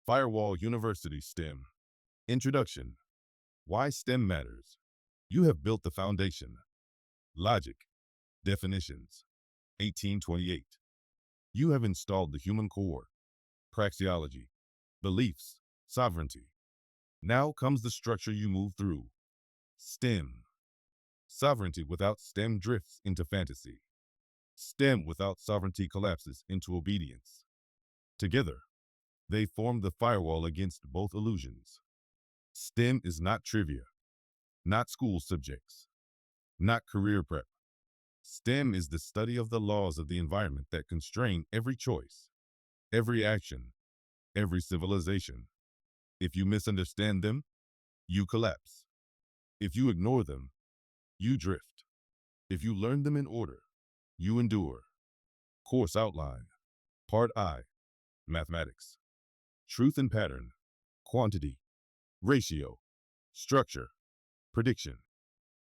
Firewall University STEM. Introduction. Why STEM matters. You have built the foundation. Logic. Definitions. 1828. You have installed the human core. Praxeology. Beliefs. Sovereignty. Now comes the structure you move through. STEM. Sovereignty without STEM drifts into fantasy. STEM without sovereignty collapses into obedience. Together, they form the firewall against both illusions. STEM is not trivia, not school subjects, not career prep. STEM is the study of the laws of the environment that constrain every choice, every action, every civilization. If you misunderstand them, you collapse. If you ignore them, you drift. If you learn them in order, you endure. Course outline. Part I. Mathematics. Truth and pattern. Quantity. Ratio. Structure. Prediction.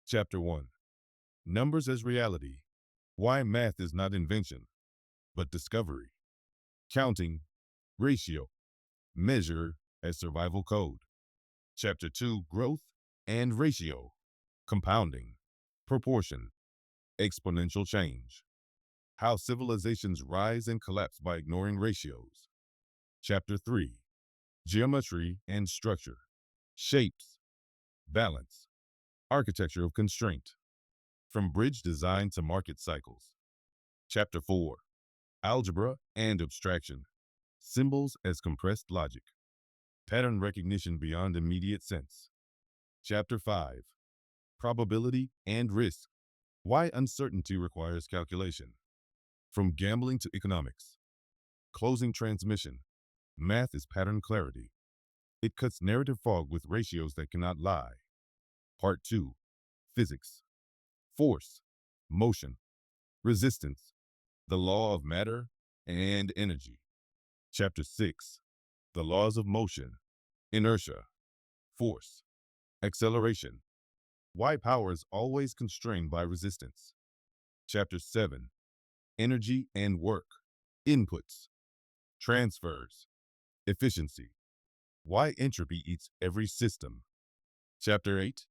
Chapter 1. Numbers as reality. Why math is not invention, but discovery. Counting. Ratio. Measure as survival code. Chapter 2. Growth and ratio. Compounding. Proportion. Exponential change. How civilizations rise and collapse by ignoring ratios. Chapter 3. Geometry and structure. Shapes. Balance. Architecture of constraint. From bridge design to market cycles. Chapter 4. Algebra and abstraction. Symbols as compressed logic. Pattern recognition beyond immediate sense. Chapter 5. Probability and risk. Why uncertainty requires calculation. From gambling to economics. Closing transmission. Math is pattern clarity. It cuts narrative fog with ratios that cannot lie. Part 2. Physics. Force. Motion. Resistance. The law of matter and energy. Chapter 6. The laws of motion. Inertia. Force. Acceleration. Why power is always constrained by resistance. Chapter 7. Energy and work. Inputs. Transfers. Efficiency. Why entropy eats every system. Chapter 8.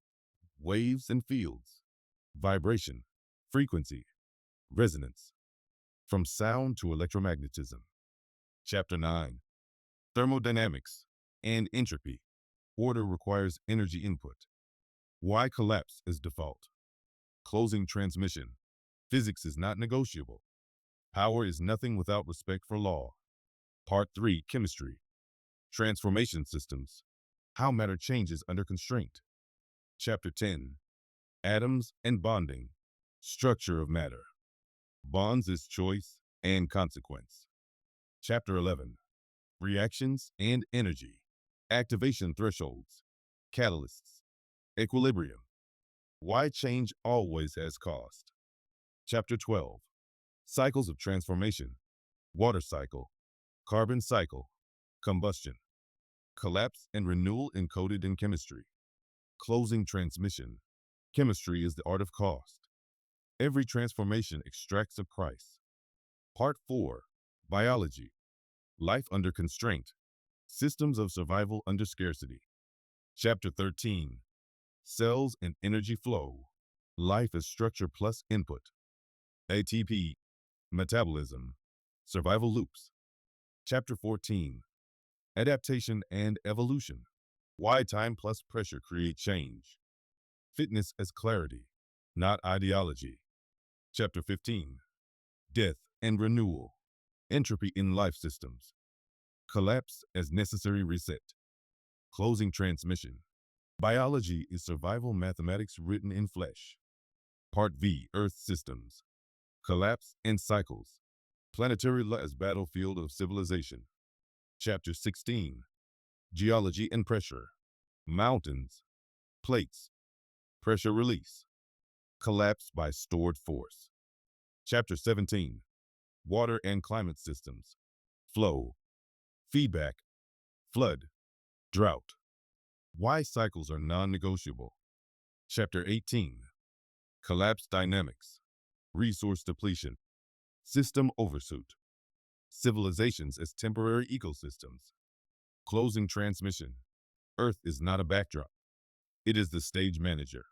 Waves and fields. Vibration. Frequency. Resonance. From sound to electromagnetism. Chapter 9. Thermodynamics and entropy. Order requires energy input. Why collapse is default. Closing transmission. Physics is not negotiable. Power is nothing without respect for law. Part 3. Chemistry. Transformation systems. How matter changes under constraint. Chapter 10. Atoms and bonding. Structure of matter. Bonds is choice and consequence. Chapter 11. Reactions and energy. Activation thresholds. Catalysts. Equilibrium. Why change always has cost. Chapter 12. Cycles of transformation. Water cycle. Carbon cycle. Combustion. Collapse and renewal encoded in chemistry. Closing transmission. Chemistry is the art of cost. Every transformation extracts a price. Part 4. Biology. Life under constraint. Systems of survival under scarcity. Chapter 13. Cells and energy flow. Life as structure plus input. ATP. Metabolism. Survival loops. Chapter 14. Adaptation and evolution. Why time plus pressure create change. Fitness as clarity, not ideology. Chapter 15. Death and renewal. Entropy in life systems. Collapse as necessary reset. Closing transmission. Biology is survival mathematics written in flesh. Part V. Earth systems. Collapse and cycles. Planetary law as battlefield of civilization. Chapter 16. Geology and pressure. Mountains. Plates. Pressure release. Collapse by stored force. Chapter 17. Water and climate systems. Flow. Feedback. Flood. Drought. Why cycles are non-negotiable. Chapter 18. Collapse dynamics. Resource depletion. System overshoot. Civilizations as temporary ecosystems. Closing transmission. Earth is not a backdrop. It is the stage manager.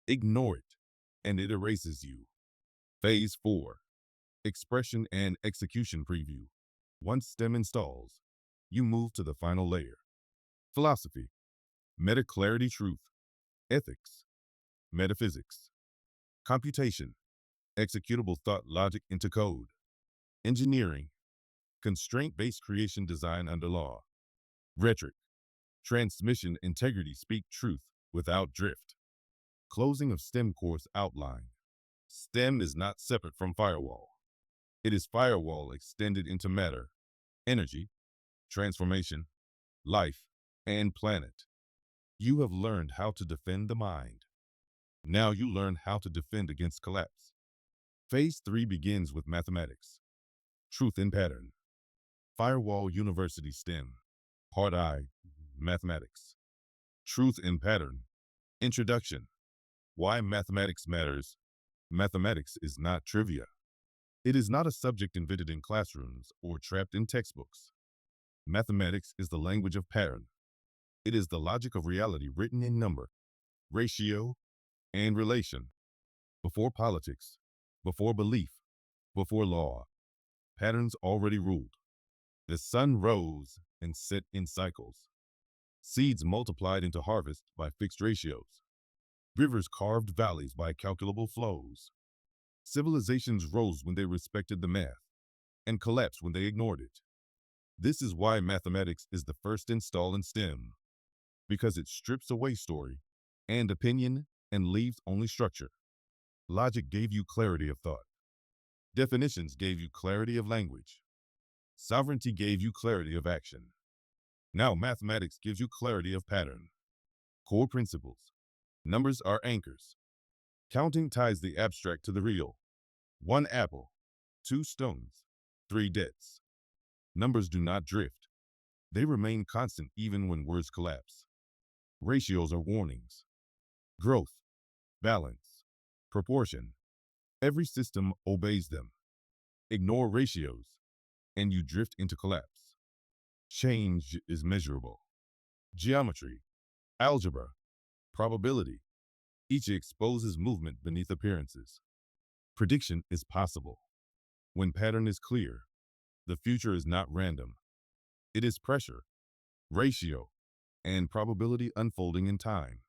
Ignore it, and it erases you. Phase 4. Expression and execution preview. Once STEM installs, you move to the final layer. Philosophy. Meta-clarity truth. Ethics. Metaphysics. Computation. Executable thought logic into code. Engineering. Constraint-based creation design under law. Rhetoric. Transmission integrity speak truth without drift. Closing of STEM course outline. STEM is not separate from Firewall. It is Firewall extended into matter, energy, transformation, life, and planet. You have learned how to defend the mind. Now you learn how to defend against collapse. Phase 3 begins with mathematics. Truth in pattern. Firewall University STEM. Part I. Mathematics. Truth in pattern. Introduction. Why mathematics matters. Mathematics is not trivia. It is not a subject invented in classrooms or trapped in textbooks. Mathematics is the language of pattern. It is the logic of reality written in number, ratio, and relation. Before politics, before belief, before law, patterns already ruled. The sun rose and set in cycles. Seeds multiplied into harvest by fixed ratios. Rivers carved valleys by calculable flows. Civilizations rose when they respected the math, and collapsed when they ignored it. This is why mathematics is the first install in STEM, because it strips away story and opinion and leaves only structure. Logic gave you clarity of thought. Definitions gave you clarity of language. Sovereignty gave you clarity of action. Now mathematics gives you clarity of pattern. Core principles. Numbers are anchors. Counting ties the abstract to the real. 1 apple, 2 stones, 3 debts. Numbers do not drift. They remain constant even when words collapse. Ratios are warnings. Growth, balance, proportion. Every system obeys them. Ignore ratios, and you drift into collapse. Change is measurable. Geometry, algebra, probability. Each exposes movement beneath appearances. Prediction is possible. When pattern is clear, the future is not random. It is pressure, ratio, and probability unfolding in time.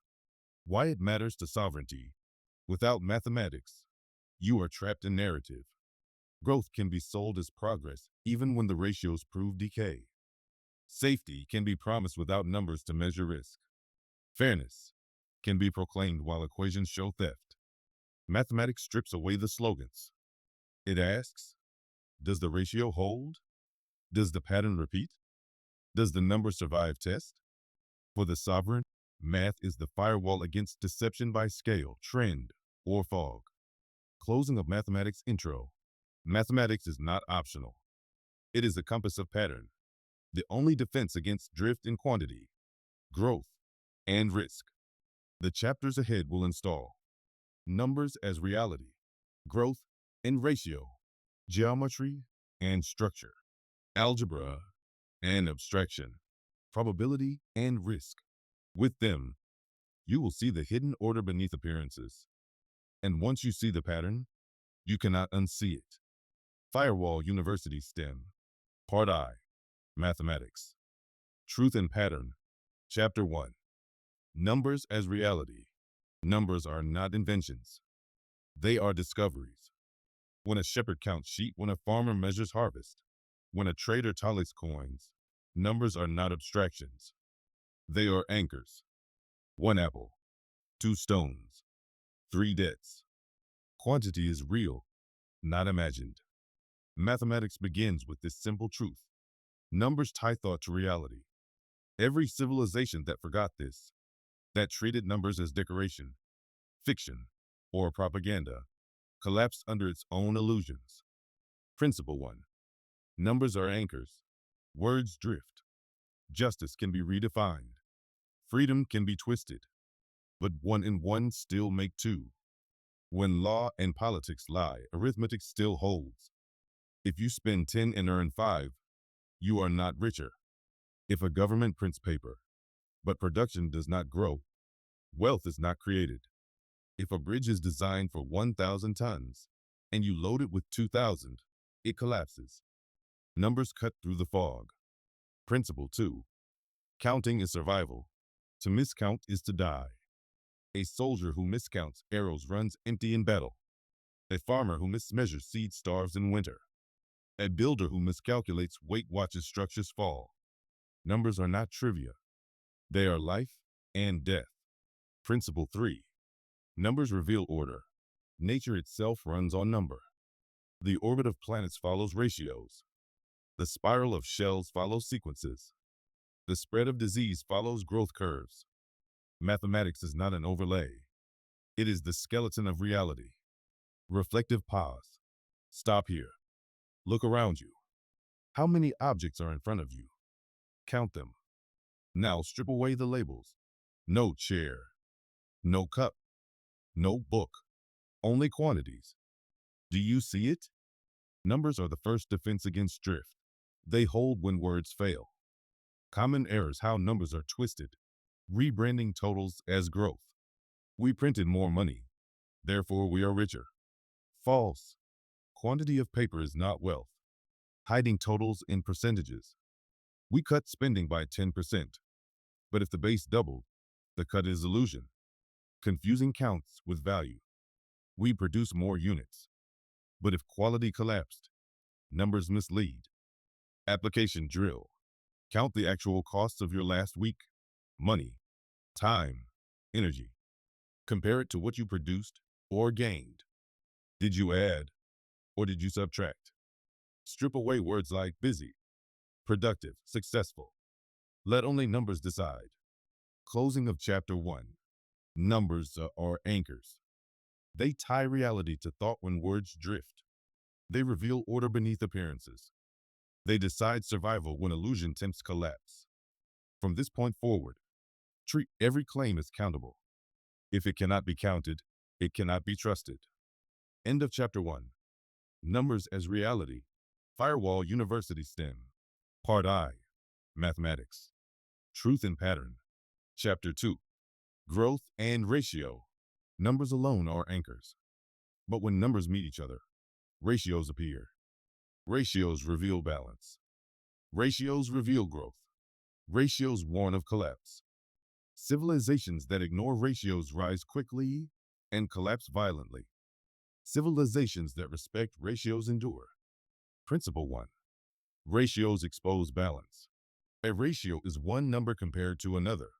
Why it matters to sovereignty. Without mathematics, you are trapped in narrative. Growth can be sold as progress even when the ratios prove decay. Safety can be promised without numbers to measure risk. Fairness can be proclaimed while equations show theft. Mathematics strips away the slogans. It asks, does the ratio hold? Does the pattern repeat? Does the number survive test? For the sovereign, math is the firewall against deception by scale, trend, or fog. Closing of mathematics intro. Mathematics is not optional. It is a compass of pattern, the only defense against drift in quantity, growth, and risk. The chapters ahead will install numbers as reality, growth and ratio, geometry and structure, algebra and abstraction, probability and risk. With them, you will see the hidden order beneath appearances. And once you see the pattern, you cannot unsee it. Firewall University STEM. Part I. Mathematics. Truth and Pattern. Chapter 1. Numbers as reality. Numbers are not inventions. They are discoveries. When a shepherd counts sheep, when a farmer measures harvest, when a trader tallies coins, numbers are not abstractions. They are anchors. 1 apple, 2 stones, 3 debts. Quantity is real, not imagined. Mathematics begins with this simple truth. Numbers tie thought to reality. Every civilization that forgot this, that treated numbers as decoration, fiction, or propaganda, collapsed under its own illusions. Principle 1. Numbers are anchors. Words drift. Justice can be redefined. Freedom can be twisted. But 1 and 1 still make 2. When law and politics lie, arithmetic still holds. If you spend 10 and earn 5, you are not richer. If a government prints paper, but production does not grow, wealth is not created. If a bridge is designed for 1,000 tons and you load it with 2,000, it collapses. Numbers cut through the fog. Principle 2. Counting is survival. To miscount is to die. A soldier who miscounts arrows runs empty in battle. A farmer who mismeasures seed starves in winter. A builder who miscalculates weight watches structures fall. Numbers are not trivia. They are life and death. Principle 3. Numbers reveal order. Nature itself runs on number. The orbit of planets follows ratios. The spiral of shells follows sequences. The spread of disease follows growth curves. Mathematics is not an overlay. It is the skeleton of reality. Reflective pause. Stop here. Look around you. How many objects are in front of you? Count them. Now strip away the labels. No chair. No cup. No book. Only quantities. Do you see it? Numbers are the first defense against drift. They hold when words fail. Common errors: how numbers are twisted. Rebranding totals as growth. We printed more money, therefore we are richer. False. Quantity of paper is not wealth. Hiding totals in percentages. We cut spending by 10%, but if the base doubled, the cut is illusion. Confusing counts with value. We produce more units, but if quality collapsed, numbers mislead. Application drill. Count the actual costs of your last week. Money, time, energy. Compare it to what you produced or gained. Did you add or did you subtract? Strip away words like busy, productive, successful. Let only numbers decide. Closing of Chapter 1. Numbers are anchors. They tie reality to thought when words drift. They reveal order beneath appearances. They decide survival when illusion tempts collapse. From this point forward, treat every claim as countable. If it cannot be counted, it cannot be trusted. End of Chapter 1. Numbers as Reality. Firewall University STEM. Part I. Mathematics. Truth and Pattern. Chapter 2. Growth and Ratio. Numbers alone are anchors. But when numbers meet each other, ratios appear. Ratios reveal balance. Ratios reveal growth. Ratios warn of collapse. Civilizations that ignore ratios rise quickly and collapse violently. Civilizations that respect ratios endure. Principle 1. Ratios expose balance. A ratio is one number compared to another.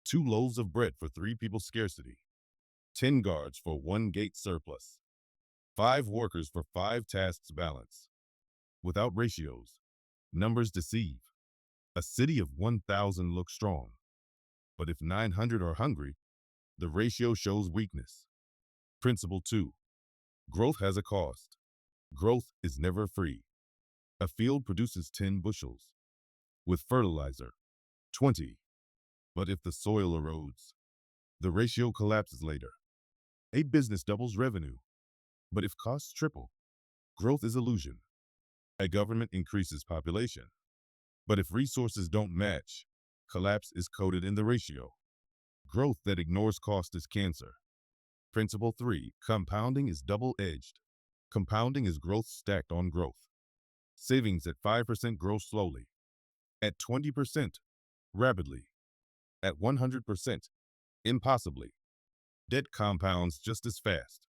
2 loaves of bread for 3 people scarcity. 10 guards for 1 gate surplus. 5 workers for 5 tasks balance. Without ratios, numbers deceive. A city of 1,000 looks strong, but if 900 are hungry, the ratio shows weakness. Principle 2. Growth has a cost. Growth is never free. A field produces 10 bushels. With fertilizer, 20. But if the soil erodes, the ratio collapses later. A business doubles revenue, but if costs triple, growth is illusion. A government increases population, but if resources don't match, collapse is coded in the ratio. Growth that ignores cost is cancer. Principle 3. Compounding is double-edged. Compounding is growth stacked on growth. Savings at 5% grow slowly. At 20%, rapidly. At 100%, impossibly. Debt compounds just as fast,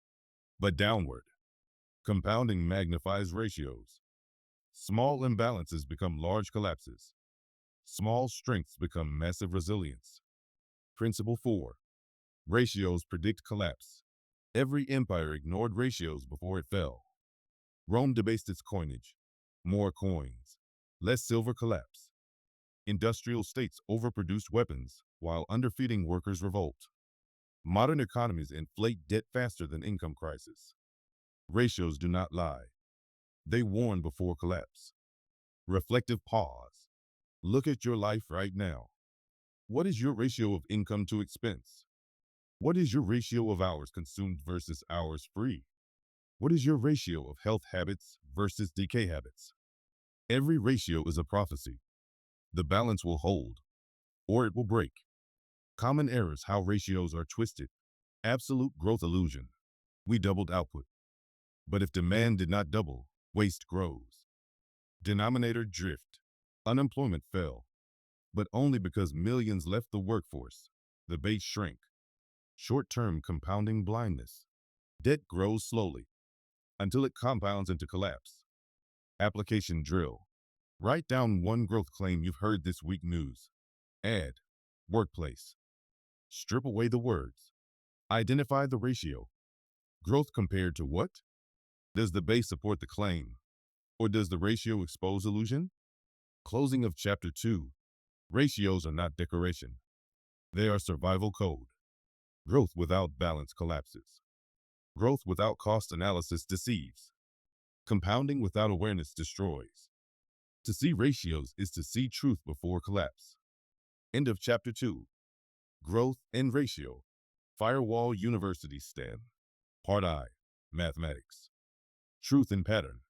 but downward. Compounding magnifies ratios. Small imbalances become large collapses. Small strengths become massive resilience. Principle 4. Ratios predict collapse. Every empire ignored ratios before it fell. Rome debased its coinage. More coins. Less silver collapse. Industrial states overproduced weapons while underfeeding workers revolt. Modern economies inflate debt faster than income crisis. Ratios do not lie. They warn before collapse. Reflective pause. Look at your life right now. What is your ratio of income to expense? What is your ratio of hours consumed versus hours free? What is your ratio of health habits versus decay habits? Every ratio is a prophecy. The balance will hold, or it will break. Common errors: how ratios are twisted. Absolute growth illusion. We doubled output. But if demand did not double, waste grows. Denominator drift. Unemployment fell, but only because millions left the workforce. The base shrank. Short-term compounding blindness. Debt grows slowly until it compounds into collapse. Application drill. Write down one growth claim you've heard this week. News. Add. Workplace. Strip away the words. Identify the ratio. Growth compared to what? Does the base support the claim, or does the ratio expose illusion? Closing of Chapter 2. Ratios are not decoration. They are survival code. Growth without balance collapses. Growth without cost analysis deceives. Compounding without awareness destroys. To see ratios is to see truth before collapse. End of Chapter 2. Growth and Ratio. Firewall University STEM. Part I. Mathematics. Truth and Pattern.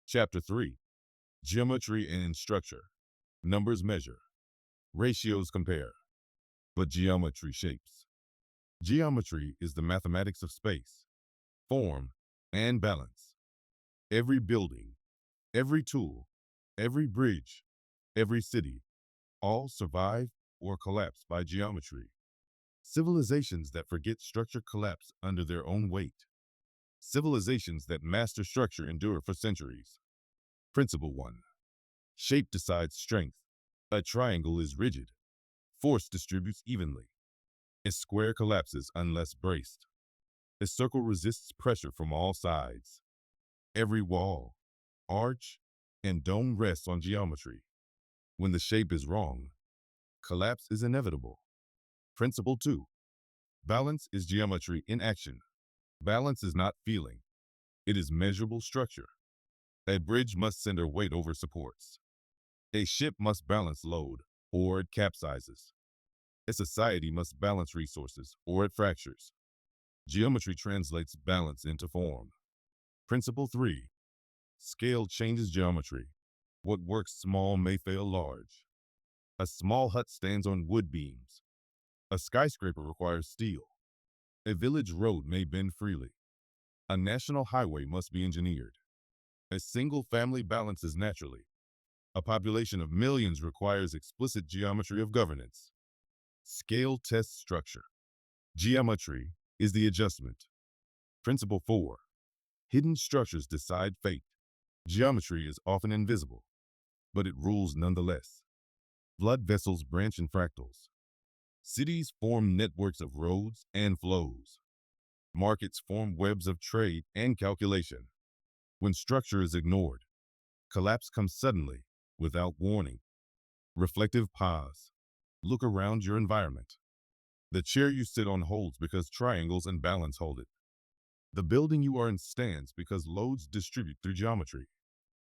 Chapter 3. Geometry and Structure. Numbers measure. Ratios compare. But geometry shapes. Geometry is the mathematics of space, form, and balance. Every building, every tool, every bridge, every city, all survive or collapse by geometry. Civilizations that forget structure collapse under their own weight. Civilizations that master structure endure for centuries. Principle 1. Shape decides strength. A triangle is rigid. Force distributes evenly. A square collapses unless braced. A circle resists pressure from all sides. Every wall, arch, and dome rests on geometry. When the shape is wrong, collapse is inevitable. Principle 2. Balance is geometry in action. Balance is not feeling. It is measurable structure. A bridge must center weight over supports. A ship must balance load, or it capsizes. A society must balance resources, or it fractures. Geometry translates balance into form. Principle 3. Scale changes geometry. What works small may fail large. A small hut stands on wood beams. A skyscraper requires steel. A village road may bend freely. A national highway must be engineered. A single family balances naturally. A population of millions requires explicit geometry of governance. Scale tests structure. Geometry is the adjustment. Principle 4. Hidden structures decide fate. Geometry is often invisible, but it rules nonetheless. Blood vessels branch in fractals. Cities form networks of roads and flows. Markets form webs of trade and calculation. When structure is ignored, collapse comes suddenly, without warning. Reflective pause. Look around your environment. The chair you sit on holds because triangles and balance hold it. The building you are in stands because loads distribute through geometry.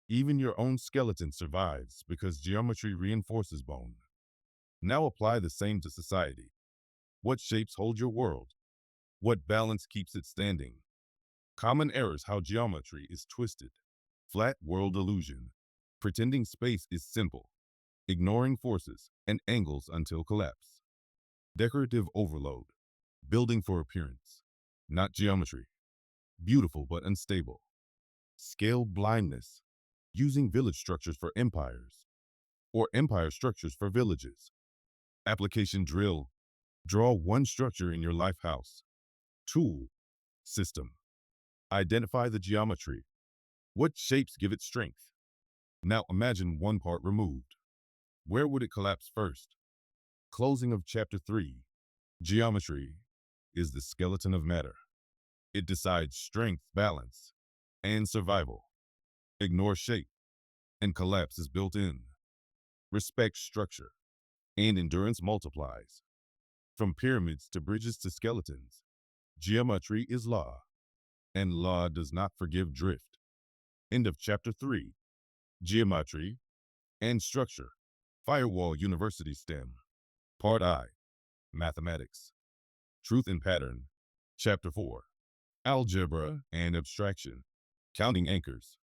Even your own skeleton survives because geometry reinforces bone. Now apply the same to society. What shapes hold your world? What balance keeps it standing? Common errors: how geometry is twisted. Flat world illusion. Pretending space is simple. Ignoring forces and angles until collapse. Decorative overload. Building for appearance, not geometry. Beautiful but unstable. Scale blindness. Using village structures for empires, or empire structures for villages. Application drill. Draw one structure in your life house. Tool. System. Identify the geometry. What shapes give it strength? Now imagine one part removed. Where would it collapse first? Closing of Chapter 3. Geometry is the skeleton of matter. It decides strength, balance, and survival. Ignore shape, and collapse is built in. Respect structure, and endurance multiplies. From pyramids to bridges to skeletons, geometry is law, and law does not forgive drift. End of Chapter 3. Geometry and Structure. Firewall University STEM. Part I. Mathematics. Truth and Pattern. Chapter 4. Algebra and Abstraction. Counting anchors.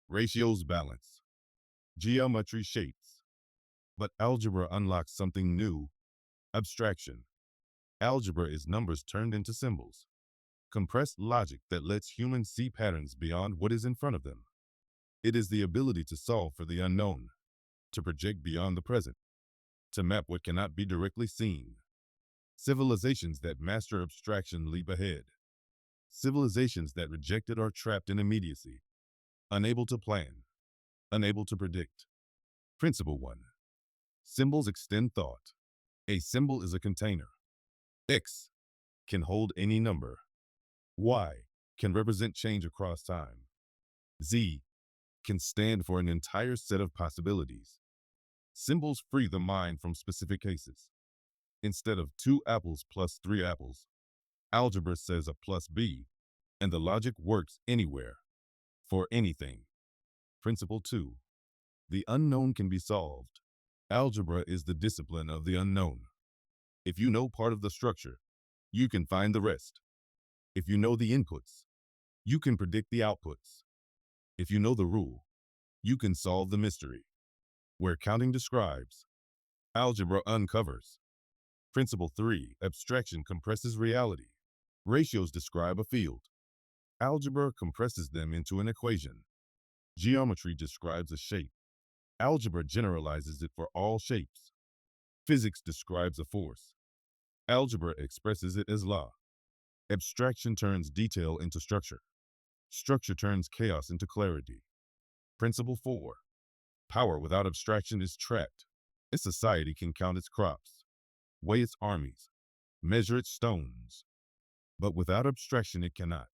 Ratios balance. Geometry shapes. But algebra unlocks something new: abstraction. Algebra is numbers turned into symbols, compressed logic that lets humans see patterns beyond what is in front of them. It is the ability to solve for the unknown, to project beyond the present, to map what cannot be directly seen. Civilizations that master abstraction leap ahead. Civilizations that reject it are trapped in immediacy, unable to plan, unable to predict. Principle 1. Symbols extend thought. A symbol is a container. X can hold any number. Y can represent change across time. Z can stand for an entire set of possibilities. Symbols free the mind from specific cases. Instead of 2 apples plus 3 apples, algebra says a plus B, and the logic works anywhere, for anything. Principle 2. The unknown can be solved. Algebra is the discipline of the unknown. If you know part of the structure, you can find the rest. If you know the inputs, you can predict the outputs. If you know the rule, you can solve the mystery. Where counting describes, algebra uncovers. Principle 3. Abstraction compresses reality. Ratios describe a field. Algebra compresses them into an equation. Geometry describes a shape. Algebra generalizes it for all shapes. Physics describes a force. Algebra expresses it as law. Abstraction turns detail into structure. Structure turns chaos into clarity. Principle 4. Power without abstraction is trapped. A society can count its crops, weigh its armies, measure its stones. But without abstraction, it cannot.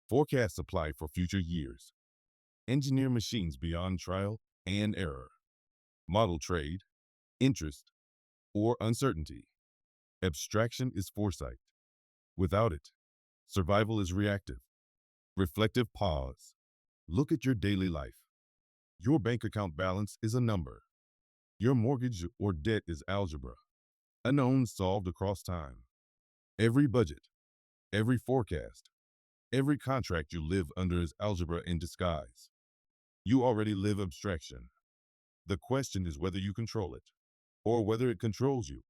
Forecast supply for future years. Engineer machines beyond trial and error. Model trade, interest, or uncertainty. Abstraction is foresight. Without it, survival is reactive. Reflective pause. Look at your daily life. Your bank account balance is a number. Your mortgage or debt is algebra, unknown solved across time. Every budget, every forecast, every contract you live under is algebra in disguise. You already live abstraction. The question is whether you control it, or whether it controls you.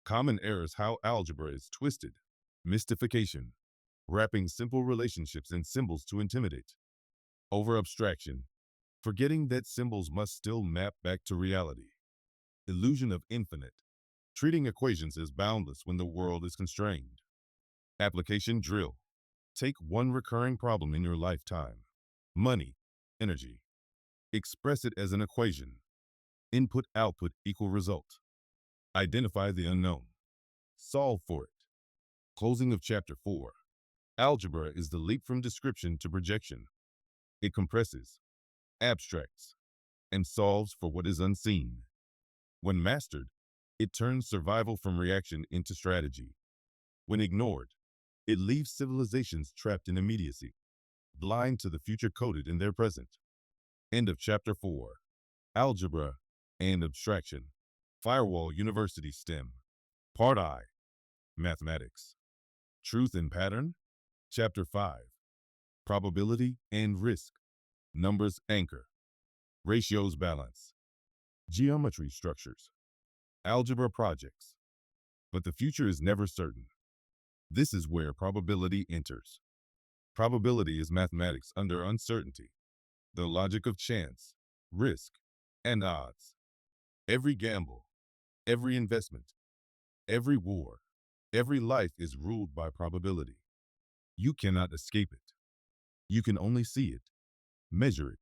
Common error is how algebra is twisted. Mystification, wrapping simple relationships in symbols to intimidate. Over abstraction, forgetting that symbols must still map back to reality. Illusion of infinite, treating equations as boundless when the world is constrained. Application drill. Take one recurring problem in your lifetime. Money, energy. Express it as an equation. Input, output, equal result. Identify the unknown. Solve for it. Closing of Chapter 4. Algebra is the leap from description to projection. It compresses, abstracts, and solves for what is unseen. When mastered, it turns survival from reaction into strategy. When ignored, it leaves civilizations trapped in immediacy, blind to the future coded in their present. End of Chapter 4. Algebra and Abstraction. Firewall University STEM. Part I. Mathematics. Truth and Pattern. Chapter 5. Probability and Risk. Numbers anchor. Ratios balance. Geometry structures. Algebra projects. But the future is never certain. This is where probability enters. Probability is mathematics under uncertainty, the logic of chance, risk, and odds. Every gamble, every investment, every war, every life is ruled by probability. You cannot escape it. You can only see it, measure it,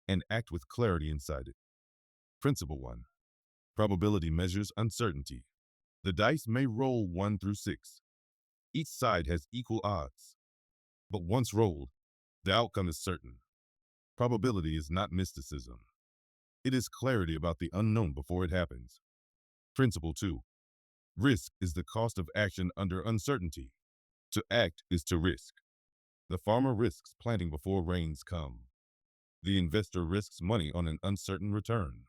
and act with clarity inside it. Principle 1. Probability measures uncertainty. The dice may roll 1 through 6. Each side has equal odds. But once rolled, the outcome is certain. Probability is not mysticism. It is clarity about the unknown before it happens. Principle 2. Risk is the cost of action under uncertainty. To act is to risk. The farmer risks planting before rains come. The investor risks money on an uncertain return.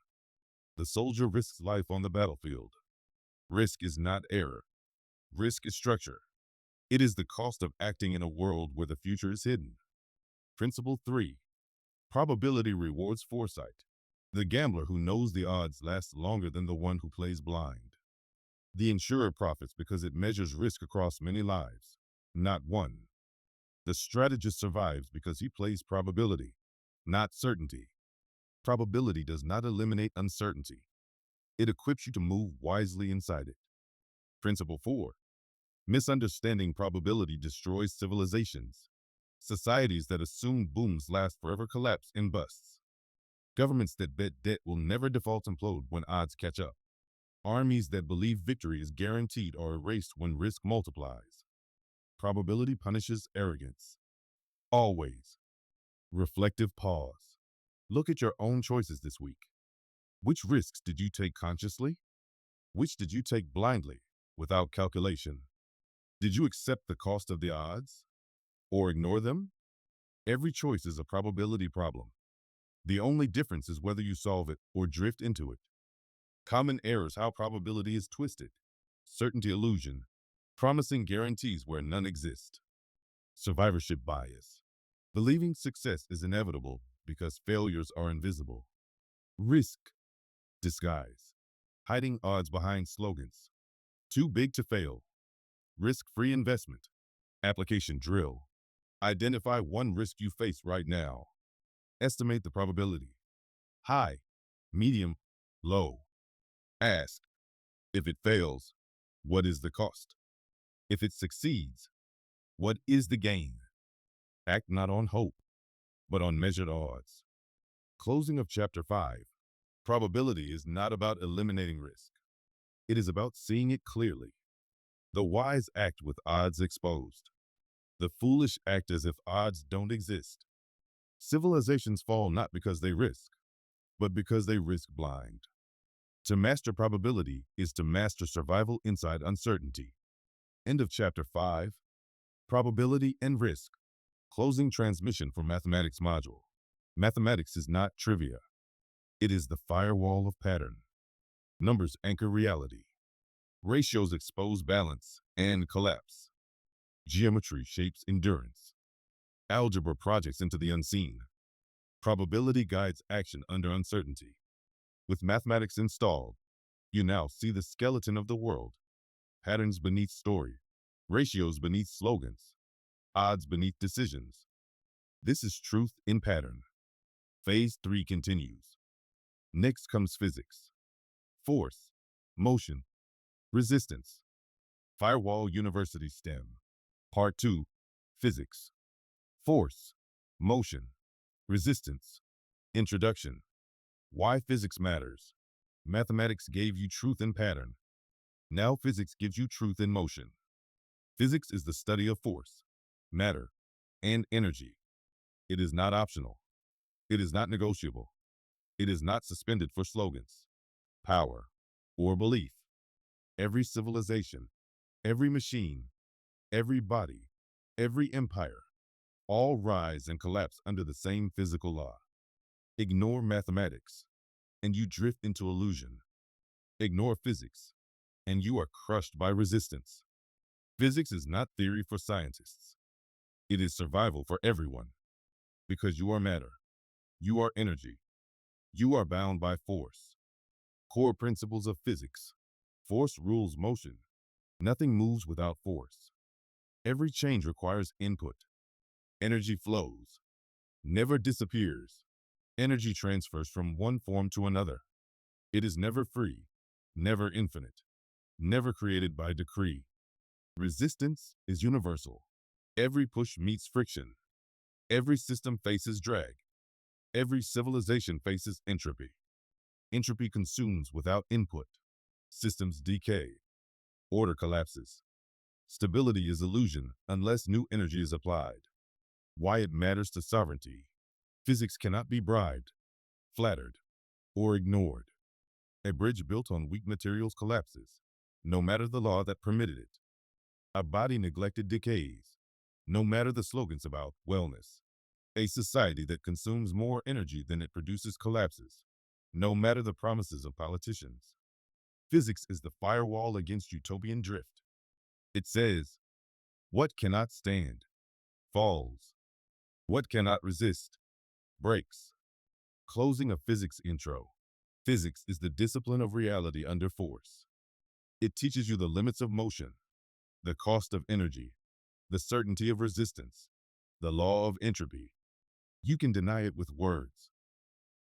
The soldier risks life on the battlefield. Risk is not error. Risk is structure. It is the cost of acting in a world where the future is hidden. Principle 3. Probability rewards foresight. The gambler who knows the odds lasts longer than the one who plays blind. The insurer profits because it measures risk across many lives, not one. The strategist survives because he plays probability, not certainty. Probability does not eliminate uncertainty. It equips you to move wisely inside it. Principle 4. Misunderstanding probability destroys civilizations. Societies that assume booms last forever collapse in busts. Governments that bet debt will never default implode when odds catch up. Armies that believe victory is guaranteed are erased when risk multiplies. Probability punishes arrogance. Always. Reflective pause. Look at your own choices this week. Which risks did you take consciously? Which did you take blindly, without calculation? Did you accept the cost of the odds? Or ignore them? Every choice is a probability problem. The only difference is whether you solve it or drift into it. Common errors: how probability is twisted. Certainty illusion. Promising guarantees where none exist. Survivorship bias. Believing success is inevitable because failures are invisible. Risk disguise. Hiding odds behind slogans. Too big to fail. Risk-free investment. Application drill. Identify one risk you face right now. Estimate the probability. High, medium, low. Ask, if it fails, what is the cost? If it succeeds, what is the gain? Act not on hope, but on measured odds. Closing of Chapter 5. Probability is not about eliminating risk. It is about seeing it clearly. The wise act with odds exposed. The foolish act as if odds don't exist. Civilizations fall not because they risk, but because they risk blind. To master probability is to master survival inside uncertainty. End of Chapter 5. Probability and Risk. Closing transmission for Mathematics module. Mathematics is not trivia. It is the firewall of pattern. Numbers anchor reality. Ratios expose balance and collapse. Geometry shapes endurance. Algebra projects into the unseen. Probability guides action under uncertainty. With mathematics installed, you now see the skeleton of the world. Patterns beneath story. Ratios beneath slogans. Odds beneath decisions. This is truth in pattern. Phase 3 continues. Next comes physics. Force, motion, resistance. Firewall University STEM. Part 2. Physics. Force, motion, resistance. Introduction. Why physics matters. Mathematics gave you truth in pattern. Now physics gives you truth in motion. Physics is the study of force, matter, and energy. It is not optional. It is not negotiable. It is not suspended for slogans, power, or belief. Every civilization, every machine, every body, every empire, all rise and collapse under the same physical law. Ignore mathematics, and you drift into illusion. Ignore physics, and you are crushed by resistance. Physics is not theory for scientists. It is survival for everyone. Because you are matter. You are energy. You are bound by force. Core principles of physics. Force rules motion. Nothing moves without force. Every change requires input. Energy flows. Never disappears. Energy transfers from one form to another. It is never free. Never infinite. Never created by decree. Resistance is universal. Every push meets friction. Every system faces drag. Every civilization faces entropy. Entropy consumes without input. Systems decay. Order collapses. Stability is illusion unless new energy is applied. Why it matters to sovereignty. Physics cannot be bribed, flattered, or ignored. A bridge built on weak materials collapses, no matter the law that permitted it. A body neglected decays, no matter the slogans about wellness. A society that consumes more energy than it produces collapses, no matter the promises of politicians. Physics is the firewall against utopian drift. It says, what cannot stand, falls. What cannot resist, breaks. Closing of physics intro. Physics is the discipline of reality under force. It teaches you the limits of motion, the cost of energy, the certainty of resistance, the law of entropy. You can deny it with words,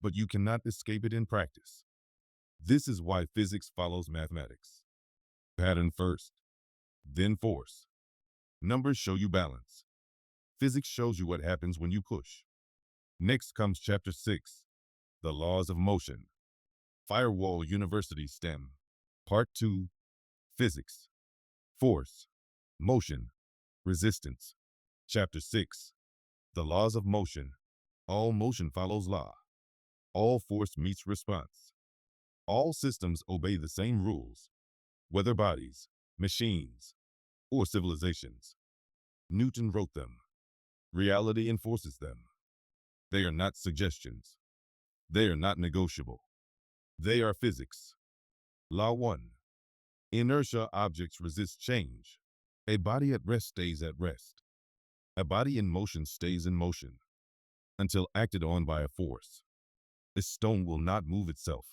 but you cannot escape it in practice. This is why physics follows mathematics. Pattern first, then force. Numbers show you balance. Physics shows you what happens when you push. Next comes Chapter 6, the laws of motion. Firewall University STEM. Part 2, Physics. Force, motion, resistance. Chapter 6, the laws of motion. All motion follows law. All force meets response. All systems obey the same rules, whether bodies, machines, or civilizations. Newton wrote them. Reality enforces them. They are not suggestions. They are not negotiable. They are physics. Law 1. Inertia objects resist change. A body at rest stays at rest. A body in motion stays in motion until acted on by a force. A stone will not move itself.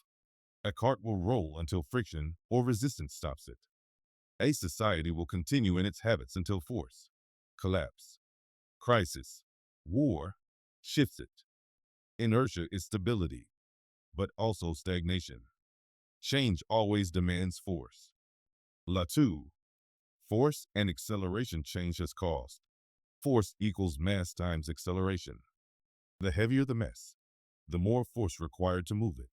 A cart will roll until friction or resistance stops it. A society will continue in its habits until force, collapse, crisis, war shifts it. Inertia is stability, but also stagnation. Change always demands force. Law 2. Force and acceleration change has cost. Force equals mass times acceleration. The heavier the mass, the more force required to move it.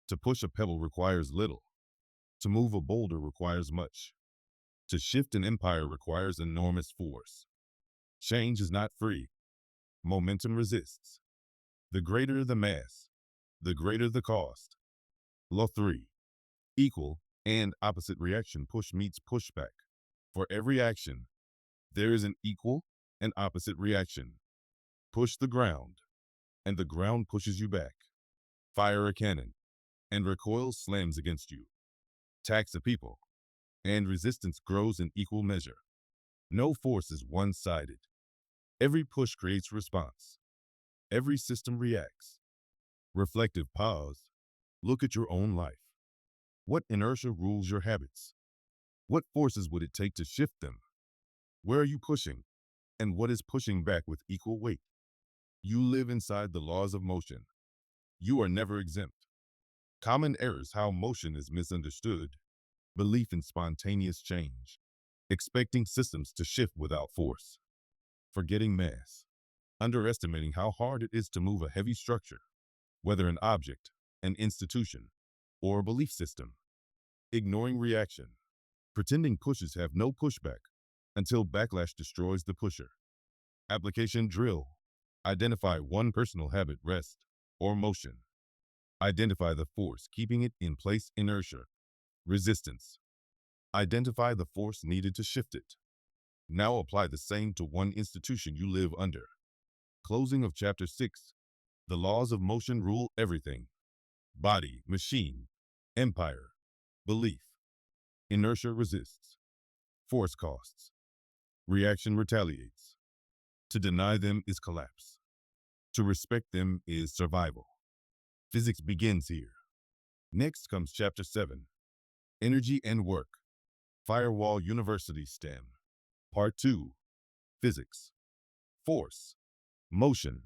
To push a pebble requires little. To move a boulder requires much. To shift an empire requires enormous force. Change is not free. Momentum resists. The greater the mass, the greater the cost. Law 3. Equal and opposite reaction push meets pushback. For every action, there is an equal and opposite reaction. Push the ground, and the ground pushes you back. Fire a cannon, and recoil slams against you. Tax a people, and resistance grows in equal measure. No force is one-sided. Every push creates response. Every system reacts. Reflective pause. Look at your own life. What inertia rules your habits? What forces would it take to shift them? Where are you pushing? And what is pushing back with equal weight? You live inside the laws of motion. You are never exempt. Common errors: how motion is misunderstood, belief in spontaneous change, expecting systems to shift without force, forgetting mass, underestimating how hard it is to move a heavy structure, whether an object, an institution, or a belief system, ignoring reaction, pretending pushes have no pushback until backlash destroys the pusher. Application drill. Identify one personal habit: rest or motion. Identify the force keeping it in place: inertia, resistance. Identify the force needed to shift it. Now apply the same to one institution you live under. Closing of Chapter 6. The laws of motion rule everything. Body, machine, empire, belief. Inertia resists. Force costs. Reaction retaliates. To deny them is collapse. To respect them is survival. Physics begins here. Next comes Chapter 7, Energy and Work. Firewall University STEM. Part 2, Physics. Force, motion,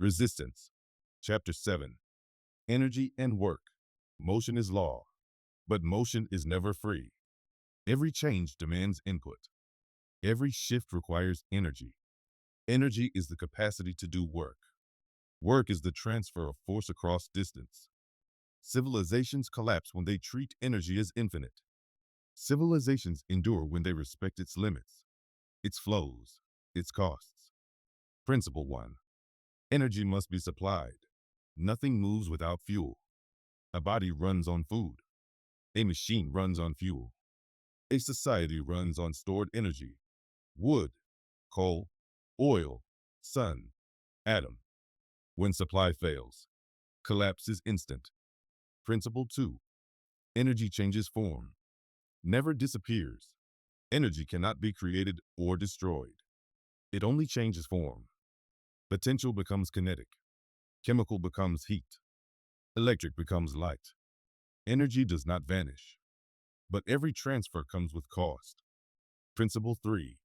resistance. Chapter 7, Energy and Work. Motion is law, but motion is never free. Every change demands input. Every shift requires energy. Energy is the capacity to do work. Work is the transfer of force across distance. Civilizations collapse when they treat energy as infinite. Civilizations endure when they respect its limits, its flows, its costs. Principle 1. Energy must be supplied. Nothing moves without fuel. A body runs on food. A machine runs on fuel. A society runs on stored energy: wood, coal, oil, sun, atom. When supply fails, collapse is instant. Principle 2. Energy changes form, never disappears. Energy cannot be created or destroyed. It only changes form. Potential becomes kinetic. Chemical becomes heat. Electric becomes light. Energy does not vanish, but every transfer comes with cost. Principle 3.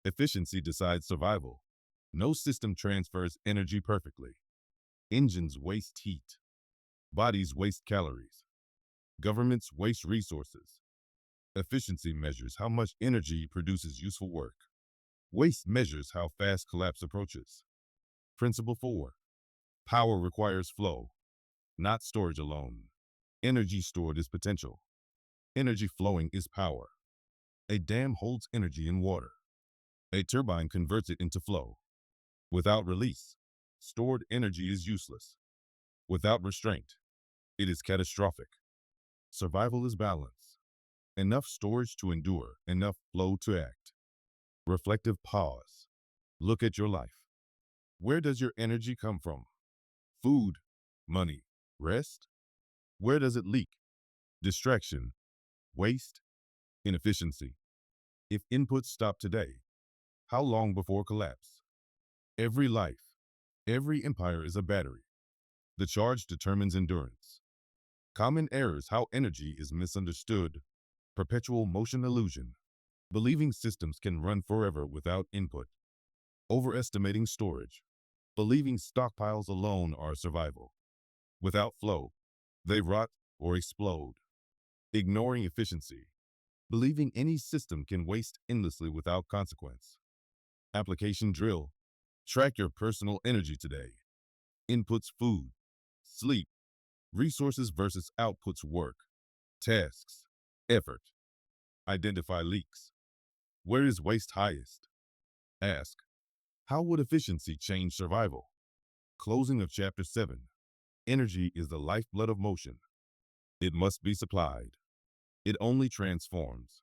Efficiency decides survival. No system transfers energy perfectly. Engines waste heat. Bodies waste calories. Governments waste resources. Efficiency measures how much energy produces useful work. Waste measures how fast collapse approaches. Principle 4. Power requires flow, not storage alone. Energy stored is potential. Energy flowing is power. A dam holds energy in water. A turbine converts it into flow. Without release, stored energy is useless. Without restraint, it is catastrophic. Survival is balance. Enough storage to endure, enough flow to act. Reflective pause. Look at your life. Where does your energy come from? Food, money, rest? Where does it leak? Distraction, waste, inefficiency. If inputs stop today, how long before collapse? Every life, every empire is a battery. The charge determines endurance. Common errors: how energy is misunderstood. Perpetual motion illusion. Believing systems can run forever without input. Overestimating storage. Believing stockpiles alone are survival. Without flow, they rot or explode. Ignoring efficiency. Believing any system can waste endlessly without consequence. Application drill. Track your personal energy today. Inputs: food, sleep, resources versus outputs: work, tasks, effort. Identify leaks. Where is waste highest? Ask, how would efficiency change survival? Closing of Chapter 7. Energy is the lifeblood of motion. It must be supplied. It only transforms.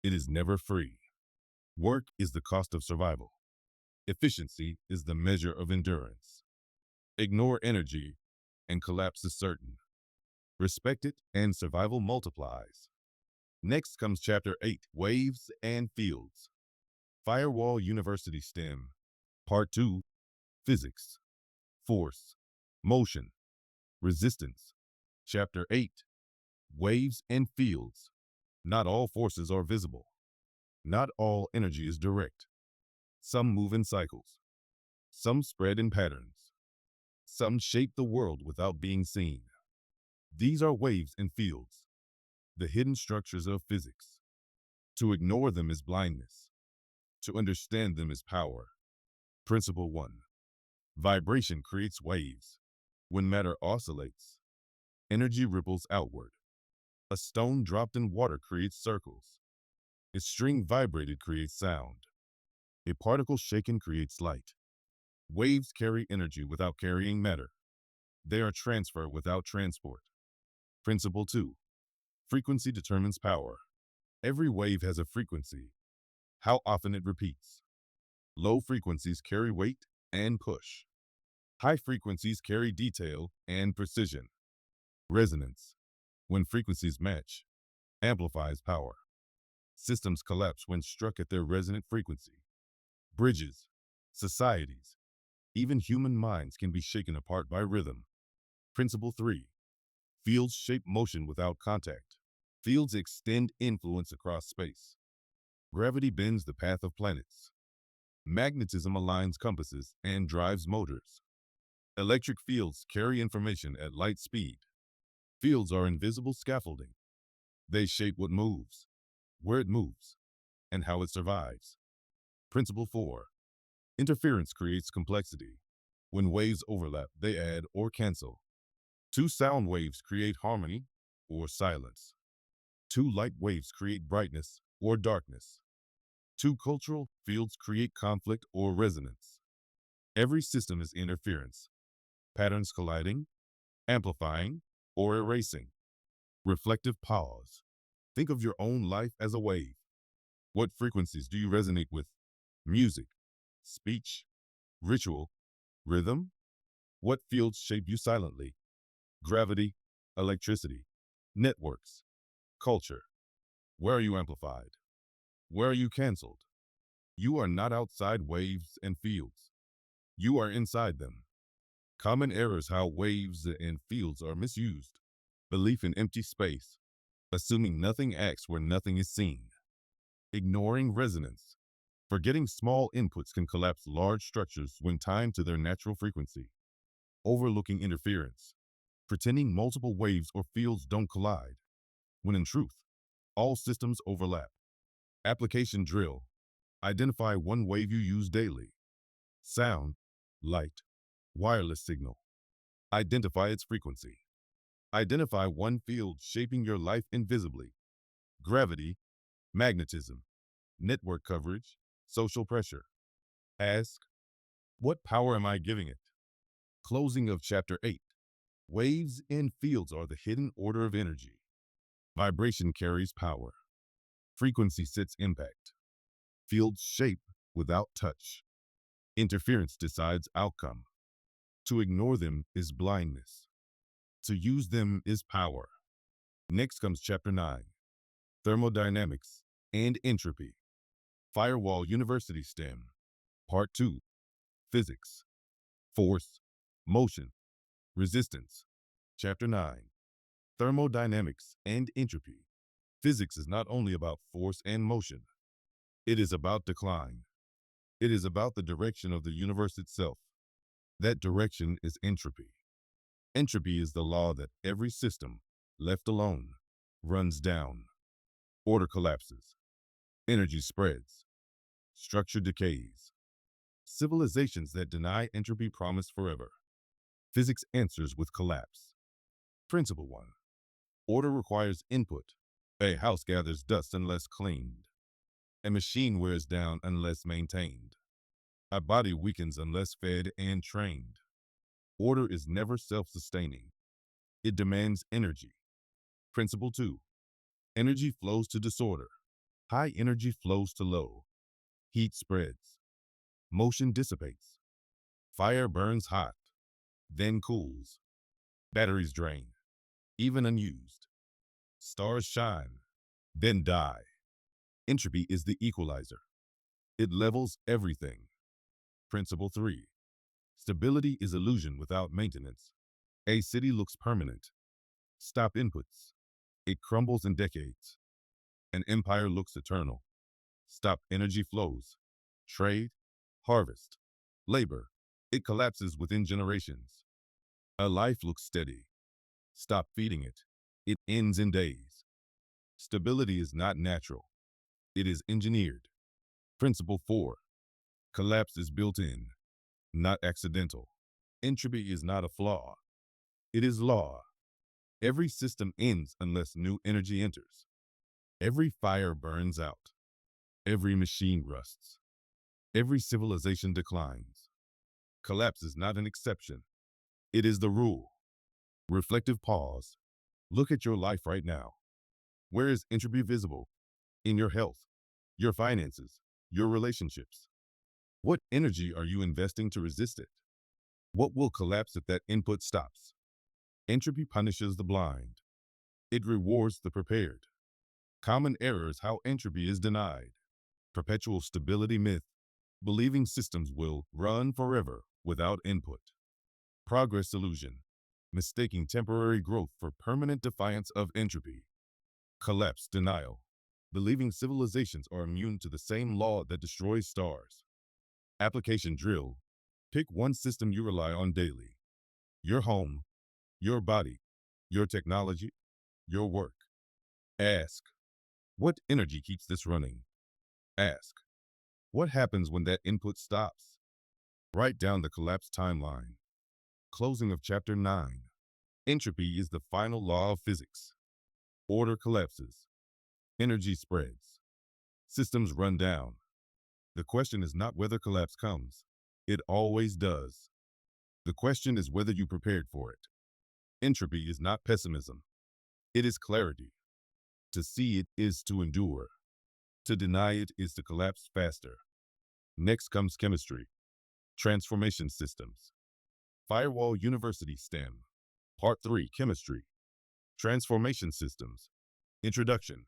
It is never free. Work is the cost of survival. Efficiency is the measure of endurance. Ignore energy, and collapse is certain. Respect it, and survival multiplies. Next comes Chapter 8, Waves and Fields. Firewall University STEM. Part 2, Physics, Force, Motion, Resistance. Chapter 8, Waves and Fields. Not all forces are visible. Not all energy is direct. Some move in cycles. Some spread in patterns. Some shape the world without being seen. These are waves and fields, the hidden structures of physics. To ignore them is blindness. To understand them is power. Principle 1. Vibration creates waves. When matter oscillates, energy ripples outward. A stone dropped in water creates circles. A string vibrated creates sound. A particle shaken creates light. Waves carry energy without carrying matter. They are transfer without transport. Principle 2. Frequency determines power. Every wave has a frequency, how often it repeats. Low frequencies carry weight and push. High frequencies carry detail and precision. Resonance, when frequencies match, amplifies power. Systems collapse when struck at their resonant frequency. Bridges, societies, even human minds can be shaken apart by rhythm. Principle 3. Fields shape motion without contact. Fields extend influence across space. Gravity bends the path of planets. Magnetism aligns compasses and drives motors. Electric fields carry information at light speed. Fields are invisible scaffolding. They shape what moves, where it moves, and how it survives. Principle 4. Interference creates complexity. When waves overlap, they add or cancel. Two sound waves create harmony or silence. Two light waves create brightness or darkness. Two cultural fields create conflict or resonance. Every system is interference, patterns colliding, amplifying, or erasing. Reflective pause. Think of your own life as a wave. What frequencies do you resonate with? Music, speech, ritual, rhythm? What fields shape you silently? Gravity, electricity, networks, culture. Where are you amplified? Where are you canceled? You are not outside waves and fields. You are inside them. Common errors: how waves and fields are misused. Belief in empty space, assuming nothing acts where nothing is seen. Ignoring resonance. Forgetting small inputs can collapse large structures when timed to their natural frequency. Overlooking interference. Pretending multiple waves or fields don't collide, when in truth, all systems overlap. Application drill. Identify one wave you use daily. Sound, light, wireless signal. Identify its frequency. Identify one field shaping your life invisibly. Gravity, magnetism, network coverage, social pressure. Ask, what power am I giving it? Closing of Chapter 8. Waves and fields are the hidden order of energy. Vibration carries power. Frequency sets impact. Fields shape without touch. Interference decides outcome. To ignore them is blindness. To use them is power. Next comes Chapter 9. Thermodynamics and Entropy. Firewall University STEM. Part 2. Physics. Force, motion, resistance. Chapter 9. Thermodynamics and Entropy. Physics is not only about force and motion. It is about decline. It is about the direction of the universe itself. That direction is entropy. Entropy is the law that every system, left alone, runs down. Order collapses. Energy spreads. Structure decays. Civilizations that deny entropy promise forever. Physics answers with collapse. Principle 1. Order requires input. A house gathers dust unless cleaned. A machine wears down unless maintained. A body weakens unless fed and trained. Order is never self-sustaining. It demands energy. Principle 2. Energy flows to disorder. High energy flows to low. Heat spreads. Motion dissipates. Fire burns hot, then cools. Batteries drain, even unused. Stars shine, then die. Entropy is the equalizer. It levels everything. Principle 3. Stability is illusion without maintenance. A city looks permanent. Stop inputs. It crumbles in decades. An empire looks eternal. Stop energy flows. Trade, harvest, labor. It collapses within generations. A life looks steady. Stop feeding it. It ends in days. Stability is not natural. It is engineered. Principle 4. Collapse is built in, not accidental. Entropy is not a flaw. It is law. Every system ends unless new energy enters. Every fire burns out. Every machine rusts. Every civilization declines. Collapse is not an exception. It is the rule. Reflective pause. Look at your life right now. Where is entropy visible? In your health, your finances, your relationships. What energy are you investing to resist it? What will collapse if that input stops? Entropy punishes the blind. It rewards the prepared. Common errors: how entropy is denied. Perpetual stability myth. Believing systems will run forever without input. Progress illusion. Mistaking temporary growth for permanent defiance of entropy. Collapse denial. Believing civilizations are immune to the same law that destroys stars. Application drill. Pick one system you rely on daily. Your home, your body, your technology, your work. Ask, what energy keeps this running? Ask, what happens when that input stops? Write down the collapse timeline. Closing of Chapter 9. Entropy is the final law of physics. Order collapses. Energy spreads. Systems run down. The question is not whether collapse comes. It always does. The question is whether you prepared for it. Entropy is not pessimism. It is clarity. To see it is to endure. To deny it is to collapse faster. Next comes chemistry. Transformation systems. Firewall University STEM. Part 3, Chemistry. Transformation systems. Introduction.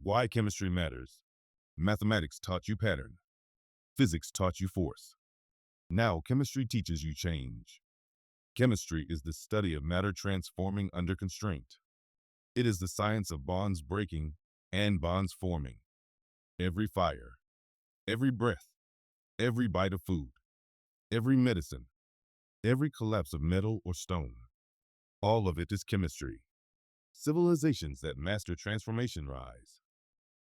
Why chemistry matters. Mathematics taught you pattern. Physics taught you force. Now chemistry teaches you change. Chemistry is the study of matter transforming under constraint. It is the science of bonds breaking and bonds forming. Every fire, every breath, every bite of food, every medicine, every collapse of metal or stone, all of it is chemistry. Civilizations that master transformation rise.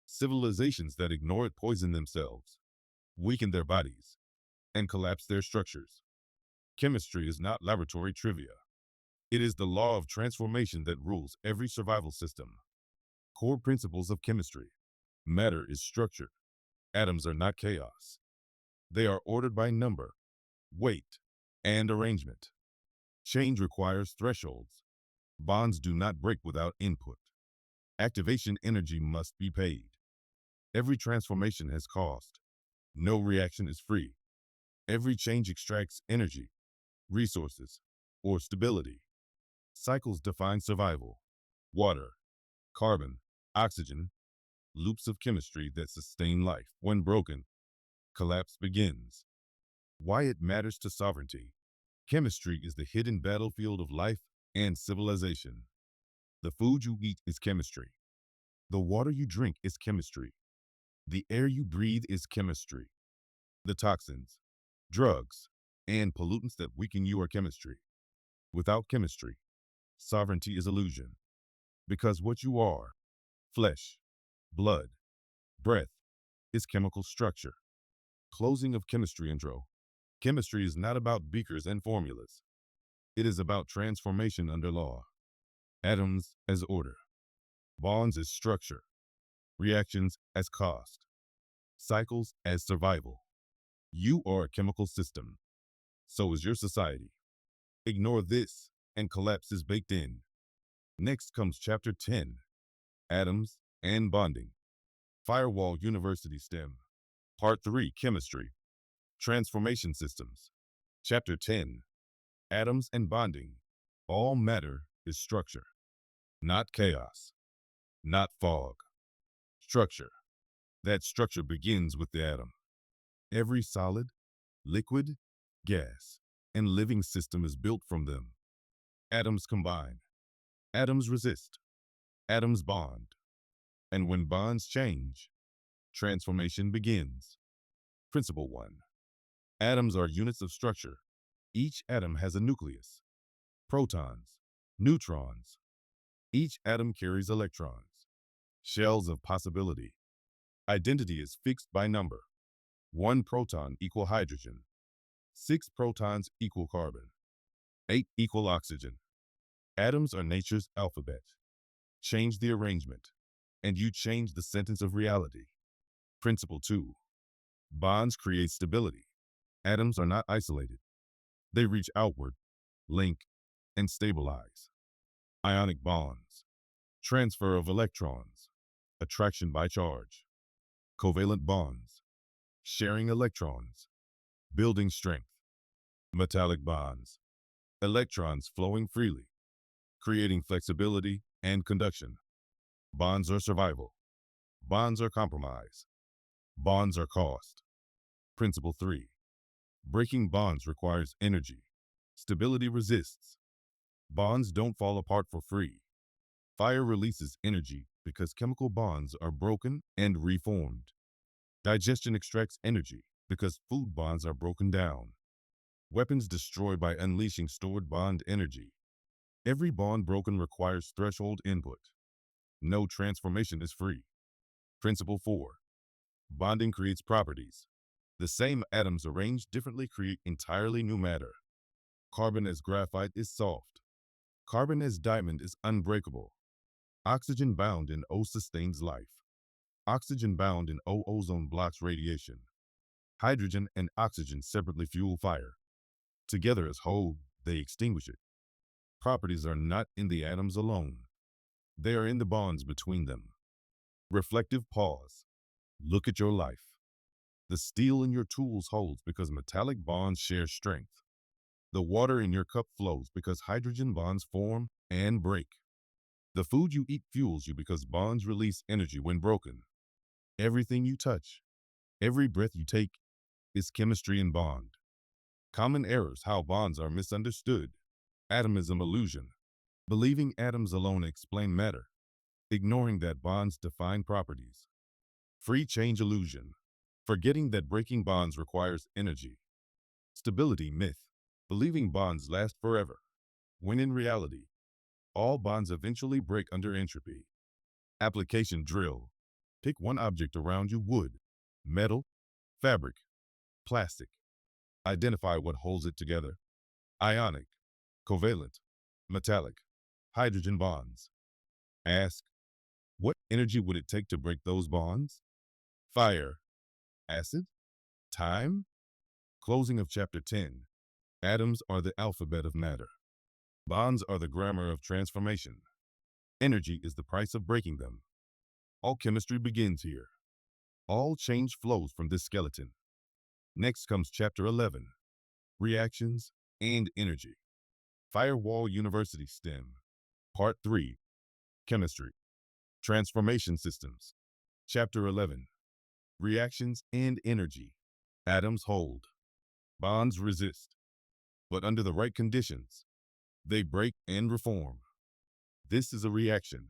Civilizations that ignore it poison themselves, weaken their bodies, and collapse their structures. Chemistry is not laboratory trivia. It is the law of transformation that rules every survival system. Core principles of chemistry. Matter is structure. Atoms are not chaos. They are ordered by number, weight, and arrangement. Change requires thresholds. Bonds do not break without input. Activation energy must be paid. Every transformation has cost. No reaction is free. Every change extracts energy, resources, or stability. Cycles define survival. Water, carbon, oxygen, loops of chemistry that sustain life. When broken, collapse begins. Why it matters to sovereignty. Chemistry is the hidden battlefield of life and civilization. The food you eat is chemistry. The water you drink is chemistry. The air you breathe is chemistry. The toxins, drugs, and pollutants that weaken you are chemistry. Without chemistry, sovereignty is illusion. Because what you are, flesh, blood, breath, is chemical structure. Closing of chemistry intro. Chemistry is not about beakers and formulas. It is about transformation under law. Atoms as order. Bonds as structure. Reactions as cost. Cycles as survival. You are a chemical system. So is your society. Ignore this, and collapse is baked in. Next comes Chapter 10, Atoms and Bonding. Firewall University STEM. Part 3, Chemistry. Transformation Systems. Chapter 10, Atoms and Bonding. All matter is structure, not chaos, not fog. Structure. That structure begins with the atom. Every solid, liquid, gas, and living system is built from them. Atoms combine. Atoms resist. Atoms bond. And when bonds change, transformation begins. Principle 1. Atoms are units of structure. Each atom has a nucleus, protons, neutrons. Each atom carries electrons, shells of possibility. Identity is fixed by number. 1 proton equal hydrogen. 6 protons equal carbon. 8 equal oxygen. Atoms are nature's alphabet. Change the arrangement, and you change the sentence of reality. Principle 2. Bonds create stability. Atoms are not isolated. They reach outward, link, and stabilize. Ionic bonds. Transfer of electrons. Attraction by charge. Covalent bonds. Sharing electrons. Building strength. Metallic bonds. Electrons flowing freely, creating flexibility and conduction. Bonds are survival. Bonds are compromise. Bonds are cost. Principle 3. Breaking bonds requires energy. Stability resists. Bonds don't fall apart for free. Fire releases energy because chemical bonds are broken and reformed. Digestion extracts energy because food bonds are broken down. Weapons destroy by unleashing stored bond energy. Every bond broken requires threshold input. No transformation is free. Principle 4. Bonding creates properties. The same atoms arranged differently create entirely new matter. Carbon as graphite is soft. Carbon as diamond is unbreakable. Oxygen bound in O sustains life. Oxygen bound in O ozone blocks radiation. Hydrogen and oxygen separately fuel fire. Together as whole, they extinguish it. Properties are not in the atoms alone. They are in the bonds between them. Reflective pause. Look at your life. The steel in your tools holds because metallic bonds share strength. The water in your cup flows because hydrogen bonds form and break. The food you eat fuels you because bonds release energy when broken. Everything you touch, every breath you take, is chemistry and bond. Common errors: how bonds are misunderstood. Atomism illusion. Believing atoms alone explain matter, ignoring that bonds define properties. Free change illusion. Forgetting that breaking bonds requires energy. Stability myth. Believing bonds last forever, when in reality, all bonds eventually break under entropy. Application drill. Pick one object around you: wood, metal, fabric, plastic. Identify what holds it together. Ionic, covalent, metallic, hydrogen bonds. Ask, what energy would it take to break those bonds? Fire, acid, time? Closing of chapter 10. Atoms are the alphabet of matter. Bonds are the grammar of transformation. Energy is the price of breaking them. All chemistry begins here. All change flows from this skeleton. Next comes chapter 11, reactions and energy. Firewall University STEM, Part 3, Chemistry, Transformation Systems. Chapter 11, reactions and energy. Atoms hold, bonds resist, but under the right conditions, they break and reform. This is a reaction.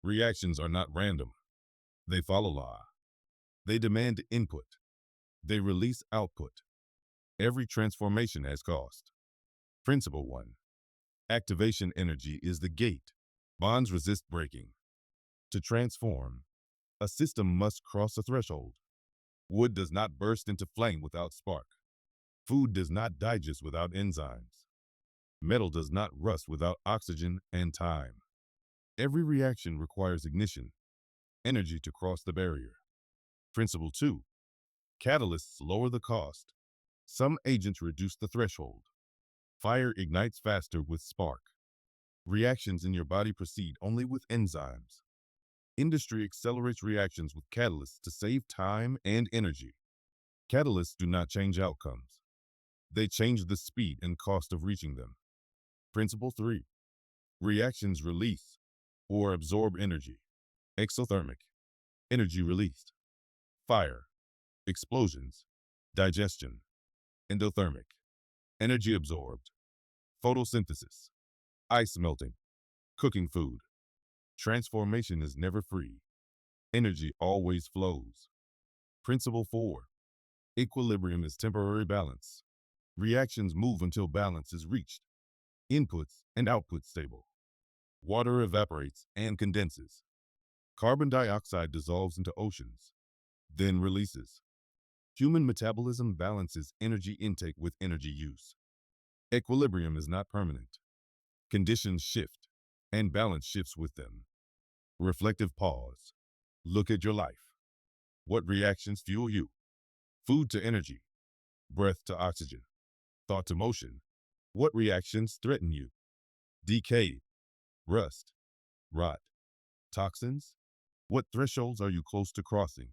Reactions are not random. They follow law. They demand input. They release output. Every transformation has cost. Principle 1. Activation energy is the gate. Bonds resist breaking. To transform, a system must cross a threshold. Wood does not burst into flame without spark. Food does not digest without enzymes. Metal does not rust without oxygen and time. Every reaction requires ignition, energy to cross the barrier. Principle 2. Catalysts lower the cost. Some agents reduce the threshold. Fire ignites faster with spark. Reactions in your body proceed only with enzymes. Industry accelerates reactions with catalysts to save time and energy. Catalysts do not change outcomes. They change the speed and cost of reaching them. Principle 3. Reactions release or absorb energy. Exothermic, energy released. Fire, explosions, digestion. Endothermic, energy absorbed. Photosynthesis, ice melting, cooking food. Transformation is never free. Energy always flows. Principle 4. Equilibrium is temporary balance. Reactions move until balance is reached. Inputs and outputs stable. Water evaporates and condenses. Carbon dioxide dissolves into oceans, then releases. Human metabolism balances energy intake with energy use. Equilibrium is not permanent. Conditions shift, and balance shifts with them. Reflective pause. Look at your life. What reactions fuel you? Food to energy, breath to oxygen, thought to motion. What reactions threaten you? Decay, rust, rot, toxins? What thresholds are you close to crossing?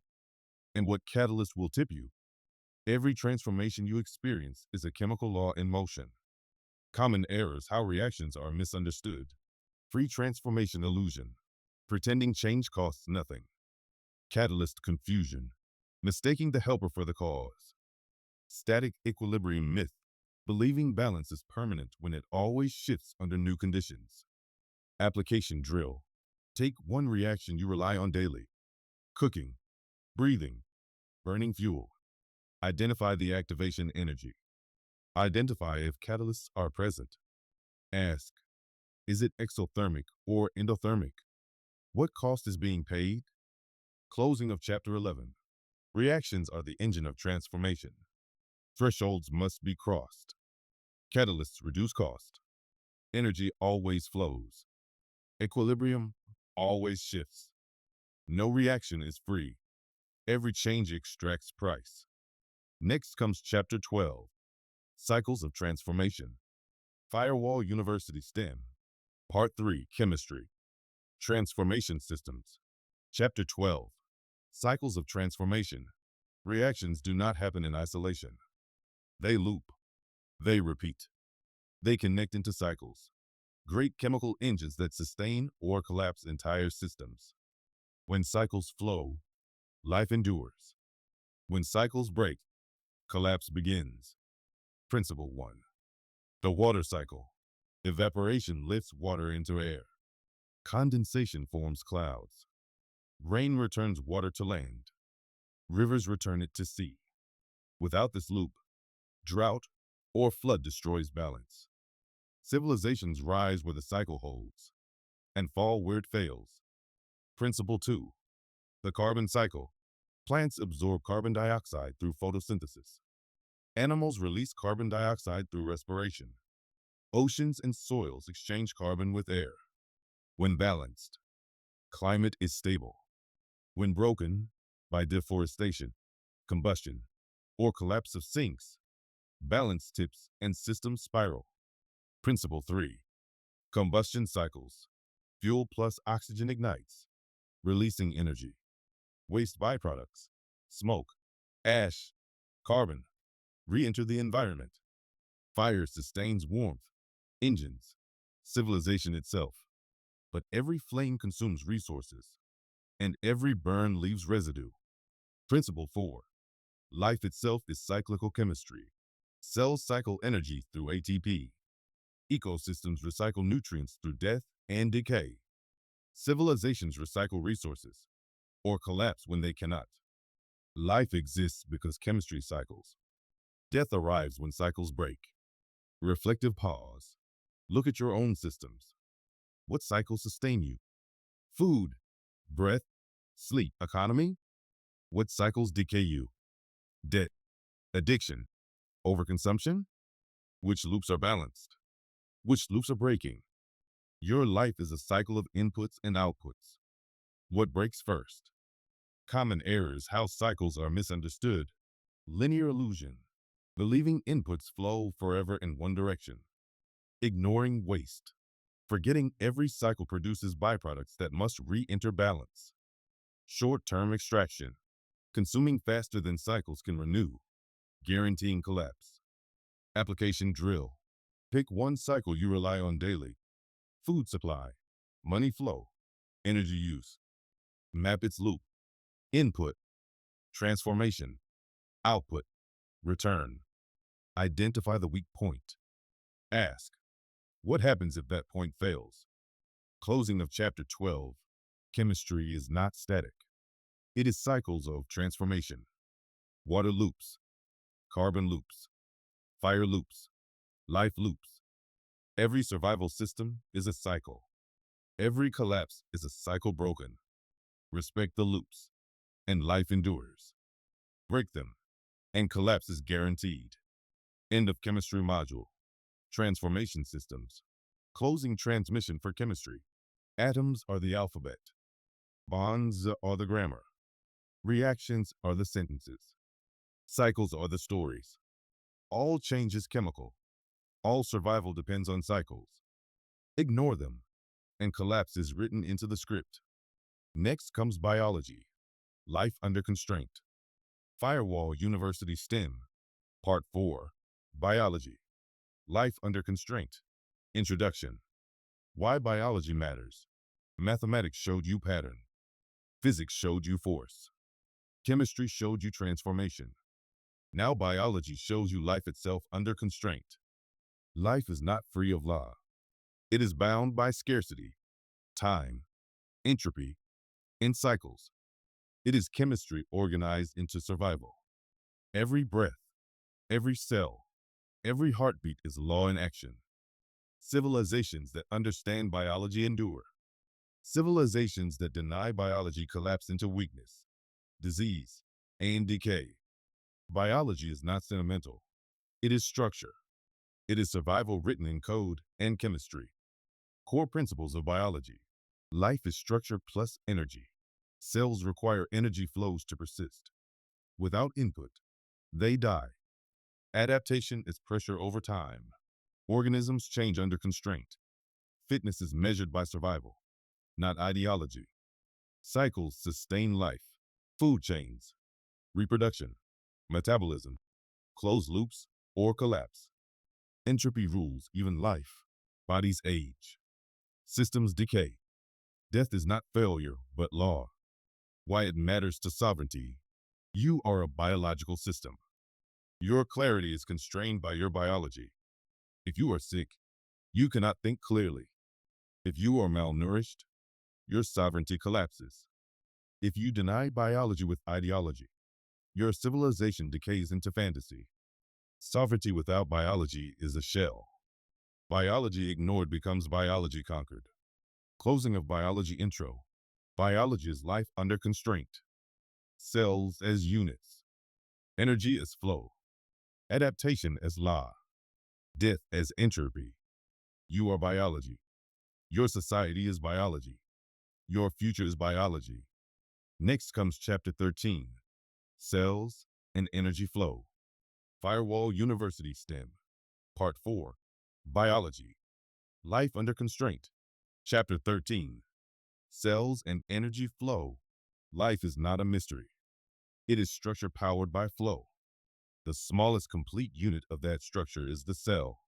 And what catalyst will tip you? Every transformation you experience is a chemical law in motion. Common errors: how reactions are misunderstood. Free transformation illusion. Pretending change costs nothing. Catalyst confusion. Mistaking the helper for the cause. Static equilibrium myth. Believing balance is permanent when it always shifts under new conditions. Application drill. Take one reaction you rely on daily. Cooking, breathing, burning fuel. Identify the activation energy. Identify if catalysts are present. Ask, is it exothermic or endothermic? What cost is being paid? Closing of chapter 11. Reactions are the engine of transformation. Thresholds must be crossed. Catalysts reduce cost. Energy always flows. Equilibrium always shifts. No reaction is free. Every change extracts price. Next comes chapter 12, Cycles of Transformation. Firewall University STEM, Part 3, Chemistry, Transformation Systems. Chapter 12, Cycles of Transformation. Reactions do not happen in isolation. They loop. They repeat. They connect into cycles. Great chemical engines that sustain or collapse entire systems. When cycles flow, life endures. When cycles break, collapse begins. Principle 1. The water cycle. Evaporation lifts water into air. Condensation forms clouds. Rain returns water to land. Rivers return it to sea. Without this loop, drought or flood destroys balance. Civilizations rise where the cycle holds and fall where it fails. Principle 2. The carbon cycle. Plants absorb carbon dioxide through photosynthesis. Animals release carbon dioxide through respiration. Oceans and soils exchange carbon with air. When balanced, climate is stable. When broken by deforestation, combustion, or collapse of sinks, balance tips and systems spiral. Principle 3. Combustion cycles. Fuel plus oxygen ignites, releasing energy. Waste byproducts, smoke, ash, carbon, re-enter the environment. Fire sustains warmth, engines, civilization itself. But every flame consumes resources, and every burn leaves residue. Principle 4. Life itself is cyclical chemistry. Cells cycle energy through ATP. Ecosystems recycle nutrients through death and decay. Civilizations recycle resources, or collapse when they cannot. Life exists because chemistry cycles. Death arrives when cycles break. Reflective pause. Look at your own systems. What cycles sustain you? Food, breath, sleep, economy? What cycles decay you? Debt, addiction, overconsumption? Which loops are balanced? Which loops are breaking? Your life is a cycle of inputs and outputs. What breaks first? Common errors, how cycles are misunderstood. Linear illusion, believing inputs flow forever in one direction. Ignoring waste, forgetting every cycle produces byproducts that must re-enter balance. Short-term extraction, consuming faster than cycles can renew, guaranteeing collapse. Application drill, pick one cycle you rely on daily. Food supply, money flow, energy use. Map its loop. Input, transformation, output, return. Identify the weak point. Ask, what happens if that point fails? Closing of Chapter 12. Chemistry is not static. It is cycles of transformation. Water loops, carbon loops, fire loops, life loops. Every survival system is a cycle. Every collapse is a cycle broken. Respect the loops, and life endures. Break them, and collapse is guaranteed. End of chemistry module. Transformation systems. Closing transmission for chemistry. Atoms are the alphabet. Bonds are the grammar. Reactions are the sentences. Cycles are the stories. All change is chemical. All survival depends on cycles. Ignore them, and collapse is written into the script. Next comes biology. Life under constraint. Firewall University STEM. Part 4. Biology. Life under constraint. Introduction. Why biology matters. Mathematics showed you pattern. Physics showed you force. Chemistry showed you transformation. Now biology shows you life itself under constraint. Life is not free of law. It is bound by scarcity, time, entropy, and cycles. It is chemistry organized into survival. Every breath, every cell, every heartbeat is law in action. Civilizations that understand biology endure. Civilizations that deny biology collapse into weakness, disease, and decay. Biology is not sentimental. It is structure. It is survival written in code and chemistry. Core principles of biology. Life is structure plus energy. Cells require energy flows to persist. Without input, they die. Adaptation is pressure over time. Organisms change under constraint. Fitness is measured by survival, not ideology. Cycles sustain life. Food chains, reproduction, metabolism, closed loops, or collapse. Entropy rules even life. Bodies age. Systems decay. Death is not failure, but law. Why it matters to sovereignty. You are a biological system. Your clarity is constrained by your biology. If you are sick, You cannot think clearly. If you are malnourished, your sovereignty collapses. If you deny biology with ideology, your civilization decays into fantasy. Sovereignty without biology is a shell. Biology ignored becomes biology conquered. Closing of biology intro. Biology is life under constraint. Cells as units. Energy as flow. Adaptation as law. Death as entropy. You are biology. Your society is biology. Your future is biology. Next comes chapter 13, Cells and Energy Flow. Firewall University STEM. Part 4, Biology. Life under Constraint. Chapter 13, Cells and Energy Flow. Life is not a mystery. It is structure powered by flow. The smallest complete unit of that structure is the cell.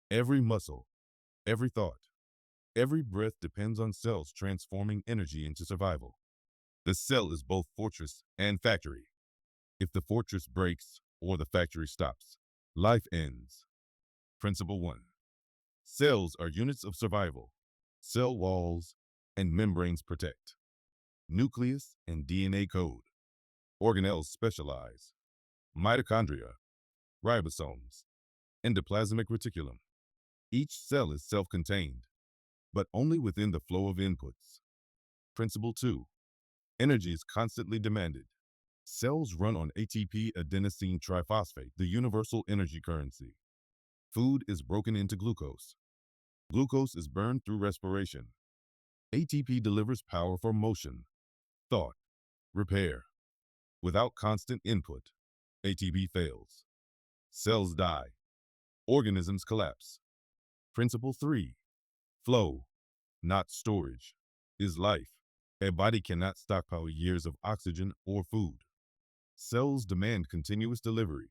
Every muscle, every thought, every breath depends on cells transforming energy into survival. The cell is both fortress and factory. If the fortress breaks or the factory stops, life ends. Principle 1. Cells are units of survival. Cell walls and membranes protect. Nucleus and DNA code. Organelles specialize. Mitochondria, ribosomes, endoplasmic reticulum. Each cell is self-contained, but only within the flow of inputs. Principle 2. Energy is constantly demanded. Cells run on ATP adenosine triphosphate, the universal energy currency. Food is broken into glucose. Glucose is burned through respiration. ATP delivers power for motion, thought, repair. Without constant input, ATP fails. Cells die. Organisms collapse. Principle 3. Flow, not storage, is life. A body cannot stockpile years of oxygen or food. Cells demand continuous delivery.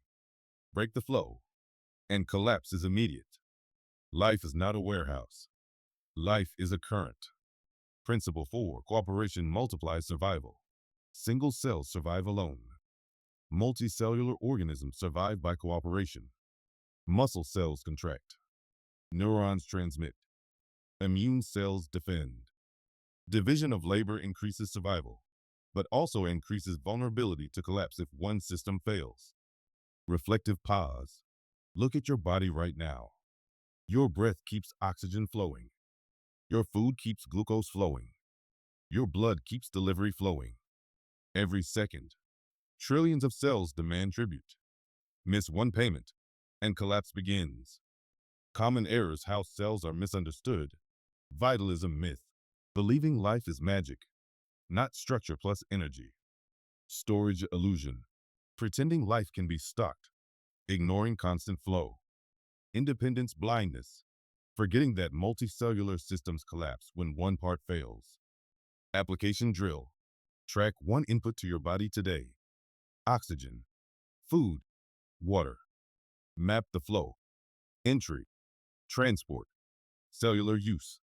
Break the flow, and collapse is immediate. Life is not a warehouse. Life is a current. Principle 4. Cooperation multiplies survival. Single cells survive alone. Multicellular organisms survive by cooperation. Muscle cells contract. Neurons transmit. Immune cells defend. Division of labor increases survival, but also increases vulnerability to collapse if one system fails. Reflective pause. Look at your body right now. Your breath keeps oxygen flowing. Your food keeps glucose flowing. Your blood keeps delivery flowing. Every second, trillions of cells demand tribute. Miss one payment, and collapse begins. Common errors: how cells are misunderstood. Vitalism myth. Believing life is magic, not structure plus energy. Storage illusion. Pretending life can be stocked. Ignoring constant flow. Independence blindness. Forgetting that multicellular systems collapse when one part fails. Application drill. Track one input to your body today. Oxygen, food, water. Map the flow. Entry, transport, cellular use.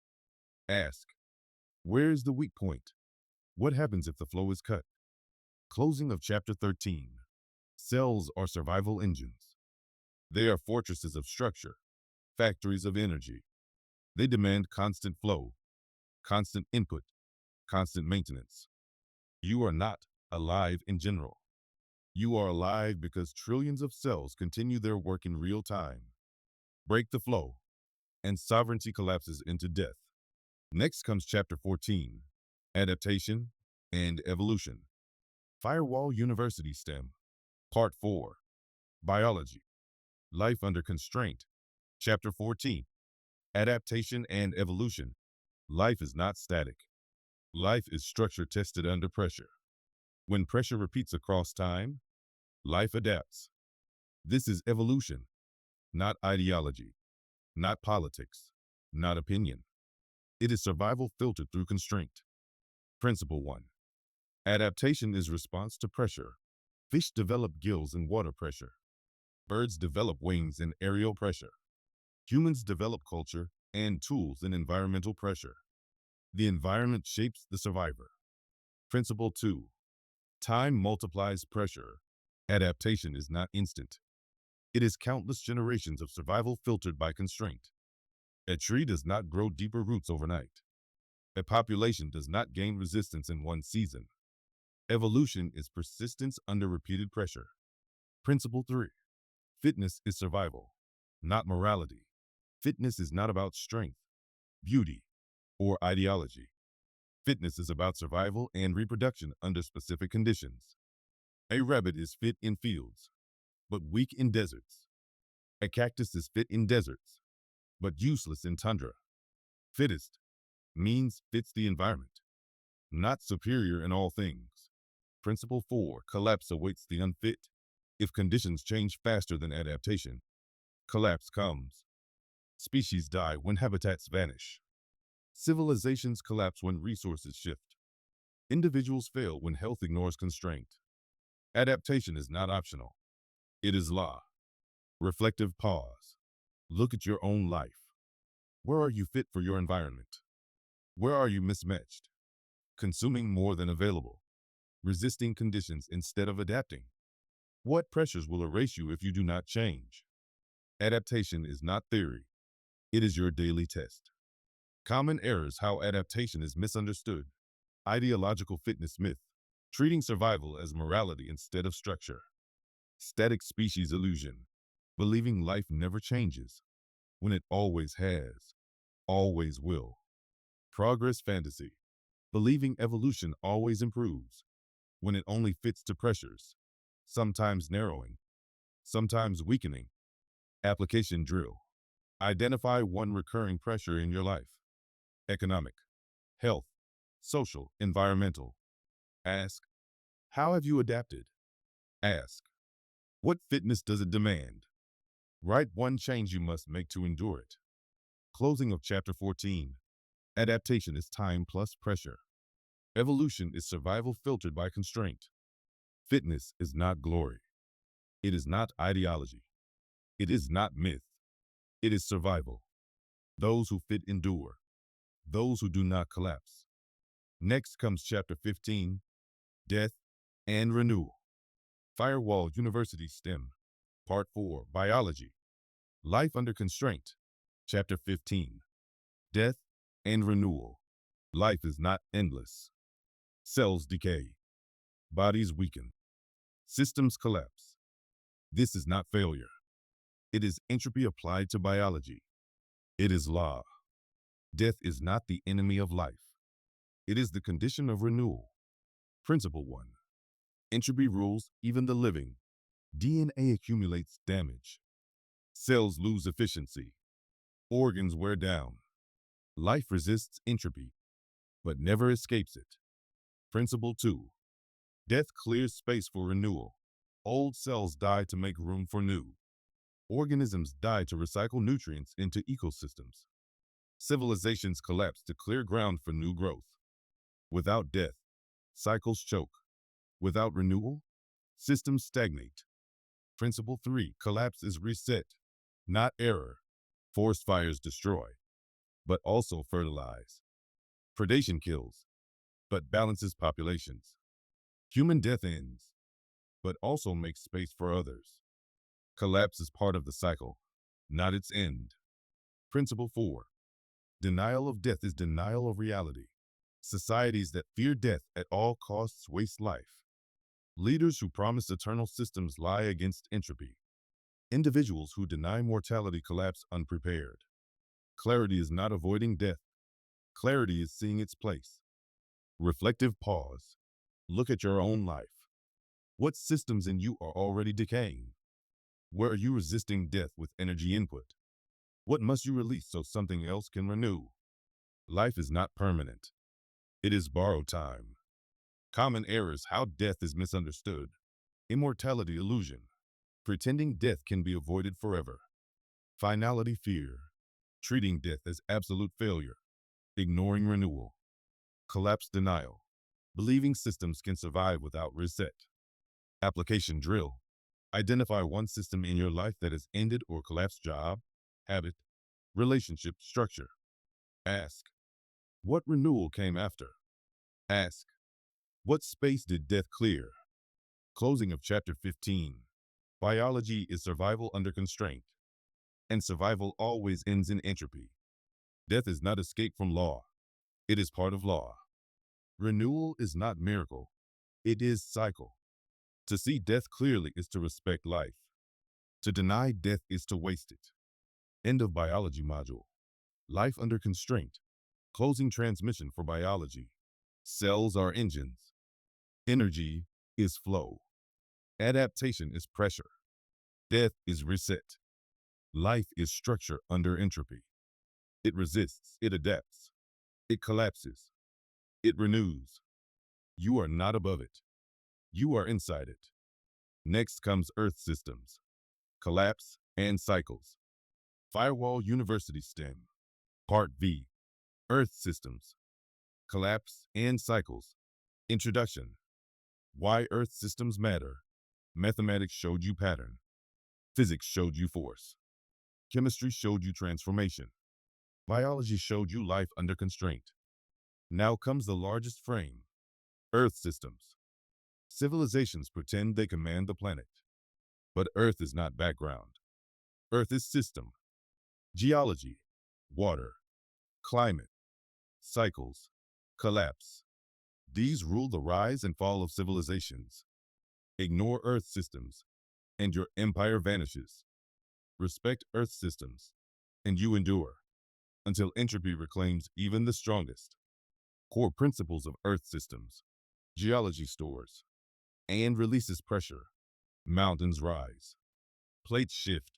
Ask, where is the weak point? What happens if the flow is cut? Closing of chapter 13. Cells are survival engines. They are fortresses of structure, factories of energy. They demand constant flow, constant input, constant maintenance. You are not alive in general. You are alive because trillions of cells continue their work in real time. Break the flow, and sovereignty collapses into death. Next comes chapter 14, Adaptation and Evolution. Firewall University STEM. Part 4, Biology. Life under Constraint. Chapter 14, Adaptation and Evolution. Life is not static. Life is structure tested under pressure. When pressure repeats across time, life adapts. This is evolution, not ideology, not politics, not opinion. It is survival filtered through constraint. Principle 1. Adaptation is response to pressure. Fish develop gills in water pressure. Birds develop wings in aerial pressure. Humans develop culture and tools in environmental pressure. The environment shapes the survivor. Principle 2. Time multiplies pressure. Adaptation is not instant. It is countless generations of survival filtered by constraint. A tree does not grow deeper roots overnight. A population does not gain resistance in one season. Evolution is persistence under repeated pressure. Principle 3. Fitness is survival, not morality. Fitness is not about strength, beauty, or ideology. Fitness is about survival and reproduction under specific conditions. A rabbit is fit in fields, but weak in deserts. A cactus is fit in deserts, but useless in tundra. Fittest means fits the environment, not superior in all things. Principle 4. Collapse awaits the unfit. If conditions change faster than adaptation, collapse comes. Species die when habitats vanish. Civilizations collapse when resources shift. Individuals fail when health ignores constraint. Adaptation is not optional. It is law. Reflective pause. Look at your own life. Where are you fit for your environment? Where are you mismatched? Consuming more than available. Resisting conditions instead of adapting. What pressures will erase you if you do not change? Adaptation is not theory. It is your daily test. Common errors: how adaptation is misunderstood. Ideological fitness myth. Treating survival as morality instead of structure. Static species illusion. Believing life never changes when it always has, always will. Progress fantasy. Believing evolution always improves when it only fits to pressures, sometimes narrowing, sometimes weakening. Application drill. Identify one recurring pressure in your life. Economic, health, social, environmental. Ask, how have you adapted? Ask, what fitness does it demand? Write one change you must make to endure it. Closing of chapter 14. Adaptation is time plus pressure. Evolution is survival filtered by constraint. Fitness is not glory. It is not ideology. It is not myth. It is survival. Those who fit endure. Those who do not collapse. Next comes chapter 15, Death and Renewal. Firewall University STEM, Part 4, Biology. Life under Constraint. Chapter 15, Death and Renewal. Life is not endless. Cells decay. Bodies weaken. Systems collapse. This is not failure. It is entropy applied to biology. It is law. Death is not the enemy of life. It is the condition of renewal. Principle 1. Entropy rules even the living. DNA accumulates damage. Cells lose efficiency. Organs wear down. Life resists entropy, but never escapes it. Principle 2. Death clears space for renewal. Old cells die to make room for new. Organisms die to recycle nutrients into ecosystems. Civilizations collapse to clear ground for new growth. Without death, cycles choke. Without renewal, systems stagnate. Principle 3. Collapse is reset, not error. Forest fires destroy, but also fertilize. Predation kills, but balances populations. Human death ends, but also makes space for others. Collapse is part of the cycle, not its end. Principle 4. Denial of death is denial of reality. Societies that fear death at all costs waste life. Leaders who promise eternal systems lie against entropy. Individuals who deny mortality collapse unprepared. Clarity is not avoiding death. Clarity is seeing its place. Reflective pause. Look at your own life. What systems in you are already decaying? Where are you resisting death with energy input? What must you release so something else can renew? Life is not permanent. It is borrowed time. Common errors: how death is misunderstood. Immortality illusion. Pretending death can be avoided forever. Finality fear. Treating death as absolute failure. Ignoring renewal. Collapse denial. Believing systems can survive without reset. Application drill. Identify one system in your life that has ended or collapsed: job, habit, relationship, structure. Ask, what renewal came after? Ask, what space did death clear? Closing of chapter 15. Biology is survival under constraint, and survival always ends in entropy. Death is not escape from law. It is part of law. Renewal is not miracle. It is cycle. To see death clearly is to respect life. To deny death is to waste it. End of biology module. Life under constraint. Closing transmission for biology. Cells are engines. Energy is flow. Adaptation is pressure. Death is reset. Life is structure under entropy. It resists, it adapts, it collapses, it renews. You are not above it. You are inside it. Next comes Earth systems, collapse and cycles. Firewall University STEM. Part V. Earth systems, collapse and cycles. Introduction. Why Earth systems matter. Mathematics showed you pattern. Physics showed you force. Chemistry showed you transformation. Biology showed you life under constraint. Now comes the largest frame. Earth systems. Civilizations pretend they command the planet. But Earth is not background. Earth is system. Geology, water, climate, cycles, collapse. These rule the rise and fall of civilizations. Ignore Earth systems, and your empire vanishes. Respect Earth systems, and you endure, until entropy reclaims even the strongest. Core principles of Earth systems. Geology stores and releases pressure. Mountains rise. Plates shift.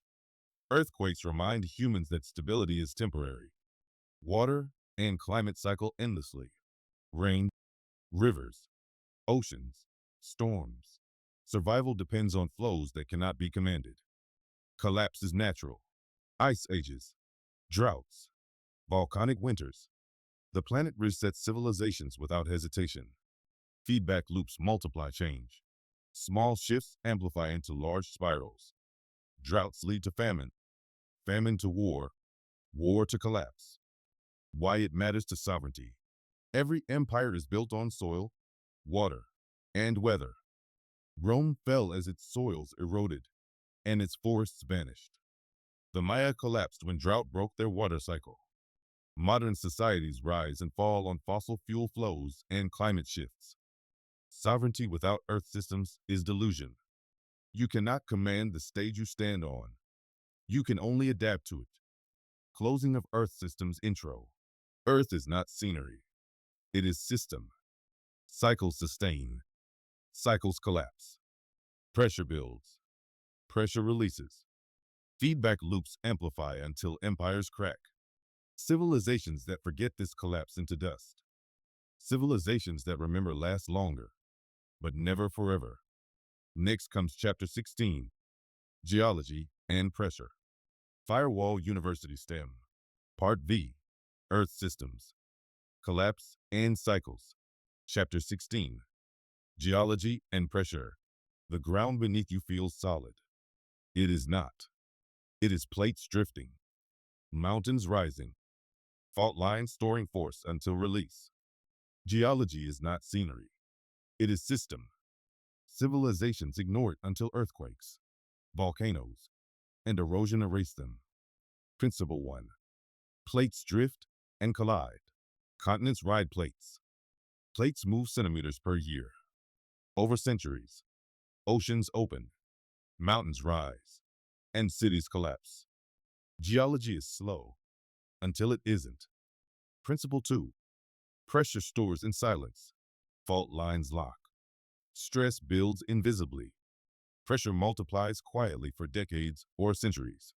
Earthquakes remind humans that stability is temporary. Water and climate cycle endlessly. Rain, rivers, oceans, storms. Survival depends on flows that cannot be commanded. Collapse is natural. Ice ages, droughts, volcanic winters. The planet resets civilizations without hesitation. Feedback loops multiply change. Small shifts amplify into large spirals. Droughts lead to famine, famine to war, war to collapse. Why it matters to sovereignty. Every empire is built on soil, water, and weather. Rome fell as its soils eroded, and its forests vanished. The Maya collapsed when drought broke their water cycle. Modern societies rise and fall on fossil fuel flows and climate shifts. Sovereignty without Earth systems is delusion. You cannot command the stage you stand on. You can only adapt to it. Closing of Earth systems intro. Earth is not scenery. It is system. Cycles sustain. Cycles collapse. Pressure builds. Pressure releases. Feedback loops amplify until empires crack. Civilizations that forget this collapse into dust. Civilizations that remember last longer, but never forever. Next comes Chapter 16, Geology and Pressure. Firewall University STEM. Part V, Earth Systems, Collapse and Cycles. Chapter 16, Geology and Pressure. The ground beneath you feels solid. It is not. It is plates drifting, mountains rising, fault lines storing force until release. Geology is not scenery. It is system. Civilizations ignore it until earthquakes, volcanoes, and erosion erase them. Principle 1. Plates drift and collide. Continents ride plates. Plates move centimeters per year. Over centuries, oceans open, mountains rise, and cities collapse. Geology is slow until it isn't. Principle 2. Pressure stores in silence. Fault lines lock. Stress builds invisibly. Pressure multiplies quietly for decades or centuries.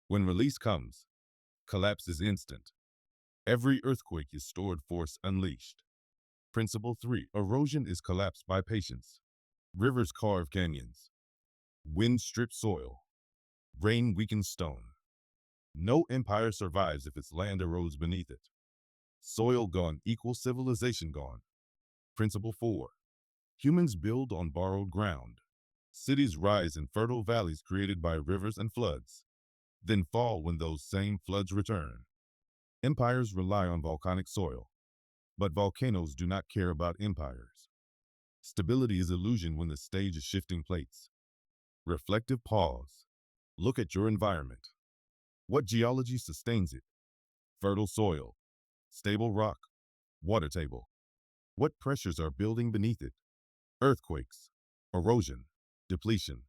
When release comes, collapse is instant. Every earthquake is stored force unleashed. Principle 3. Erosion is collapse by patience. Rivers carve canyons. Wind strips soil. Rain weakens stone. No empire survives if its land erodes beneath it. Soil gone equals civilization gone. Principle 4. Humans build on borrowed ground. Cities rise in fertile valleys created by rivers and floods, then fall when those same floods return. Empires rely on volcanic soil, but volcanoes do not care about empires. Stability is illusion when the stage is shifting plates. Reflective pause. Look at your environment. What geology sustains it? Fertile soil, stable rock, water table. What pressures are building beneath it? Earthquakes, erosion, depletion.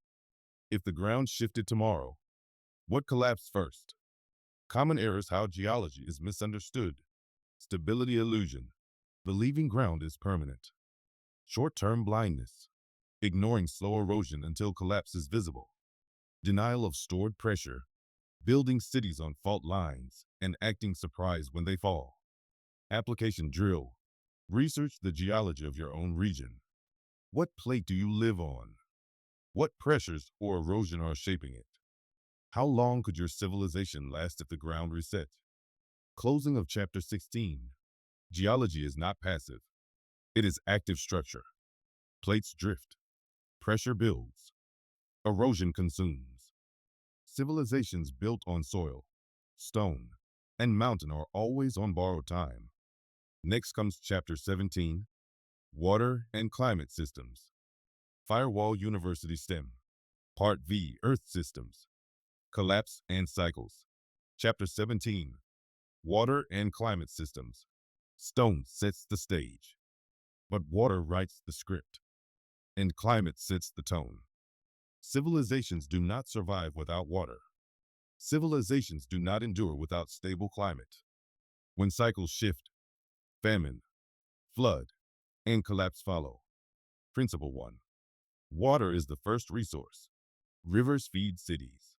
If the ground shifted tomorrow, what collapsed first? Common errors: how geology is misunderstood. Stability illusion, believing ground is permanent. Short-term blindness, ignoring slow erosion until collapse is visible. Denial of stored pressure, building cities on fault lines and acting surprised when they fall. Application drill, research the geology of your own region. What plate do you live on? What pressures or erosion are shaping it? How long could your civilization last if the ground reset? Closing of Chapter 16. Geology is not passive. It is active structure. Plates drift. Pressure builds. Erosion consumes. Civilizations built on soil, stone, and mountain are always on borrowed time. Next comes Chapter 17. Water and Climate Systems. Firewall University STEM. Part V. Earth Systems. Collapse and Cycles. Chapter 17. Water and Climate Systems. Stone sets the stage, but water writes the script, and climate sets the tone. Civilizations do not survive without water. Civilizations do not endure without stable climate. When cycles shift, famine, flood, and collapse follow. Principle 1. Water is the first resource. Rivers feed cities.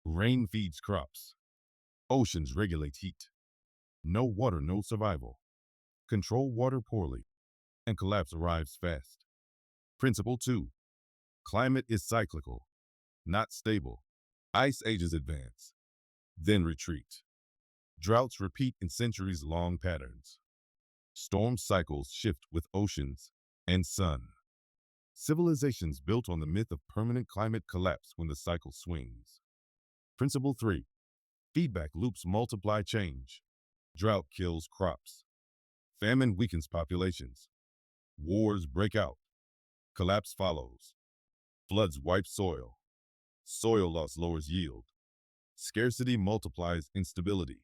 Rain feeds crops. Oceans regulate heat. No water, no survival. Control water poorly, and collapse arrives fast. Principle 2. Climate is cyclical, not stable. Ice ages advance, then retreat. Droughts repeat in centuries-long patterns. Storm cycles shift with oceans and sun. Civilizations built on the myth of permanent climate collapse when the cycle swings. Principle 3. Feedback loops multiply change. Drought kills crops. Famine weakens populations. Wars break out. Collapse follows. Floods wipe soil. Soil loss lowers yield. Scarcity multiplies instability.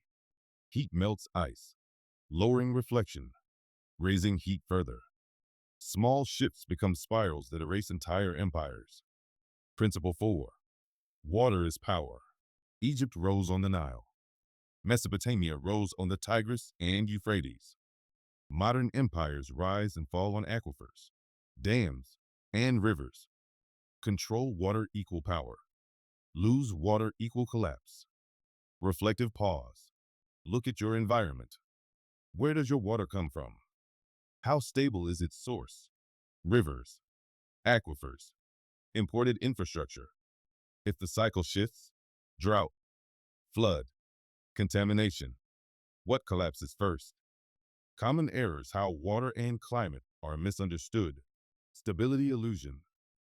Heat melts ice, lowering reflection, raising heat further. Small shifts become spirals that erase entire empires. Principle 4. Water is power. Egypt rose on the Nile. Mesopotamia rose on the Tigris and Euphrates. Modern empires rise and fall on aquifers, dams, and rivers. Control water equal power. Lose water equal collapse. Reflective pause. Look at your environment. Where does your water come from? How stable is its source? Rivers, aquifers, imported infrastructure. If the cycle shifts, drought, flood, contamination, what collapses first? Common errors: how water and climate are misunderstood. Stability illusion,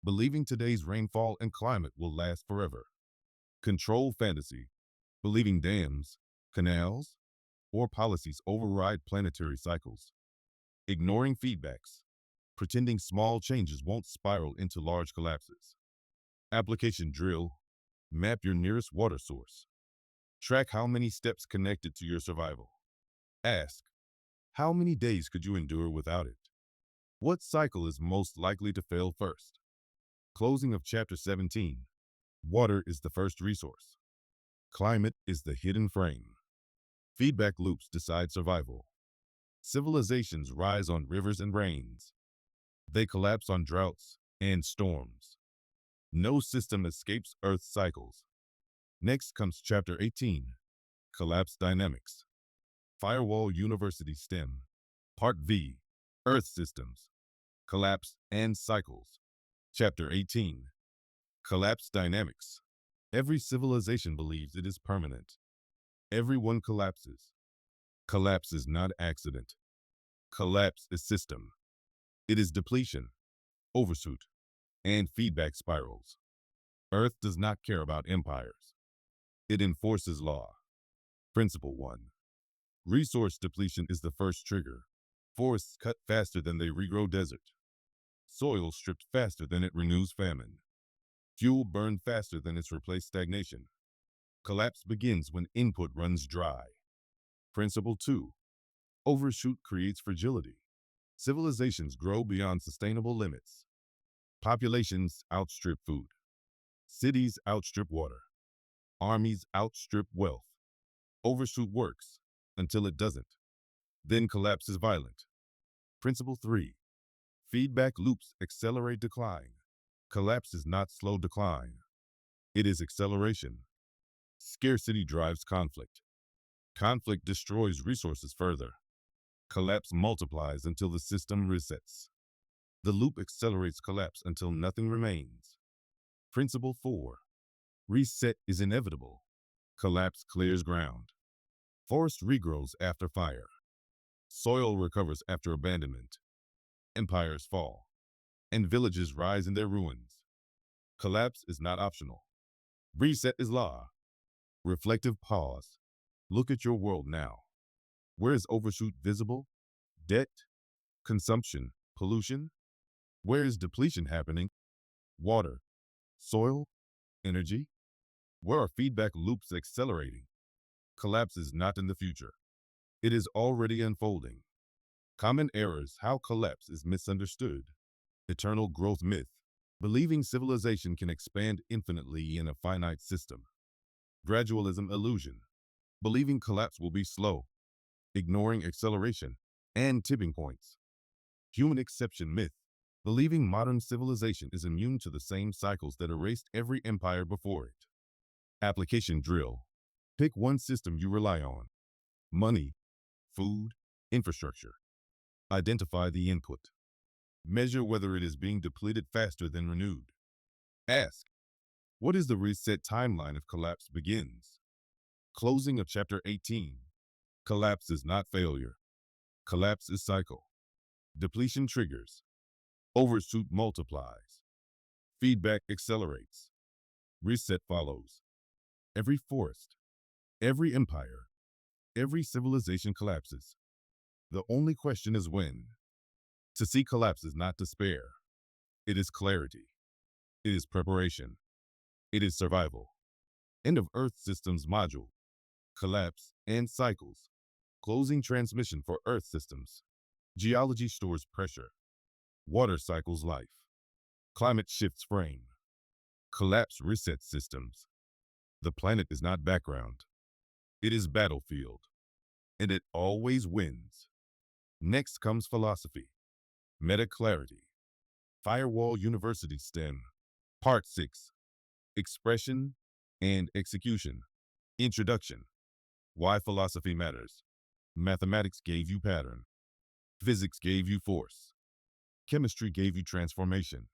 believing today's rainfall and climate will last forever. Control fantasy, believing dams, canals, or policies override planetary cycles. Ignoring feedbacks, pretending small changes won't spiral into large collapses. Application drill, map your nearest water source. Track how many steps connected to your survival. Ask, how many days could you endure without it? What cycle is most likely to fail first? Closing of Chapter 17. Water is the first resource. Climate is the hidden frame. Feedback loops decide survival. Civilizations rise on rivers and rains. They collapse on droughts and storms. No system escapes Earth's cycles. Next comes Chapter 18. Collapse Dynamics. Firewall University STEM. Part V. Earth Systems. Collapse and Cycles. Chapter 18. Collapse Dynamics. Every civilization believes it is permanent. Everyone collapses. Collapse is not accident. Collapse is system. It is depletion, overshoot, and feedback spirals. Earth does not care about empires. It enforces law. Principle 1. Resource depletion is the first trigger. Forests cut faster than they regrow desert. Soil stripped faster than it renews famine. Fuel burned faster than it's replaced stagnation. Collapse begins when input runs dry. Principle 2. Overshoot creates fragility. Civilizations grow beyond sustainable limits. Populations outstrip food. Cities outstrip water. Armies outstrip wealth. Overshoot works until it doesn't. Then collapse is violent. Principle 3. Feedback loops accelerate decline. Collapse is not slow decline. It is acceleration. Scarcity drives conflict. Conflict destroys resources further. Collapse multiplies until the system resets. The loop accelerates collapse until nothing remains. Principle 4. Reset is inevitable. Collapse clears ground. Forest regrows after fire. Soil recovers after abandonment. Empires fall, and villages rise in their ruins. Collapse is not optional. Reset is law. Reflective pause. Look at your world now. Where is overshoot visible? Debt, consumption, pollution? Where is depletion happening? Water, soil, energy? Where are feedback loops accelerating? Collapse is not in the future. It is already unfolding. Common errors: how collapse is misunderstood. Eternal growth myth. Believing civilization can expand infinitely in a finite system. Gradualism illusion. Believing collapse will be slow. Ignoring acceleration and tipping points. Human exception myth. Believing modern civilization is immune to the same cycles that erased every empire before it. Application drill. Pick one system you rely on. Money, food, infrastructure. Identify the input. Measure whether it is being depleted faster than renewed. Ask, what is the reset timeline if collapse begins? Closing of Chapter 18. Collapse is not failure. Collapse is cycle. Depletion triggers. Overshoot multiplies. Feedback accelerates. Reset follows. Every forest, every empire, every civilization collapses. The only question is when. To see collapse is not despair. It is clarity. It is preparation. It is survival. End of Earth Systems Module. Collapse and cycles. Closing transmission for Earth systems. Geology stores pressure. Water cycles life. Climate shifts frame. Collapse resets systems. The planet is not background. It is battlefield. And it always wins. Next comes philosophy. Meta-clarity. Firewall University STEM. Part 6. Expression and execution. Introduction. Why philosophy matters. Mathematics gave you pattern. Physics gave you force. Chemistry gave you transformation.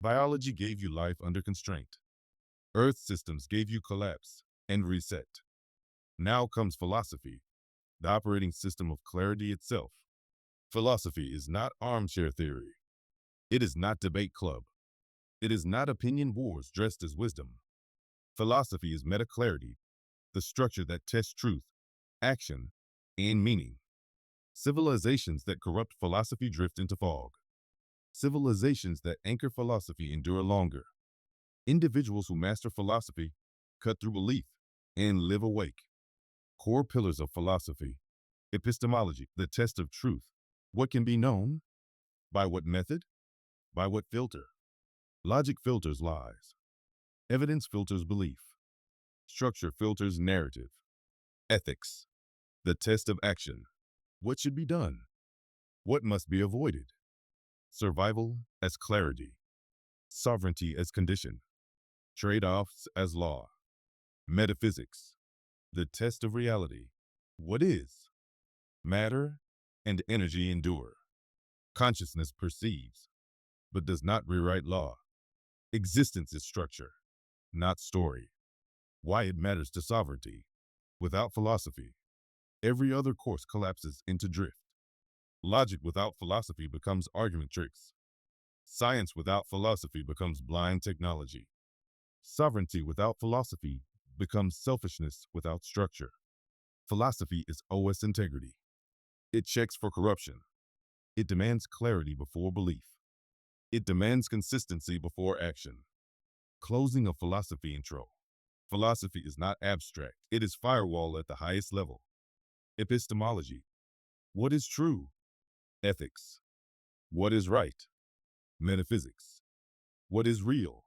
Biology gave you life under constraint. Earth systems gave you collapse and reset. Now comes philosophy, the operating system of clarity itself. Philosophy is not armchair theory. It is not debate club. It is not opinion wars dressed as wisdom. Philosophy is meta-clarity, the structure that tests truth, action, and meaning. Civilizations that corrupt philosophy drift into fog. Civilizations that anchor philosophy endure longer. Individuals who master philosophy cut through belief and live awake. Core pillars of philosophy. Epistemology, the test of truth. What can be known? By what method? By what filter? Logic filters lies. Evidence filters belief. Structure filters narrative. Ethics, the test of action. What should be done? What must be avoided? Survival as clarity. Sovereignty as condition. Trade-offs as law. Metaphysics, the test of reality. What is? Matter and energy endure. Consciousness perceives, but does not rewrite law. Existence is structure, not story. Why it matters to sovereignty. Without philosophy, every other course collapses into drift. Logic without philosophy becomes argument tricks. Science without philosophy becomes blind technology. Sovereignty without philosophy becomes selfishness without structure. Philosophy is OS integrity. It checks for corruption. It demands clarity before belief. It demands consistency before action. Closing of philosophy intro. Philosophy is not abstract. It is firewall at the highest level. Epistemology. What is true? Ethics. What is right? Metaphysics. What is real?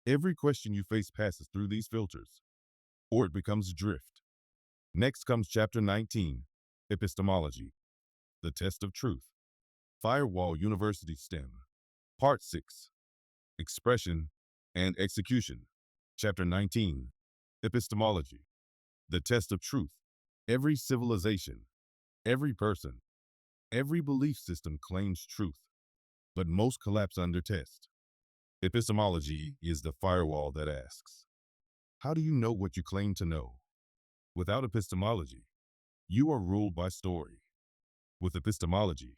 Every question you face passes through these filters, or it becomes drift. Next comes Chapter 19, Epistemology, the Test of Truth. Firewall University STEM. Part 6, Expression and Execution. Chapter 19, Epistemology, the Test of Truth. Every civilization, every person, every belief system claims truth, but most collapse under test. Epistemology is the firewall that asks, how do you know what you claim to know? Without epistemology, you are ruled by story. With epistemology,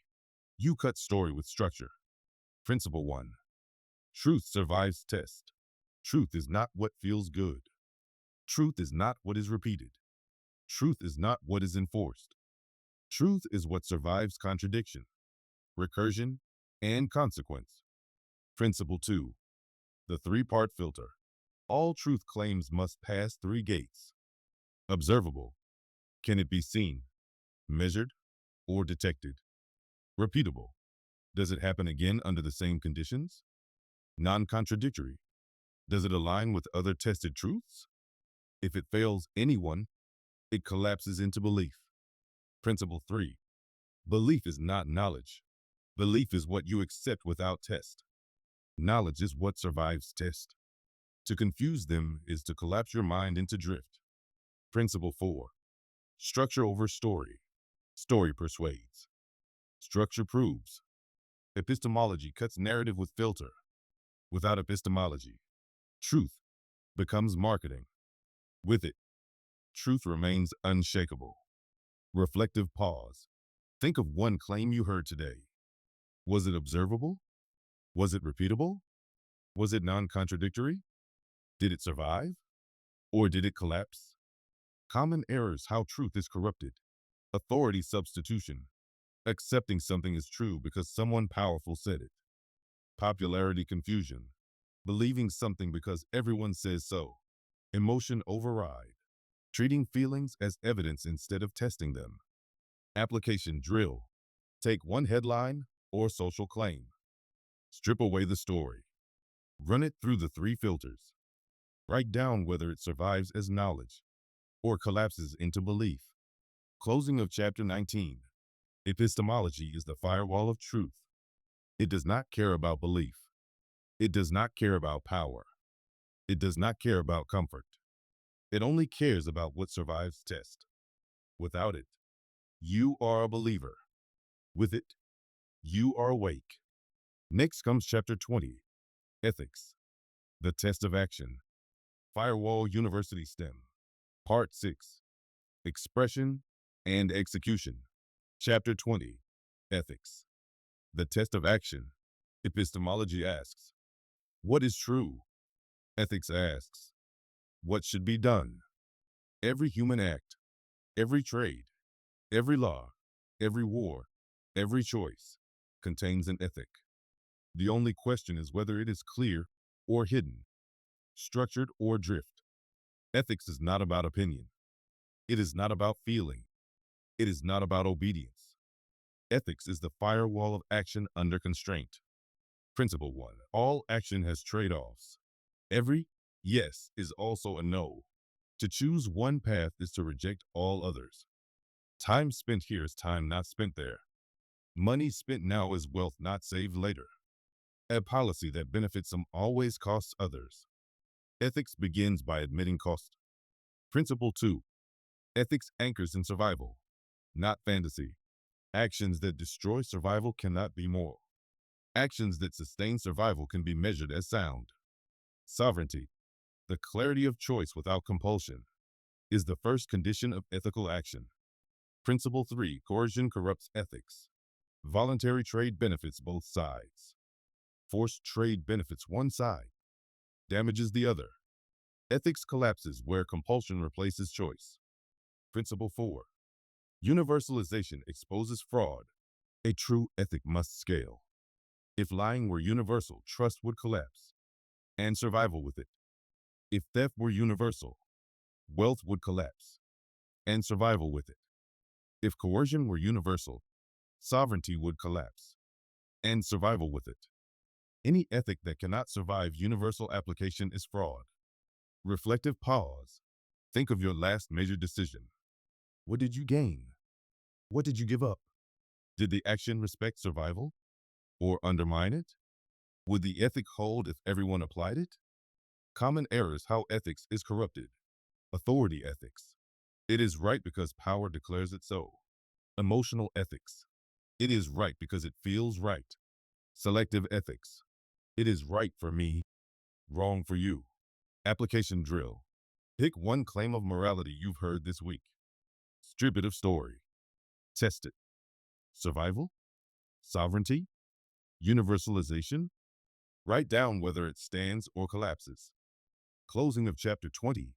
you cut story with structure. Principle 1. Truth survives test. Truth is not what feels good. Truth is not what is repeated. Truth is not what is enforced. Truth is what survives contradiction, recursion, and consequence. Principle 2. The three-part filter. All truth claims must pass three gates. Observable. Can it be seen, measured, or detected? Repeatable. Does it happen again under the same conditions? Non-contradictory. Does it align with other tested truths? If it fails anyone, it collapses into belief. Principle 3. Belief is not knowledge. Belief is what you accept without test. Knowledge is what survives test. To confuse them is to collapse your mind into drift. Principle 4. Structure over story. Story persuades. Structure proves. Epistemology cuts narrative with filter. Without epistemology, truth becomes marketing. With it, truth remains unshakable. Reflective pause. Think of one claim you heard today. Was it observable? Was it repeatable? Was it non-contradictory? Did it survive? Or did it collapse? Common errors: how truth is corrupted. Authority substitution. Accepting something is true because someone powerful said it. Popularity confusion. Believing something because everyone says so. Emotion override. Treating feelings as evidence instead of testing them. Application drill. Take one headline or social claim. Strip away the story. Run it through the three filters. Write down whether it survives as knowledge or collapses into belief. Closing of Chapter 19. Epistemology is the firewall of truth. It does not care about belief. It does not care about power. It does not care about comfort. It only cares about what survives test. Without it, you are a believer. With it, you are awake. Next comes Chapter 20, Ethics, the Test of Action. Firewall University STEM. Part 6, Expression and Execution. Chapter 20, Ethics, the Test of Action. Epistemology asks, what is true? Ethics asks, what should be done? Every human act, every trade, every law, every war, every choice contains an ethic. The only question is whether it is clear or hidden, structured or drift. Ethics is not about opinion. It is not about feeling. It is not about obedience. Ethics is the firewall of action under constraint. Principle 1. All action has trade-offs. Every yes is also a no. To choose one path is to reject all others. Time spent here is time not spent there. Money spent now is wealth not saved later. A policy that benefits some always costs others. Ethics begins by admitting cost. Principle 2. Ethics anchors in survival, not fantasy. Actions that destroy survival cannot be moral. Actions that sustain survival can be measured as sound. Sovereignty, the clarity of choice without compulsion, is the first condition of ethical action. Principle 3. Coercion corrupts ethics. Voluntary trade benefits both sides. Forced trade benefits one side, damages the other. Ethics collapses where compulsion replaces choice. Principle 4. Universalization exposes fraud. A true ethic must scale. If lying were universal, trust would collapse, and survival with it. If theft were universal, wealth would collapse, and survival with it. If coercion were universal, sovereignty would collapse, and survival with it. Any ethic that cannot survive universal application is fraud. Reflective pause. Think of your last major decision. What did you gain? What did you give up? Did the action respect survival or undermine it? Would the ethic hold if everyone applied it? Common errors: how ethics is corrupted. Authority ethics. It is right because power declares it so. Emotional ethics. It is right because it feels right. Selective ethics. It is right for me, wrong for you. Application drill. Pick one claim of morality you've heard this week. Strip it of story. Test it. Survival? Sovereignty? Universalization? Write down whether it stands or collapses. Closing of chapter 20.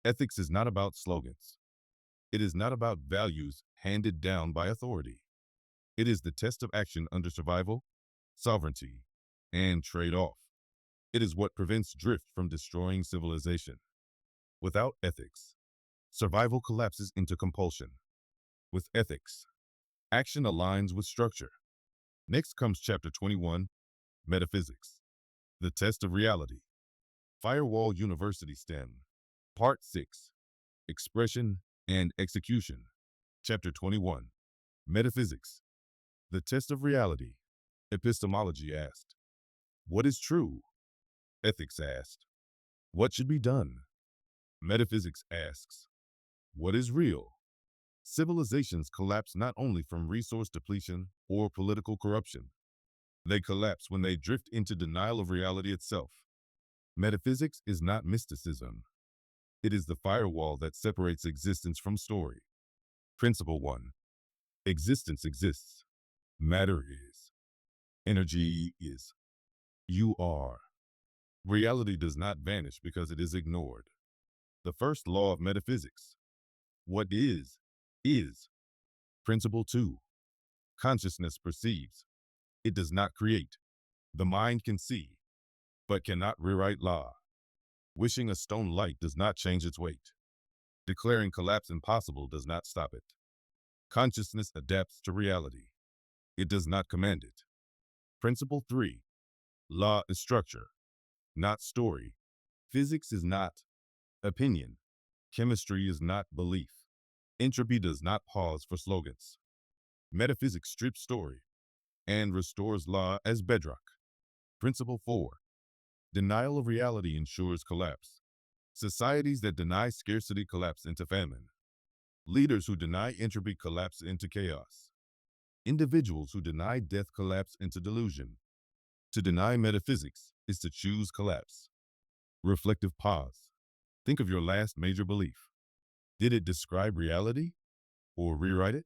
Ethics is not about slogans. It is not about values handed down by authority. It is the test of action under survival, sovereignty, and trade-off. It is what prevents drift from destroying civilization. Without ethics, survival collapses into compulsion. With ethics, action aligns with structure. Next comes chapter 21, Metaphysics, the test of reality. Firewall University STEM, Part 6, Expression and Execution. Chapter 21, Metaphysics, the test of reality. Epistemology asked, what is true? Ethics asked, what should be done? Metaphysics asks, what is real? Civilizations collapse not only from resource depletion or political corruption. They collapse when they drift into denial of reality itself. Metaphysics is not mysticism. It is the firewall that separates existence from story. Principle 1. Existence exists. Matter is. Energy is. You are. Reality does not vanish because it is ignored. The first law of metaphysics. What is, is. Principle 2. Consciousness perceives. It does not create. The mind can see, but cannot rewrite law. Wishing a stone light does not change its weight. Declaring collapse impossible does not stop it. Consciousness adapts to reality. It does not command it. Principle 3. Law is structure, not story. Physics is not opinion. Chemistry is not belief. Entropy does not pause for slogans. Metaphysics strips story and restores law as bedrock. Principle 4. Denial of reality ensures collapse. Societies that deny scarcity collapse into famine. Leaders who deny entropy collapse into chaos. Individuals who deny death collapse into delusion. To deny metaphysics is to choose collapse. Reflective pause. Think of your last major belief. Did it describe reality or rewrite it?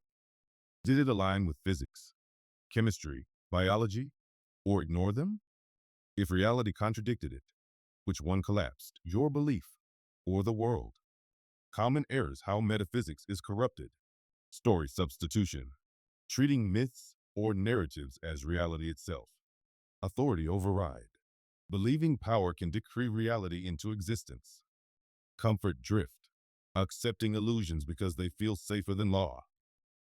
Did it align with physics, chemistry, biology, or ignore them? If reality contradicted it, which one collapsed, your belief or the world? Common errors: how metaphysics is corrupted. Story substitution. Treating myths or narratives as reality itself. Authority override. Believing power can decree reality into existence. Comfort drift. Accepting illusions because they feel safer than law.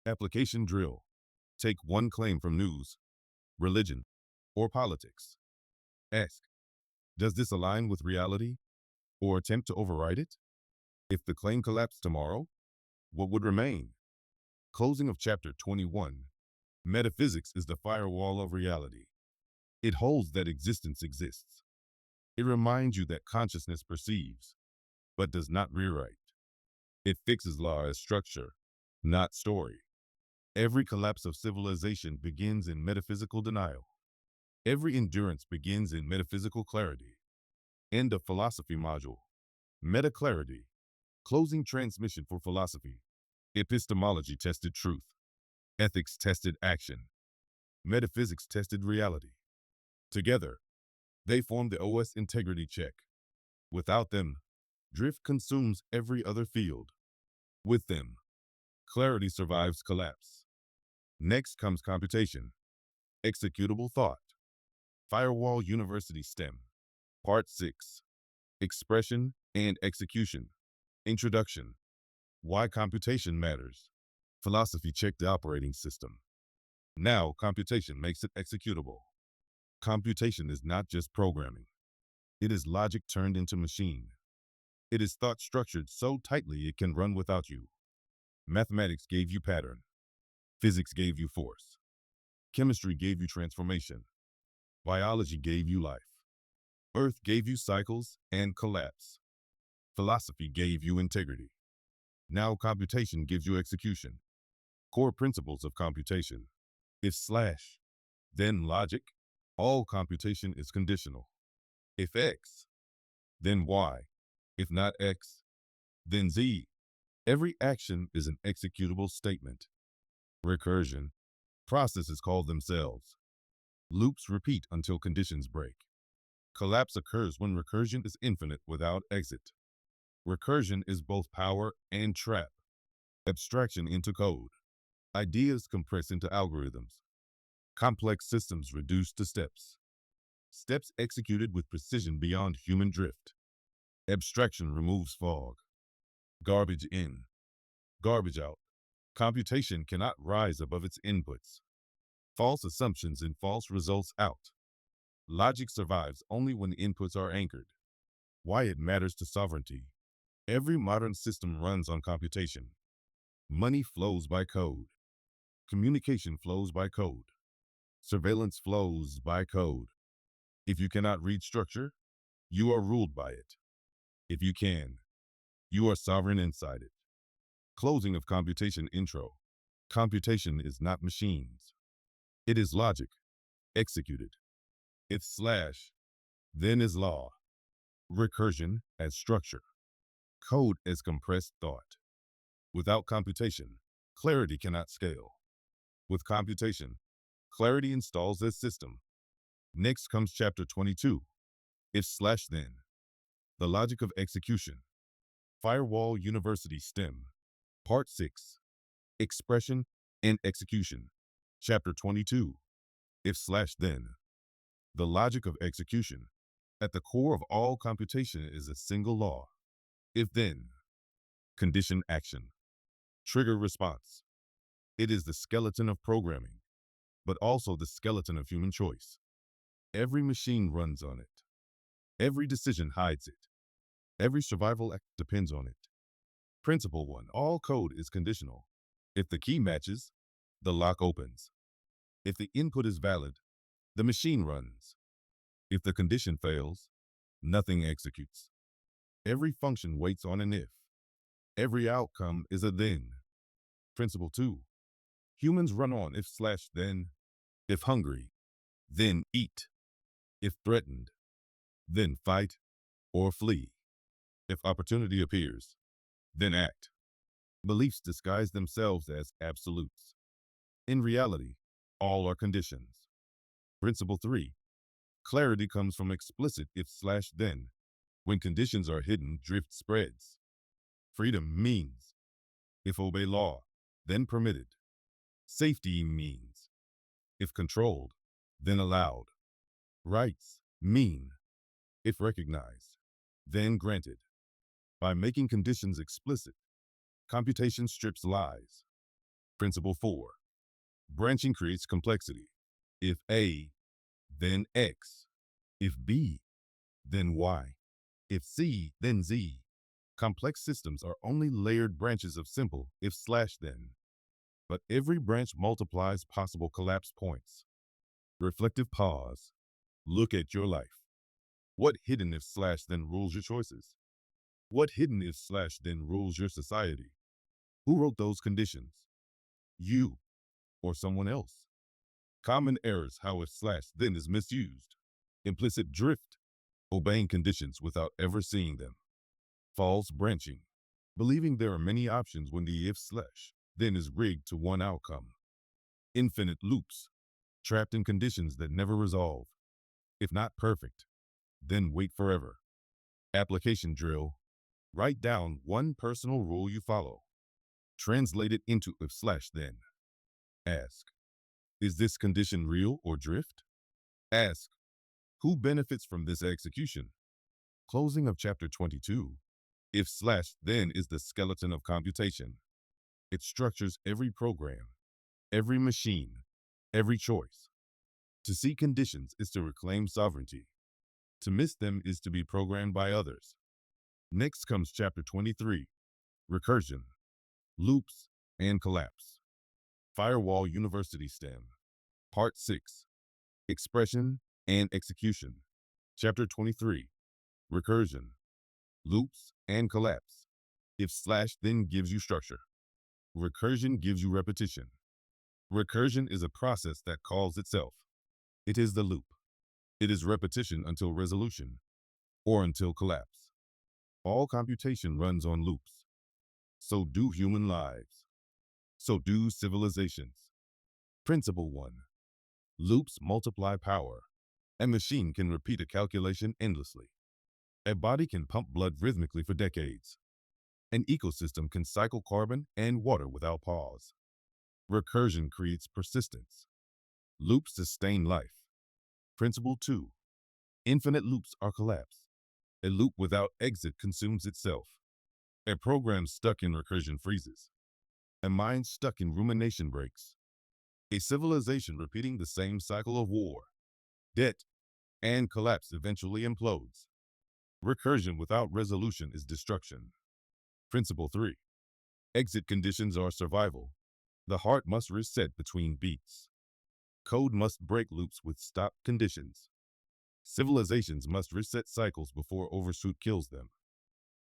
Application drill. Take one claim from news, religion, or politics. Ask, does this align with reality, or attempt to override it? If the claim collapsed tomorrow, what would remain? Closing of chapter 21. Metaphysics is the firewall of reality. It holds that existence exists. It reminds you that consciousness perceives, but does not rewrite. It fixes law as structure, not story. Every collapse of civilization begins in metaphysical denial. Every endurance begins in metaphysical clarity. End of philosophy module. Meta clarity. Closing transmission for philosophy. Epistemology tested truth. Ethics tested action. Metaphysics tested reality. Together, they form the OS integrity check. Without them, drift consumes every other field. With them, clarity survives collapse. Next comes computation. Executable thought. Firewall University STEM. Part 6. Expression and Execution. Introduction. Why computation matters. Philosophy checked the operating system. Now computation makes it executable. Computation is not just programming. It is logic turned into machine. It is thought structured so tightly it can run without you. Mathematics gave you pattern. Physics gave you force. Chemistry gave you transformation. Biology gave you life. Earth gave you cycles and collapse. Philosophy gave you integrity. Now computation gives you execution. Core principles of computation. If slash, then logic. All computation is conditional. If X, then Y. If not X, then Z. Every action is an executable statement. Recursion. Processes call themselves. Loops repeat until conditions break. Collapse occurs when recursion is infinite without exit. Recursion is both power and trap. Abstraction into code. Ideas compress into algorithms. Complex systems reduced to steps. Steps executed with precision beyond human drift. Abstraction removes fog. Garbage in, garbage out. Computation cannot rise above its inputs. False assumptions and false results out. Logic survives only when inputs are anchored. Why it matters to sovereignty. Every modern system runs on computation. Money flows by code. Communication flows by code. Surveillance flows by code. If you cannot read structure, you are ruled by it. If you can, you are sovereign inside it. Closing of computation intro. Computation is not machines. It is logic, executed. If slash, then is law. Recursion as structure. Code as compressed thought. Without computation, clarity cannot scale. With computation, clarity installs as system. Next comes chapter 22. If slash then. The logic of execution. Firewall University STEM. Part 6. Expression and execution. Chapter 22. If slash then. The logic of execution. At the core of all computation is a single law. If then. Condition action. Trigger response. It is the skeleton of programming, but also the skeleton of human choice. Every machine runs on it. Every decision hides it. Every survival act depends on it. Principle 1. All code is conditional. If the key matches, the lock opens. If the input is valid, the machine runs. If the condition fails, nothing executes. Every function waits on an if. Every outcome is a then. Principle 2. Humans run on if slash then. If hungry, then eat. If threatened, then fight or flee. If opportunity appears, then act. Beliefs disguise themselves as absolutes. In reality, all are conditions. Principle 3. Clarity comes from explicit if slash then. When conditions are hidden, drift spreads. Freedom means if obey law, then permitted. Safety means if controlled, then allowed. Rights mean if recognized, then granted. By making conditions explicit, computation strips lies. Principle 4. Branching creates complexity. If A, then X. If B, then Y. If C, then Z. Complex systems are only layered branches of simple if slash then. But every branch multiplies possible collapse points. Reflective pause. Look at your life. What hidden if slash then rules your choices? What hidden if slash then rules your society? Who wrote those conditions? You or someone else? Common errors: how if slash then is misused. Implicit drift, obeying conditions without ever seeing them. False branching, believing there are many options when the if slash then is rigged to one outcome. Infinite loops, trapped in conditions that never resolve. If not perfect, then wait forever. Application drill. Write down one personal rule you follow. Translate it into if slash then. Ask, is this condition real or drift? Ask, who benefits from this execution? Closing of chapter 22. If slash then is the skeleton of computation. It structures every program, every machine, every choice. To see conditions is to reclaim sovereignty. To miss them is to be programmed by others. Next comes chapter 23, recursion, loops, and collapse. Firewall University STEM, Part 6, expression and execution. Chapter 23, recursion, loops, and collapse. If slash then gives you structure. Recursion gives you repetition. Recursion is a process that calls itself. It is the loop. It is repetition until resolution, or until collapse. All computation runs on loops. So do human lives. So do civilizations. Principle 1. Loops multiply power. A machine can repeat a calculation endlessly. A body can pump blood rhythmically for decades. An ecosystem can cycle carbon and water without pause. Recursion creates persistence. Loops sustain life. Principle 2. Infinite loops are collapsed. A loop without exit consumes itself. A program stuck in recursion freezes. A mind stuck in rumination breaks. A civilization repeating the same cycle of war, debt, and collapse eventually implodes. Recursion without resolution is destruction. Principle 3. Exit conditions are survival. The heart must reset between beats. Code must break loops with stop conditions. Civilizations must reset cycles before overshoot kills them.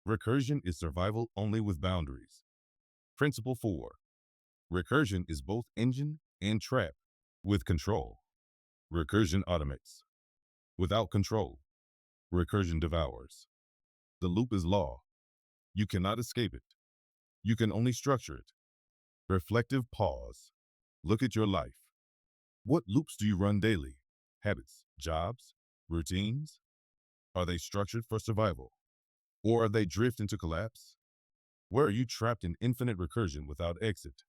Recursion is survival only with boundaries. Principle 4. Recursion is both engine and trap with control. Recursion automates. Without control, recursion devours. The loop is law. You cannot escape it. You can only structure it. Reflective pause. Look at your life. What loops do you run daily? Habits, jobs, routines? Are they structured for survival? Or are they drift into collapse? Where are you trapped in infinite recursion without exit?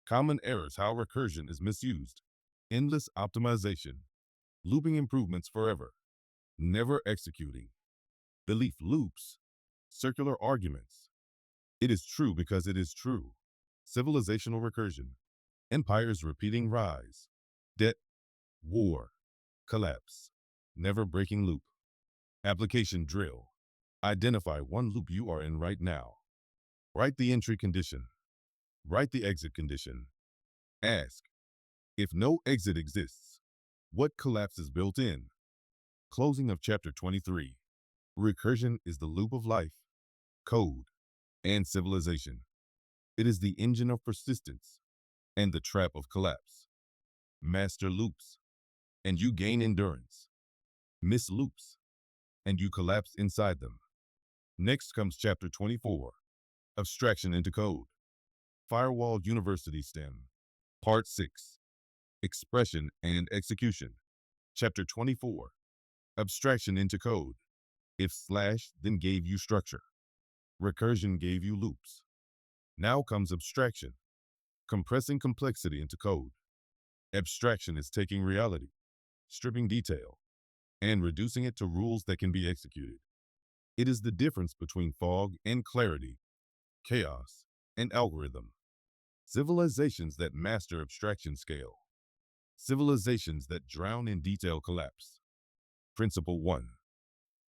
Common errors: how recursion is misused. Endless optimization. Looping improvements forever. Never executing. Belief loops. Circular arguments. It is true because it is true. Civilizational recursion. Empires repeating rise. Debt. War. Collapse. Never breaking loop. Application drill. Identify one loop you are in right now. Write the entry condition. Write the exit condition. Ask, if no exit exists, what collapse is built in? Closing of chapter 23. Recursion is the loop of life, code, and civilization. It is the engine of persistence and the trap of collapse. Master loops, and you gain endurance. Miss loops, and you collapse inside them. Next comes chapter 24, abstraction into code. Firewall University STEM, Part 6, expression and execution. Chapter 24, abstraction into code. If slash then gave you structure, recursion gave you loops. Now comes abstraction, compressing complexity into code. Abstraction is taking reality, stripping detail, and reducing it to rules that can be executed. It is the difference between fog and clarity, chaos and algorithm. Civilizations that master abstraction scale. Civilizations that drown in detail collapse. Principle 1.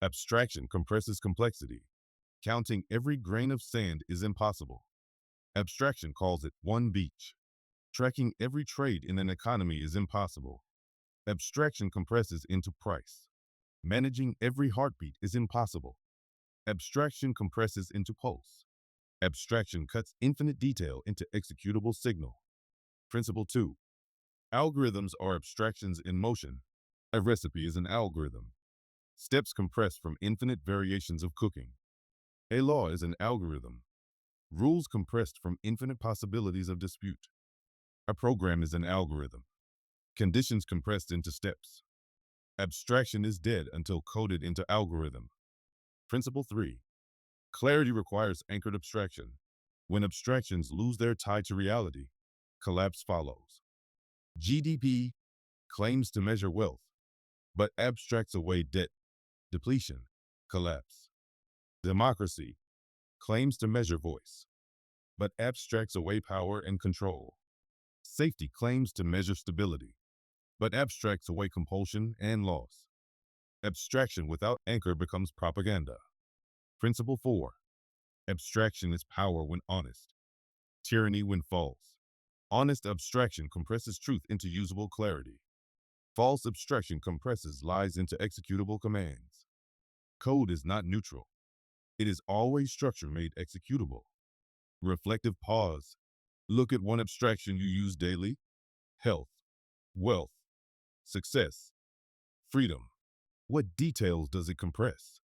Abstraction compresses complexity. Counting every grain of sand is impossible. Abstraction calls it one beach. Tracking every trade in an economy is impossible. Abstraction compresses into price. Managing every heartbeat is impossible. Abstraction compresses into pulse. Abstraction cuts infinite detail into executable signal. Principle 2. Algorithms are abstractions in motion. A recipe is an algorithm. Steps compressed from infinite variations of cooking. A law is an algorithm. Rules compressed from infinite possibilities of dispute. A program is an algorithm. Conditions compressed into steps. Abstraction is dead until coded into algorithm. Principle 3. Clarity requires anchored abstraction. When abstractions lose their tie to reality, collapse follows. GDP claims to measure wealth, but abstracts away debt, depletion, collapse. Democracy claims to measure voice, but abstracts away power and control. Safety claims to measure stability, but abstracts away compulsion and loss. Abstraction without anchor becomes propaganda. Principle 4. Abstraction is power when honest, tyranny when false. Honest abstraction compresses truth into usable clarity. False abstraction compresses lies into executable commands. Code is not neutral. It is always structure made executable. Reflective pause. Look at one abstraction you use daily: health, wealth, success, freedom. What details does it compress?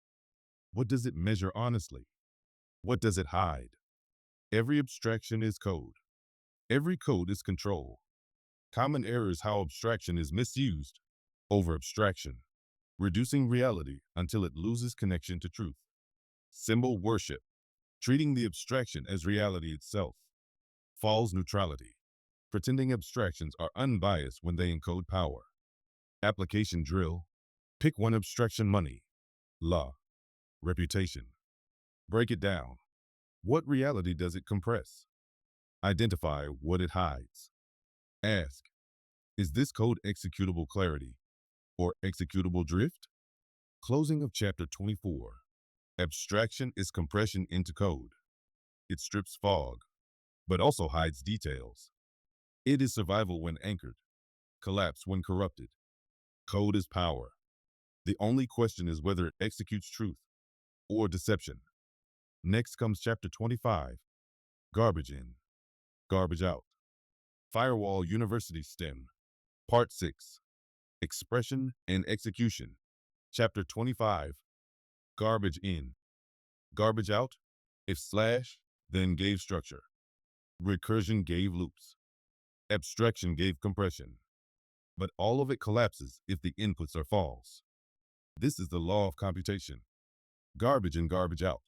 What does it measure honestly? What does it hide? Every abstraction is code. Every code is control. Common error is how abstraction is misused. Over abstraction, reducing reality until it loses connection to truth. Symbol worship, treating the abstraction as reality itself. False neutrality, pretending abstractions are unbiased when they encode power. Application drill, pick one abstraction: money, law, reputation. Break it down. What reality does it compress? Identify what it hides. Ask, is this code executable clarity or executable drift? Closing of chapter 24. Abstraction is compression into code. It strips fog, but also hides details. It is survival when anchored, collapse when corrupted. Code is power. The only question is whether it executes truth or deception. Next comes chapter 25. Garbage in, garbage out. Firewall University STEM. Part 6. Expression and execution. Chapter 25. Garbage in, garbage out. If slash, then gave structure. Recursion gave loops. Abstraction gave compression. But all of it collapses if the inputs are false. This is the law of computation. Garbage in, garbage out.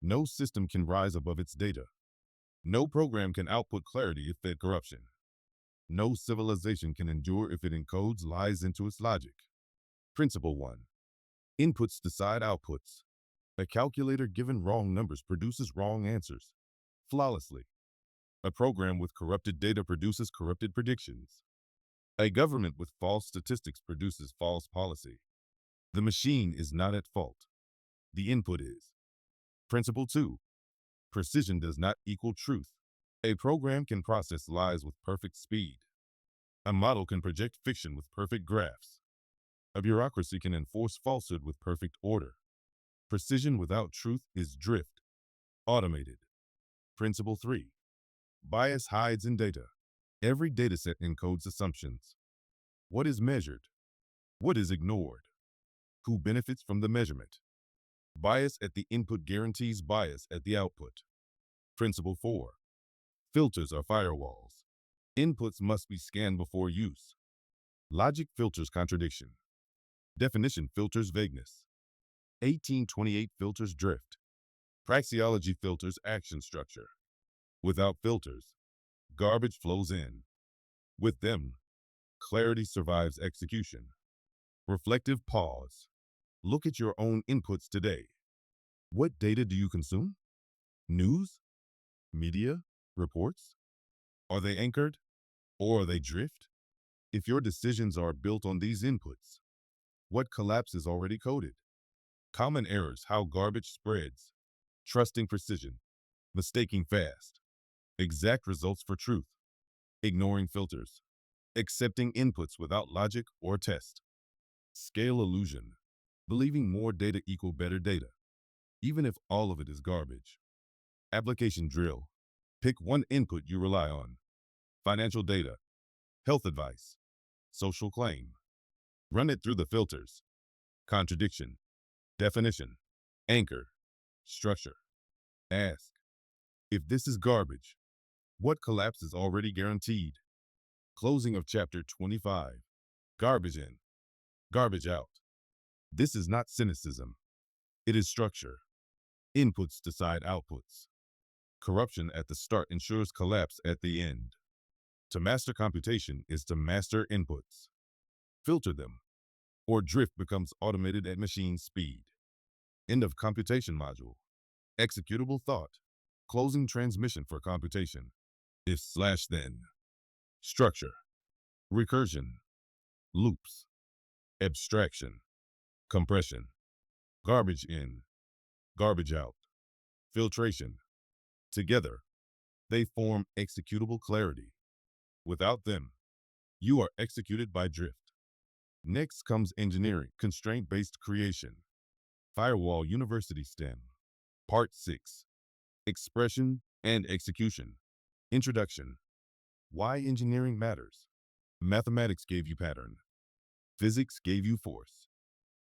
No system can rise above its data. No program can output clarity if fed corruption. No civilization can endure if it encodes lies into its logic. Principle 1. Inputs decide outputs. A calculator given wrong numbers produces wrong answers flawlessly. A program with corrupted data produces corrupted predictions. A government with false statistics produces false policy. The machine is not at fault. The input is. Principle 2. Precision does not equal truth. A program can process lies with perfect speed. A model can project fiction with perfect graphs. A bureaucracy can enforce falsehood with perfect order. Precision without truth is drift, automated. Principle 3. Bias hides in data. Every dataset encodes assumptions. What is measured? What is ignored? Who benefits from the measurement? Bias at the input guarantees bias at the output. Principle 4. Filters are firewalls. Inputs must be scanned before use. Logic filters contradiction. Definition filters vagueness. 1828 filters drift. Praxeology filters action structure. Without filters, garbage flows in. With them, clarity survives execution. Reflective pause. Look at your own inputs today. What data do you consume? News? Media? Reports? Are they anchored or are they drift? If your decisions are built on these inputs, what collapse is already coded? Common errors: how garbage spreads. Trusting precision. Mistaking fast. Exact results for truth. Ignoring filters. Accepting inputs without logic or test. Scale illusion. Believing more data equal better data, even if all of it is garbage. Application drill. Pick one input you rely on. Financial data, health advice, social claim. Run it through the filters. Contradiction, definition, anchor, structure. Ask, if this is garbage, what collapse is already guaranteed? Closing of chapter 25. Garbage in, garbage out. This is not cynicism. It is structure. Inputs decide outputs. Corruption at the start ensures collapse at the end. To master computation is to master inputs. Filter them, or drift becomes automated at machine speed. End of computation module. Executable thought. Closing transmission for computation. If slash then. Structure. Recursion. Loops. Abstraction. Compression. Garbage in. Garbage out. Filtration. Together, they form executable clarity. Without them, you are executed by drift. Next comes engineering, constraint-based creation. Firewall University STEM. Part 6. Expression and execution. Introduction. Why engineering matters. Mathematics gave you pattern. Physics gave you force.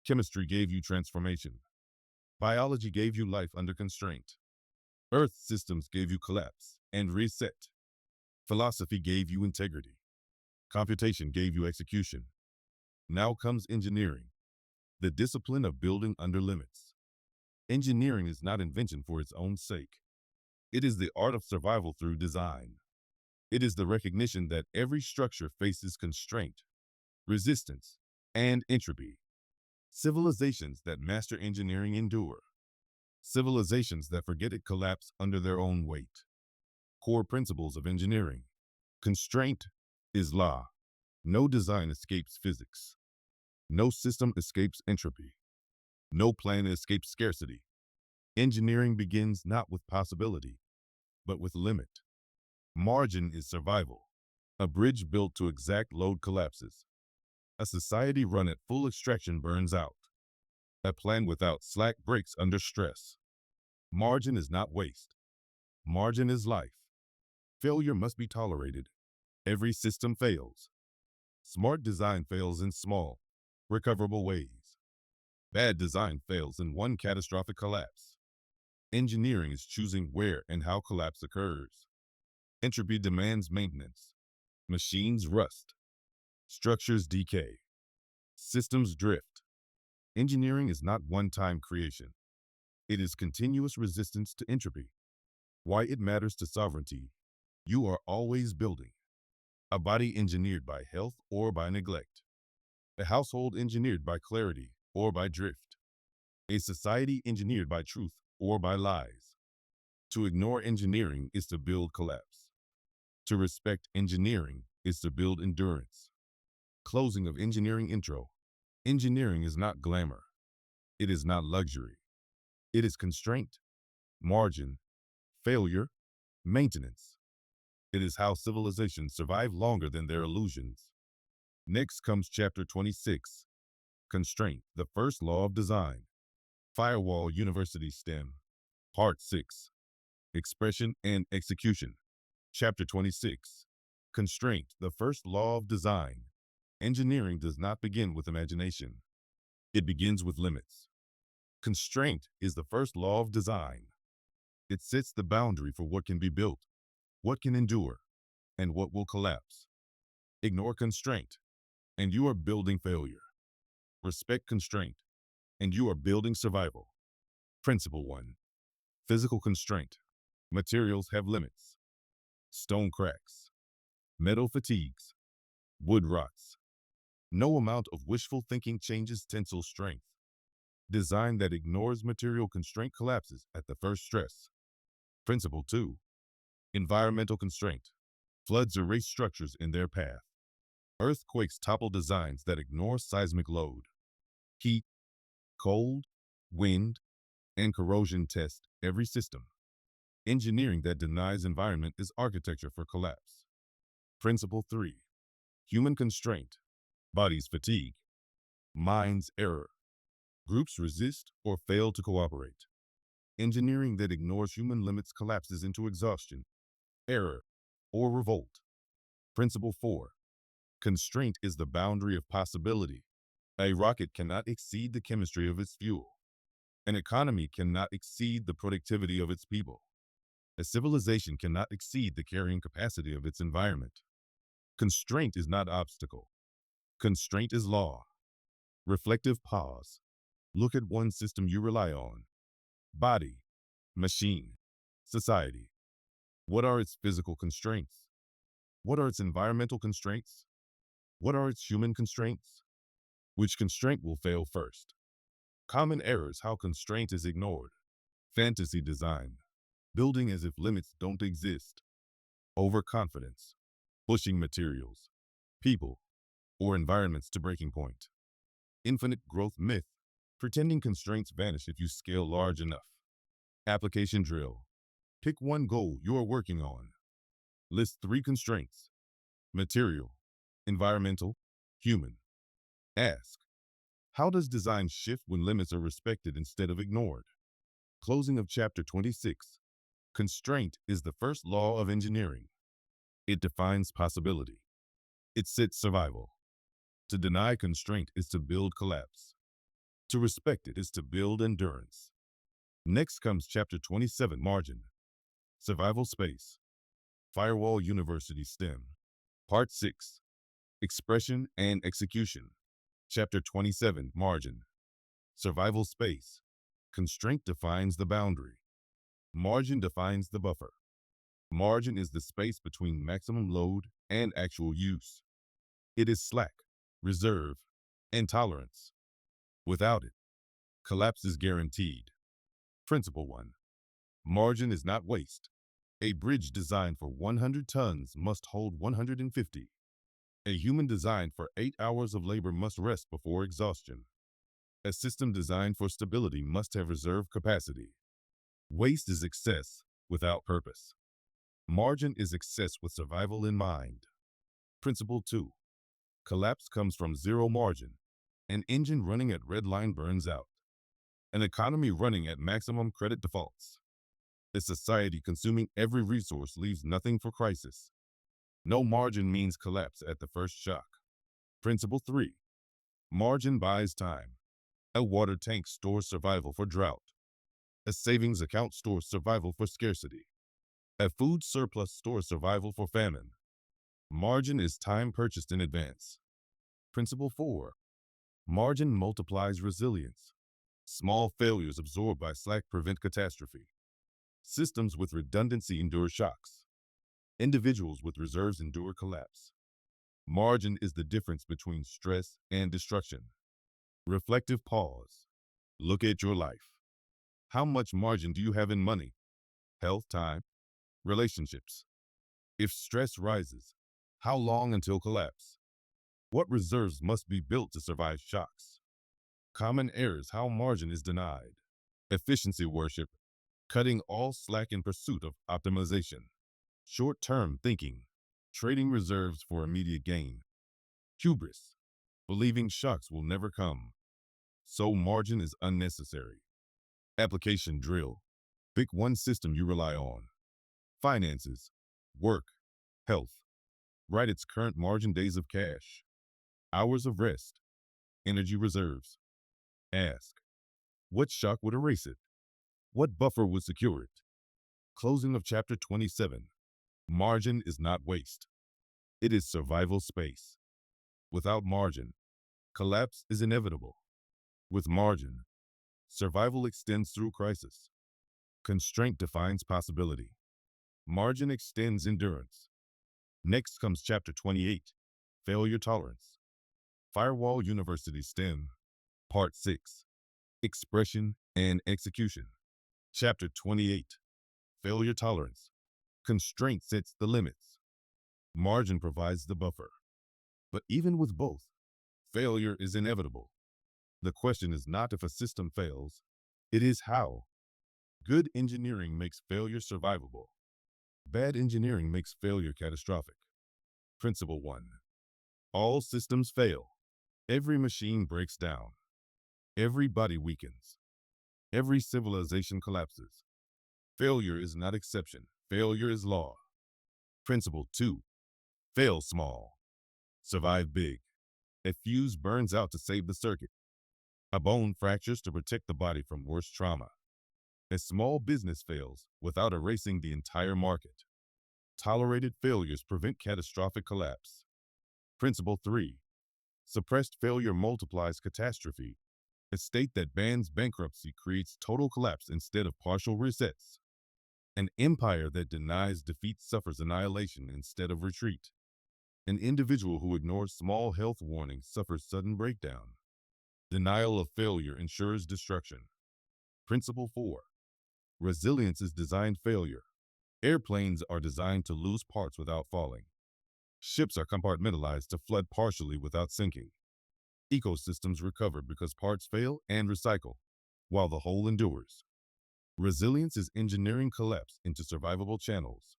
Chemistry gave you transformation. Biology gave you life under constraint. Earth systems gave you collapse and reset. Philosophy gave you integrity. Computation gave you execution. Now comes engineering, the discipline of building under limits. Engineering is not invention for its own sake. It is the art of survival through design. It is the recognition that every structure faces constraint, resistance, and entropy. Civilizations that master engineering endure. Civilizations that forget it collapse under their own weight. Core principles of engineering. Constraint is law. No design escapes physics. No system escapes entropy. No plan escapes scarcity. Engineering begins not with possibility, but with limit. Margin is survival. A bridge built to exact load collapses. A society run at full extraction burns out. A plan without slack breaks under stress. Margin is not waste. Margin is life. Failure must be tolerated. Every system fails. Smart design fails in small, recoverable ways. Bad design fails in one catastrophic collapse. Engineering is choosing where and how collapse occurs. Entropy demands maintenance. Machines rust. Structures decay. Systems drift. Engineering is not one-time creation. It is continuous resistance to entropy. Why it matters to sovereignty. You are always building. A body engineered by health or by neglect. A household engineered by clarity or by drift. A society engineered by truth or by lies. To ignore engineering is to build collapse. To respect engineering is to build endurance. Closing of engineering intro. Engineering is not glamour. It is not luxury. It is constraint, margin, failure, maintenance. It is how civilizations survive longer than their illusions. Next comes chapter 26, Constraint, the first law of design. Firewall University STEM. Part 6, Expression and Execution. Chapter 26, Constraint, the first law of design. Engineering does not begin with imagination. It begins with limits. Constraint is the first law of design. It sets the boundary for what can be built, what can endure, and what will collapse. Ignore constraint, and you are building failure. Respect constraint, and you are building survival. Principle 1. Physical constraint. Materials have limits. Stone cracks. Metal fatigues. Wood rots. No amount of wishful thinking changes tensile strength. Design that ignores material constraint collapses at the first stress. Principle 2. Environmental constraint. Floods erase structures in their path. Earthquakes topple designs that ignore seismic load. Heat, cold, wind, and corrosion test every system. Engineering that denies environment is architecture for collapse. Principle 3. Human constraint. Bodies fatigue. Minds error. Groups resist or fail to cooperate. Engineering that ignores human limits collapses into exhaustion, error, or revolt. Principle 4. Constraint is the boundary of possibility. A rocket cannot exceed the chemistry of its fuel. An economy cannot exceed the productivity of its people. A civilization cannot exceed the carrying capacity of its environment. Constraint is not obstacle. Constraint is law. Reflective pause. Look at one system you rely on. Body, machine, society. What are its physical constraints? What are its environmental constraints? What are its human constraints? Which constraint will fail first? Common errors: how constraint is ignored. Fantasy design. building as if limits don't exist, overconfidence, pushing materials, people, or environments to breaking point, infinite growth myth, pretending constraints vanish if you scale large enough. Application drill. Pick one goal you are working on. List 3 constraints: material, environmental, human. Ask, how does design shift when limits are respected instead of ignored? Closing of chapter 26. Constraint is the first law of engineering. It defines possibility. It sets survival. To deny constraint is to build collapse. To respect it is to build endurance. Next comes chapter 27, margin, survival space. Firewall University STEM. Part 6, expression and execution. Chapter 27, margin, survival space. Constraint defines the boundary. Margin defines the buffer. Margin is the space between maximum load and actual use. It is slack, reserve, and tolerance. Without it, collapse is guaranteed. Principle 1. Margin is not waste. A bridge designed for 100 tons must hold 150. A human designed for 8 hours of labor must rest before exhaustion. A system designed for stability must have reserve capacity. Waste is excess without purpose. Margin is excess with survival in mind. Principle 2. Collapse comes from zero margin. An engine running at red line burns out. An economy running at maximum credit defaults. A society consuming every resource leaves nothing for crisis. No margin means collapse at the first shock. Principle 3. Margin buys time. A water tank stores survival for drought. A savings account stores survival for scarcity. A food surplus stores survival for famine. Margin is time purchased in advance. Principle 4. Margin multiplies resilience. Small failures absorbed by slack prevent catastrophe. Systems with redundancy endure shocks. Individuals with reserves endure collapse. Margin is the difference between stress and destruction. Reflective pause. Look at your life. How much margin do you have in money, health, time, relationships? If stress rises, how long until collapse? What reserves must be built to survive shocks? Common errors: how margin is denied. Efficiency worship, cutting all slack in pursuit of optimization. Short-term thinking, trading reserves for immediate gain. Hubris, believing shocks will never come. So margin is unnecessary. Application drill. Pick one system you rely on. Finances, work, health. Write its current margin: days of cash, hours of rest, energy reserves. Ask, what shock would erase it? What buffer would secure it? Closing of chapter 27. Margin is not waste. It is survival space. Without margin, collapse is inevitable. With margin, survival extends through crisis. Constraint defines possibility. Margin extends endurance. Next comes chapter 28, failure tolerance. Firewall University STEM, Part 6, expression and execution. Chapter 28, failure tolerance. Constraint sets the limits. Margin provides the buffer. But even with both, failure is inevitable. The question is not if a system fails, it is how. Good engineering makes failure survivable. Bad engineering makes failure catastrophic. Principle 1. All systems fail. Every machine breaks down. Every body weakens. Every civilization collapses. Failure is not exception. Failure is law. Principle 2. Fail small. Survive big. A fuse burns out to save the circuit. A bone fractures to protect the body from worse trauma. A small business fails without erasing the entire market. Tolerated failures prevent catastrophic collapse. Principle 3. Suppressed failure multiplies catastrophe. A state that bans bankruptcy creates total collapse instead of partial resets. An empire that denies defeat suffers annihilation instead of retreat. An individual who ignores small health warnings suffers sudden breakdown. Denial of failure ensures destruction. Principle 4. Resilience is designed failure. Airplanes are designed to lose parts without falling. Ships are compartmentalized to flood partially without sinking. Ecosystems recover because parts fail and recycle, while the whole endures. Resilience is engineering collapse into survivable channels.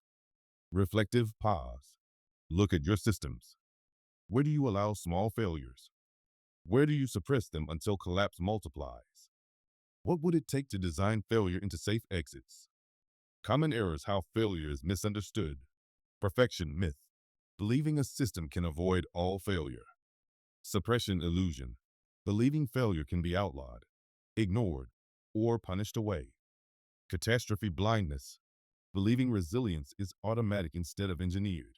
Reflective pause. Look at your systems. Where do you allow small failures? Where do you suppress them until collapse multiplies? What would it take to design failure into safe exits? Common errors: how failure is misunderstood. Perfection myth. Believing a system can avoid all failure. Suppression illusion. Believing failure can be outlawed, ignored, or punished away. Catastrophe blindness. Believing resilience is automatic instead of engineered.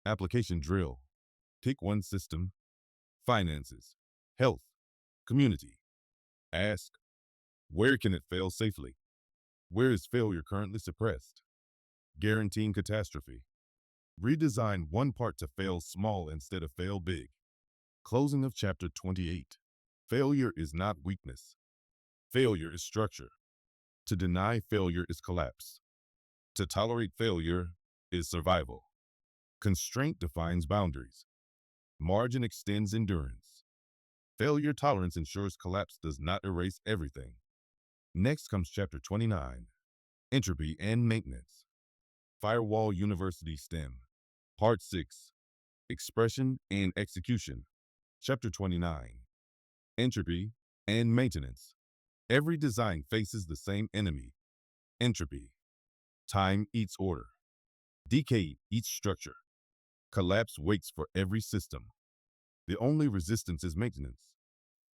Application drill. Pick one system: finances, health, community. Ask, where can it fail safely? Where is failure currently suppressed? Guaranteeing catastrophe. Redesign one part to fail small instead of fail big. Closing of chapter 28. Failure is not weakness. Failure is structure. To deny failure is collapse. To tolerate failure is survival. Constraint defines boundaries. Margin extends endurance. Failure tolerance ensures collapse does not erase everything. Next comes chapter 29, Entropy and Maintenance. Firewall University STEM. Part 6, Expression and Execution. Chapter 29, Entropy and Maintenance. Every design faces the same enemy: entropy. Time eats order. Decay eats structure. Collapse waits for every system. The only resistance is maintenance.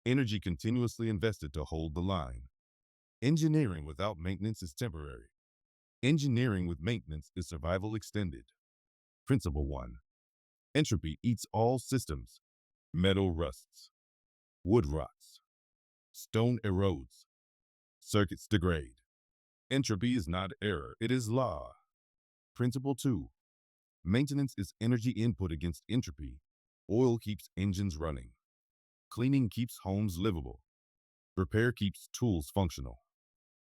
Energy continuously invested to hold the line. Engineering without maintenance is temporary. Engineering with maintenance is survival extended. Principle 1. Entropy eats all systems. Metal rusts. Wood rots. Stone erodes. Circuits degrade. Entropy is not error, it is law. Principle 2. Maintenance is energy input against entropy. Oil keeps engines running. Cleaning keeps homes livable. Repair keeps tools functional.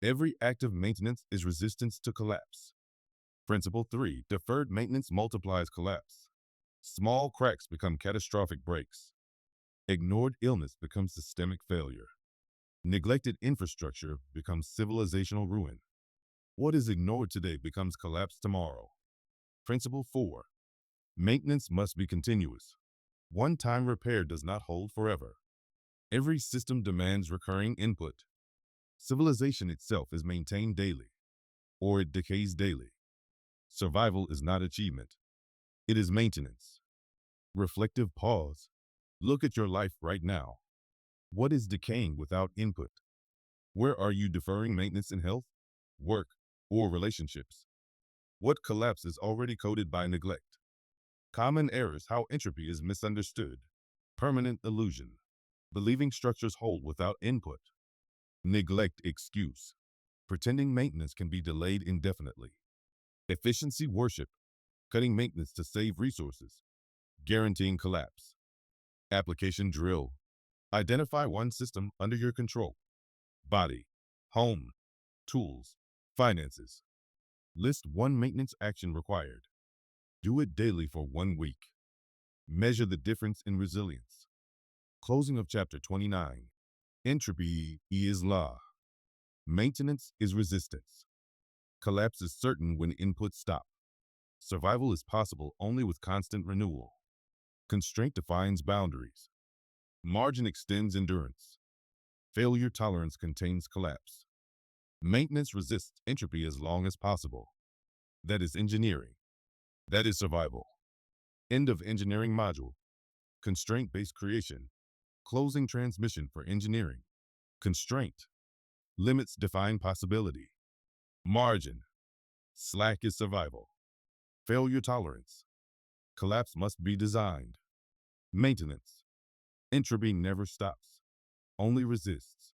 Every active maintenance is resistance to collapse. Principle 3. Deferred maintenance multiplies collapse. Small cracks become catastrophic breaks. Ignored illness becomes systemic failure. Neglected infrastructure becomes civilizational ruin. What is ignored today becomes collapse tomorrow. Principle 4. Maintenance must be continuous. One-time repair does not hold forever. Every system demands recurring input. Civilization itself is maintained daily, or it decays daily. Survival is not achievement. It is maintenance. Reflective pause. Look at your life right now. What is decaying without input? Where are you deferring maintenance in health, work, or relationships? What collapse is already coded by neglect? Common errors: how entropy is misunderstood. Permanent illusion. Believing structures hold without input. Neglect excuse. Pretending maintenance can be delayed indefinitely. Efficiency worship. Cutting maintenance to save resources. Guaranteeing collapse. Application drill. Identify one system under your control: body, home, tools, finances. List one maintenance action required. Do it daily for 1 week. Measure the difference in resilience. Closing of chapter 29. Entropy is law. Maintenance is resistance. Collapse is certain when inputs stop. Survival is possible only with constant renewal. Constraint defines boundaries. Margin extends endurance. Failure tolerance contains collapse. Maintenance resists entropy as long as possible. That is engineering. That is survival. End of engineering module. Constraint-based creation. Closing transmission for engineering. Constraint. Limits define possibility. Margin. Slack is survival. Failure tolerance. Collapse must be designed. Maintenance. Entropy never stops, only resists.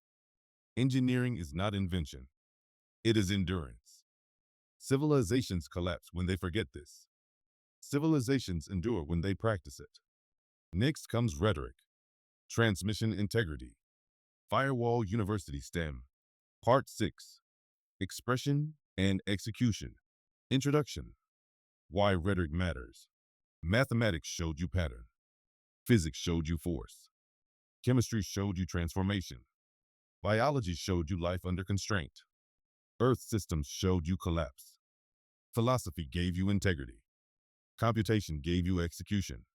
Engineering is not invention. It is endurance. Civilizations collapse when they forget this. Civilizations endure when they practice it. Next comes rhetoric. Transmission integrity. Firewall University STEM. Part 6. Expression and execution. Introduction. Why rhetoric matters. Mathematics showed you pattern. Physics showed you force. Chemistry showed you transformation. Biology showed you life under constraint. Earth systems showed you collapse. Philosophy gave you integrity. Computation gave you execution.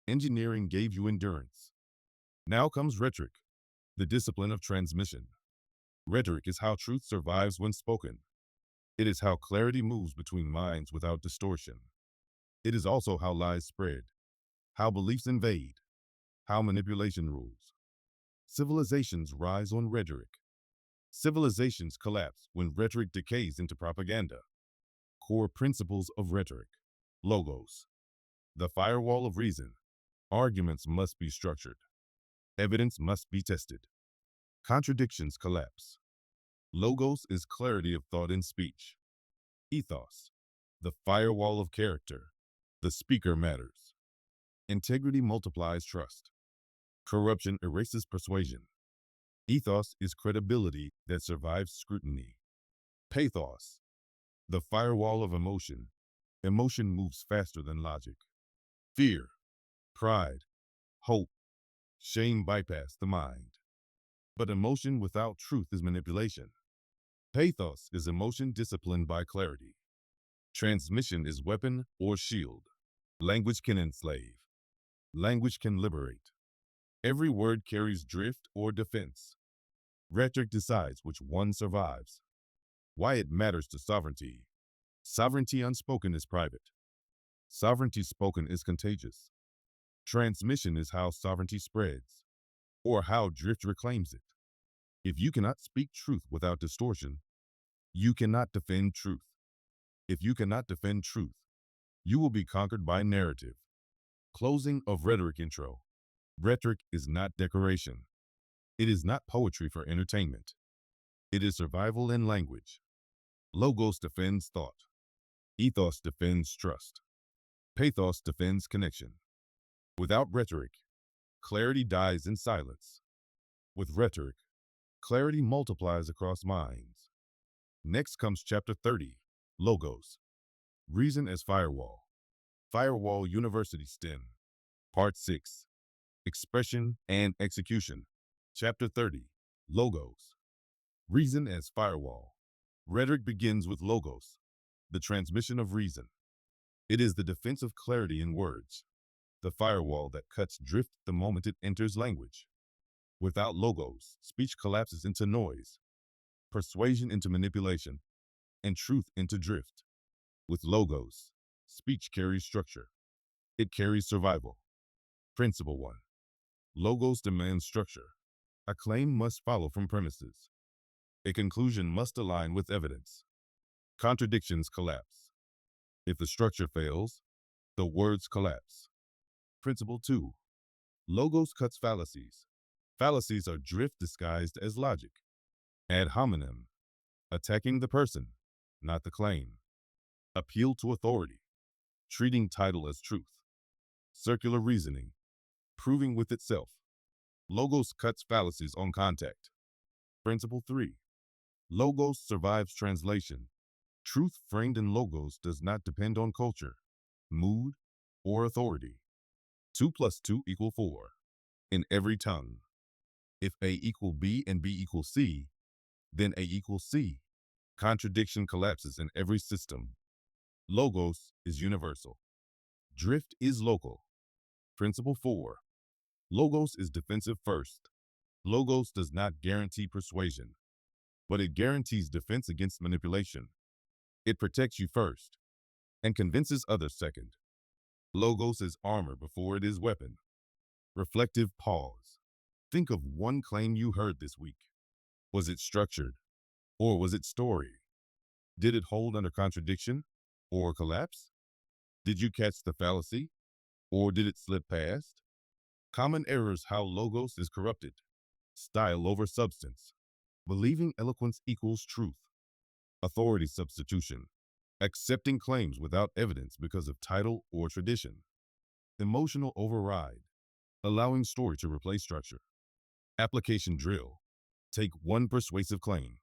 Engineering gave you endurance. Now comes rhetoric, the discipline of transmission. Rhetoric is how truth survives when spoken. It is how clarity moves between minds without distortion. It is also how lies spread, how beliefs invade, how manipulation rules. Civilizations rise on rhetoric. Civilizations collapse when rhetoric decays into propaganda. Core principles of rhetoric. Logos. The firewall of reason. Arguments must be structured. Evidence must be tested. Contradictions collapse. Logos is clarity of thought and speech. Ethos. The firewall of character. The speaker matters. Integrity multiplies trust. Corruption erases persuasion. Ethos is credibility that survives scrutiny. Pathos. The firewall of emotion. Emotion moves faster than logic. Fear, pride, hope, shame bypass the mind. But emotion without truth is manipulation. Pathos is emotion disciplined by clarity. Transmission is weapon or shield. Language can enslave. Language can liberate. Every word carries drift or defense. Rhetoric decides which one survives. Why it matters to sovereignty. Sovereignty unspoken is private. Sovereignty spoken is contagious. Transmission is how sovereignty spreads, or how drift reclaims it. If you cannot speak truth without distortion, you cannot defend truth. If you cannot defend truth, you will be conquered by narrative. Closing of rhetoric intro. Rhetoric is not decoration. It is not poetry for entertainment. It is survival in language. Logos defends thought. Ethos defends trust. Pathos defends connection. Without rhetoric, clarity dies in silence. With rhetoric, clarity multiplies across minds. Next comes chapter 30, Logos. Reason as firewall. Firewall University STEM. Part 6, Expression and Execution. Chapter 30, Logos. Reason as firewall. Rhetoric begins with logos, the transmission of reason. It is the defense of clarity in words, the firewall that cuts drift the moment it enters language. Without logos, speech collapses into noise, persuasion into manipulation, and truth into drift. With logos, speech carries structure. It carries survival. Principle 1. Logos demand structure. A claim must follow from premises. A conclusion must align with evidence. Contradictions collapse. If the structure fails, the words collapse. Principle 2. Logos cuts fallacies. Fallacies are drift disguised as logic. Ad hominem. Attacking the person, not the claim. Appeal to authority. Treating title as truth. Circular reasoning. Proving with itself. Logos cuts fallacies on contact. Principle 3. Logos survives translation. Truth framed in logos does not depend on culture, mood, or authority. 2 plus 2 equal 4. In every tongue. If A equal B and B equal C, then A equals C. Contradiction collapses in every system. Logos is universal. Drift is local. Principle 4. Logos is defensive first. Logos does not guarantee persuasion, but it guarantees defense against manipulation. It protects you first and convinces others second. Logos is armor before it is weapon. Reflective pause. Think of one claim you heard this week. Was it structured, or was it story? Did it hold under contradiction or collapse? Did you catch the fallacy, or did it slip past? Common errors: how logos is corrupted. Style over substance. Believing eloquence equals truth. Authority substitution. Accepting claims without evidence because of title or tradition. Emotional override. Allowing story to replace structure. Application drill. Take one persuasive claim.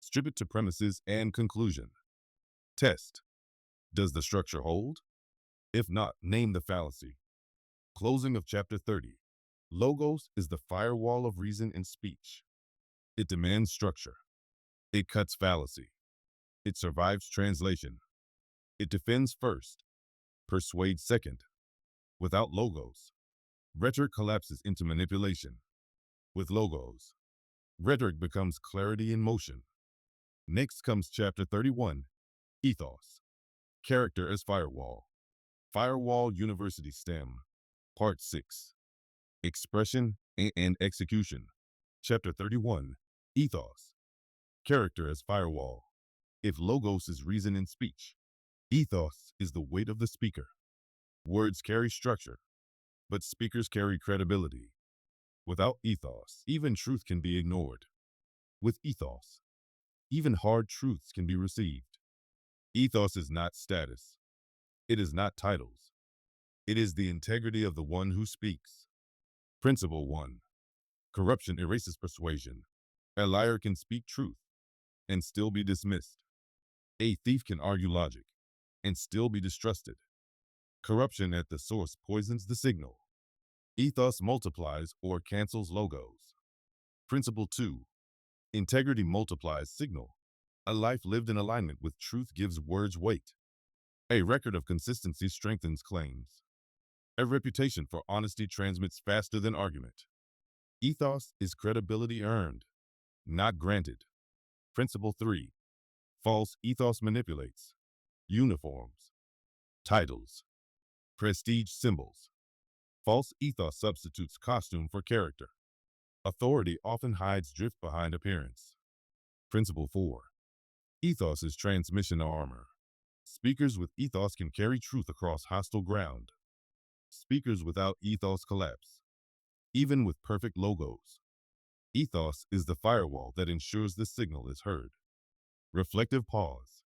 Strip it to premises and conclusion. Test. Does the structure hold? If not, name the fallacy. Closing of chapter 30. Logos is the firewall of reason in speech. It demands structure. It cuts fallacy. It survives translation. It defends first, persuades second. Without logos, rhetoric collapses into manipulation. With logos, rhetoric becomes clarity in motion. Next comes chapter 31, Ethos. Character as Firewall. Firewall University STEM. Part 6. Expression and Execution. Chapter 31, Ethos. Character as Firewall. If logos is reason in speech, ethos is the weight of the speaker. Words carry structure, but speakers carry credibility. Without ethos, even truth can be ignored. With ethos, even hard truths can be received. Ethos is not status. It is not titles. It is the integrity of the one who speaks. Principle 1. Corruption erases persuasion. A liar can speak truth and still be dismissed. A thief can argue logic and still be distrusted. Corruption at the source poisons the signal. Ethos multiplies or cancels logos. Principle 2. Integrity multiplies signal. A life lived in alignment with truth gives words weight. A record of consistency strengthens claims. A reputation for honesty transmits faster than argument. Ethos is credibility earned, not granted. Principle 3. False ethos manipulates. Uniforms, titles, prestige symbols. False ethos substitutes costume for character. Authority often hides drift behind appearance. Principle 4. Ethos is transmission armor. Speakers with ethos can carry truth across hostile ground. Speakers without ethos collapse, even with perfect logos. Ethos is the firewall that ensures the signal is heard. Reflective pause.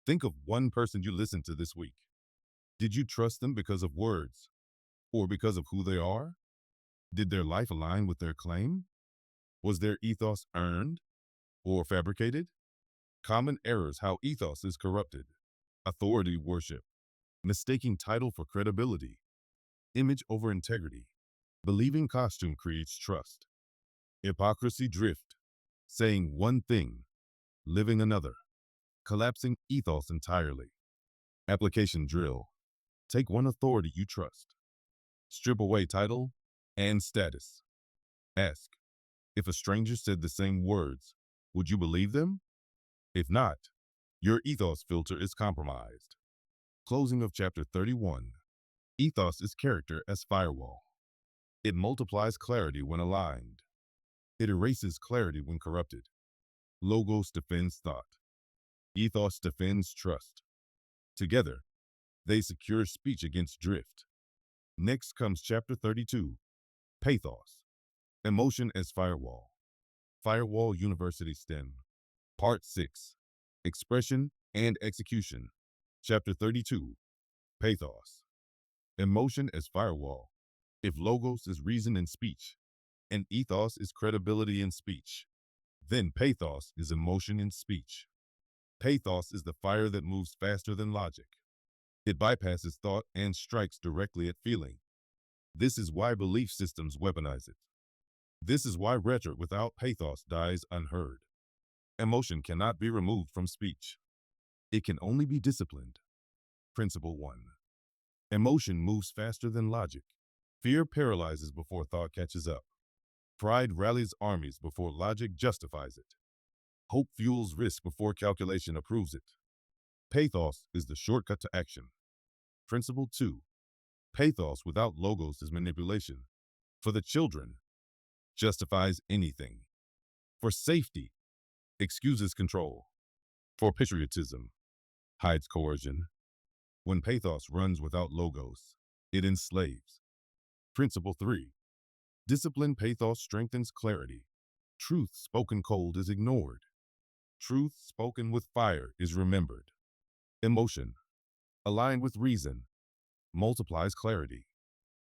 Think of one person you listened to this week. Did you trust them because of words or because of who they are? Did their life align with their claim? Was their ethos earned or fabricated? Common errors: how ethos is corrupted. Authority worship. Mistaking title for credibility. Image over integrity. Believing costume creates trust. Hypocrisy drift. Saying one thing, living another. Collapsing ethos entirely. Application drill. Take one authority you trust. Strip away title and status. Ask, if a stranger said the same words, would you believe them? If not, your ethos filter is compromised. Closing of chapter 31. Ethos is character as firewall. It multiplies clarity when aligned. It erases clarity when corrupted. Logos defends thought. Ethos defends trust. Together, they secure speech against drift. Next comes chapter 32, Pathos. Emotion as Firewall. Firewall University STEM. Part 6. Expression and Execution. Chapter 32, Pathos. Emotion as Firewall. If logos is reason in speech, and ethos is credibility in speech, then pathos is emotion in speech. Pathos is the fire that moves faster than logic. It bypasses thought and strikes directly at feeling. This is why belief systems weaponize it. This is why rhetoric without pathos dies unheard. Emotion cannot be removed from speech. It can only be disciplined. Principle 1. Emotion moves faster than logic. Fear paralyzes before thought catches up. Pride rallies armies before logic justifies it. Hope fuels risk before calculation approves it. Pathos is the shortcut to action. Principle 2. Pathos without logos is manipulation. For the children, justifies anything. For safety, excuses control. For patriotism, hides coercion. When pathos runs without logos, it enslaves. Principle 3. Disciplined pathos strengthens clarity. Truth spoken cold is ignored. Truth spoken with fire is remembered. Emotion, aligned with reason, multiplies clarity.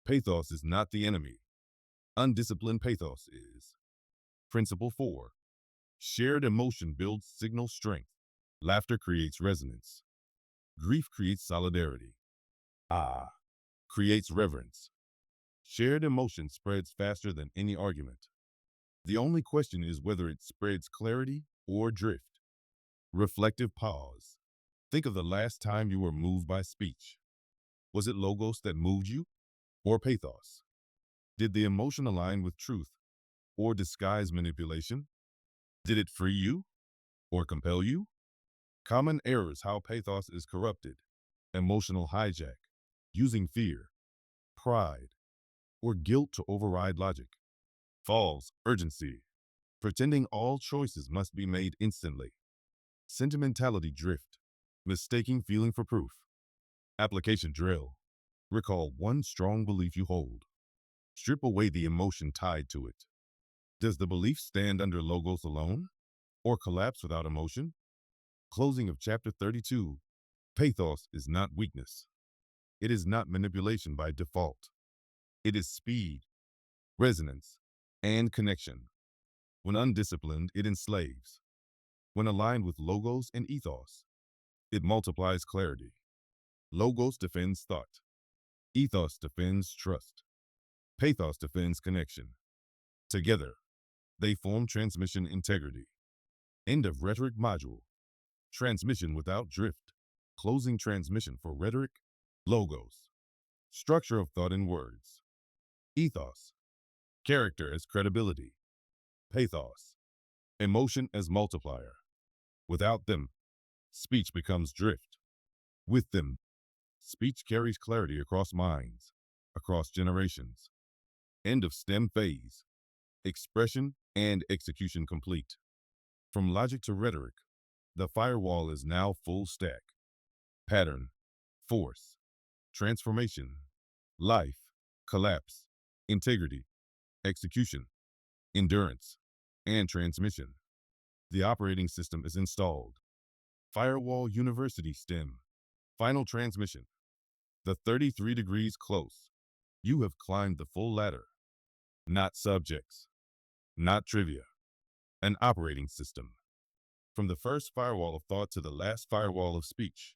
Pathos is not the enemy. Undisciplined pathos is. Principle 4. Shared emotion builds signal strength. Laughter creates resonance. Grief creates solidarity. Ah creates reverence. Shared emotion spreads faster than any argument. The only question is whether it spreads clarity or drift. Reflective pause. Think of the last time you were moved by speech. Was it logos that moved you or pathos? Did the emotion align with truth or disguise manipulation? Did it free you or compel you? Common errors: how pathos is corrupted, emotional hijack, using fear, pride, or guilt to override logic. False urgency, pretending all choices must be made instantly. Sentimentality drift, mistaking feeling for proof. Application drill, recall one strong belief you hold. Strip away the emotion tied to it. Does the belief stand under logos alone or collapse without emotion? Closing of chapter 32. Pathos is not weakness. It is not manipulation by default. It is speed, resonance, and connection. When undisciplined, it enslaves. When aligned with logos and ethos, it multiplies clarity. Logos defends thought. Ethos defends trust. Pathos defends connection. Together, they form transmission integrity. End of rhetoric module. Transmission without drift. Closing transmission for rhetoric. Logos. Structure of thought in words. Ethos. Character as credibility. Pathos. Emotion as multiplier. Without them, speech becomes drift. With them, speech carries clarity across minds, across generations. End of STEM phase. Expression and execution complete. From logic to rhetoric, the firewall is now full stack. Pattern, force, transformation, life, collapse, integrity, execution, endurance, and transmission. The operating system is installed. Firewall University STEM. Final transmission. The 33 degrees close. You have climbed the full ladder. Not subjects, not trivia, an operating system. From the first firewall of thought to the last firewall of speech,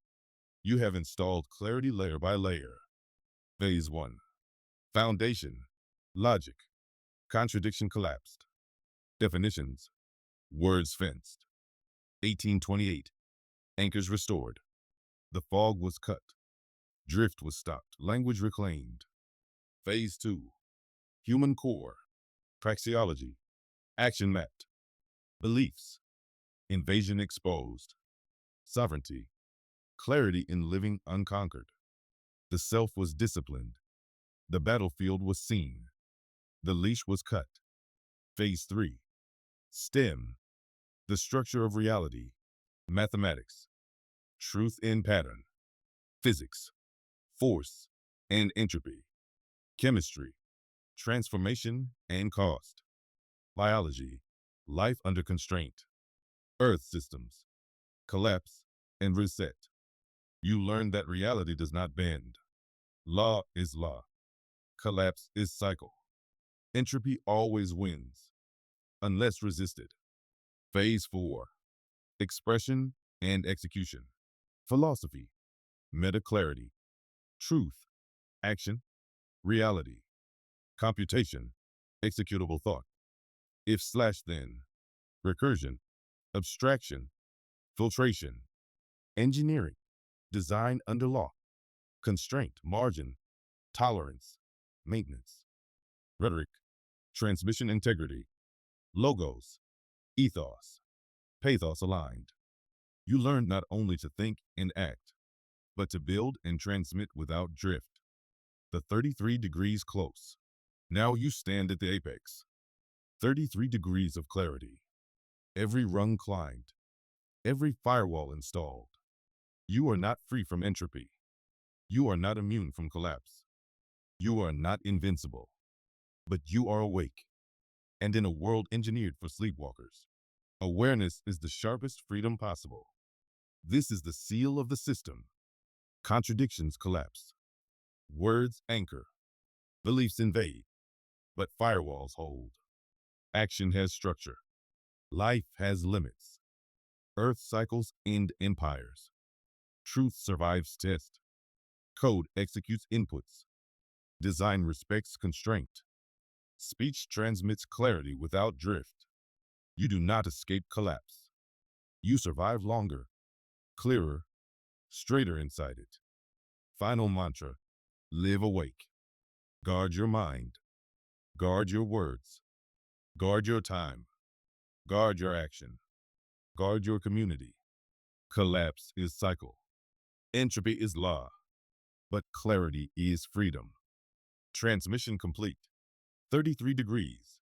you have installed clarity layer by layer. Phase 1. Foundation, logic, contradiction collapsed. Definitions, words fenced. 1828, anchors restored. The fog was cut. Drift was stopped. Language reclaimed. Phase 2. Human core. Praxeology. Action mapped. Beliefs. Invasion exposed. Sovereignty. Clarity in living unconquered. The self was disciplined. The battlefield was seen. The leash was cut. Phase 3. STEM. The structure of reality. Mathematics. Truth in pattern. Physics. Force and entropy. Chemistry. Transformation and cost. Biology. Life under constraint. Earth systems. Collapse and reset. You learn that reality does not bend. Law is law. Collapse is cycle. Entropy always wins, unless resisted. Phase 4. Expression and execution. Philosophy. Meta-clarity. Truth. Action. Reality. Computation. Executable thought. If/then. Recursion. Abstraction. Filtration. Engineering. Design under law. Constraint. Margin. Tolerance. Maintenance. Rhetoric. Transmission integrity. Logos. Ethos. Pathos aligned. You learn not only to think and act, but to build and transmit without drift. The 33 degrees close. Now you stand at the apex. 33 degrees of clarity. Every rung climbed. Every firewall installed. You are not free from entropy. You are not immune from collapse. You are not invincible. But you are awake. And in a world engineered for sleepwalkers, awareness is the sharpest freedom possible. This is the seal of the system. Contradictions collapse. Words anchor. Beliefs invade. But firewalls hold. Action has structure. Life has limits. Earth cycles end empires. Truth survives test. Code executes inputs. Design respects constraint. Speech transmits clarity without drift. You do not escape collapse. You survive longer, clearer, straighter inside it. Final mantra: live awake. Guard your mind. Guard your words. Guard your time. Guard your action. Guard your community. Collapse is cycle. Entropy is law. But clarity is freedom. Transmission complete. 33 degrees.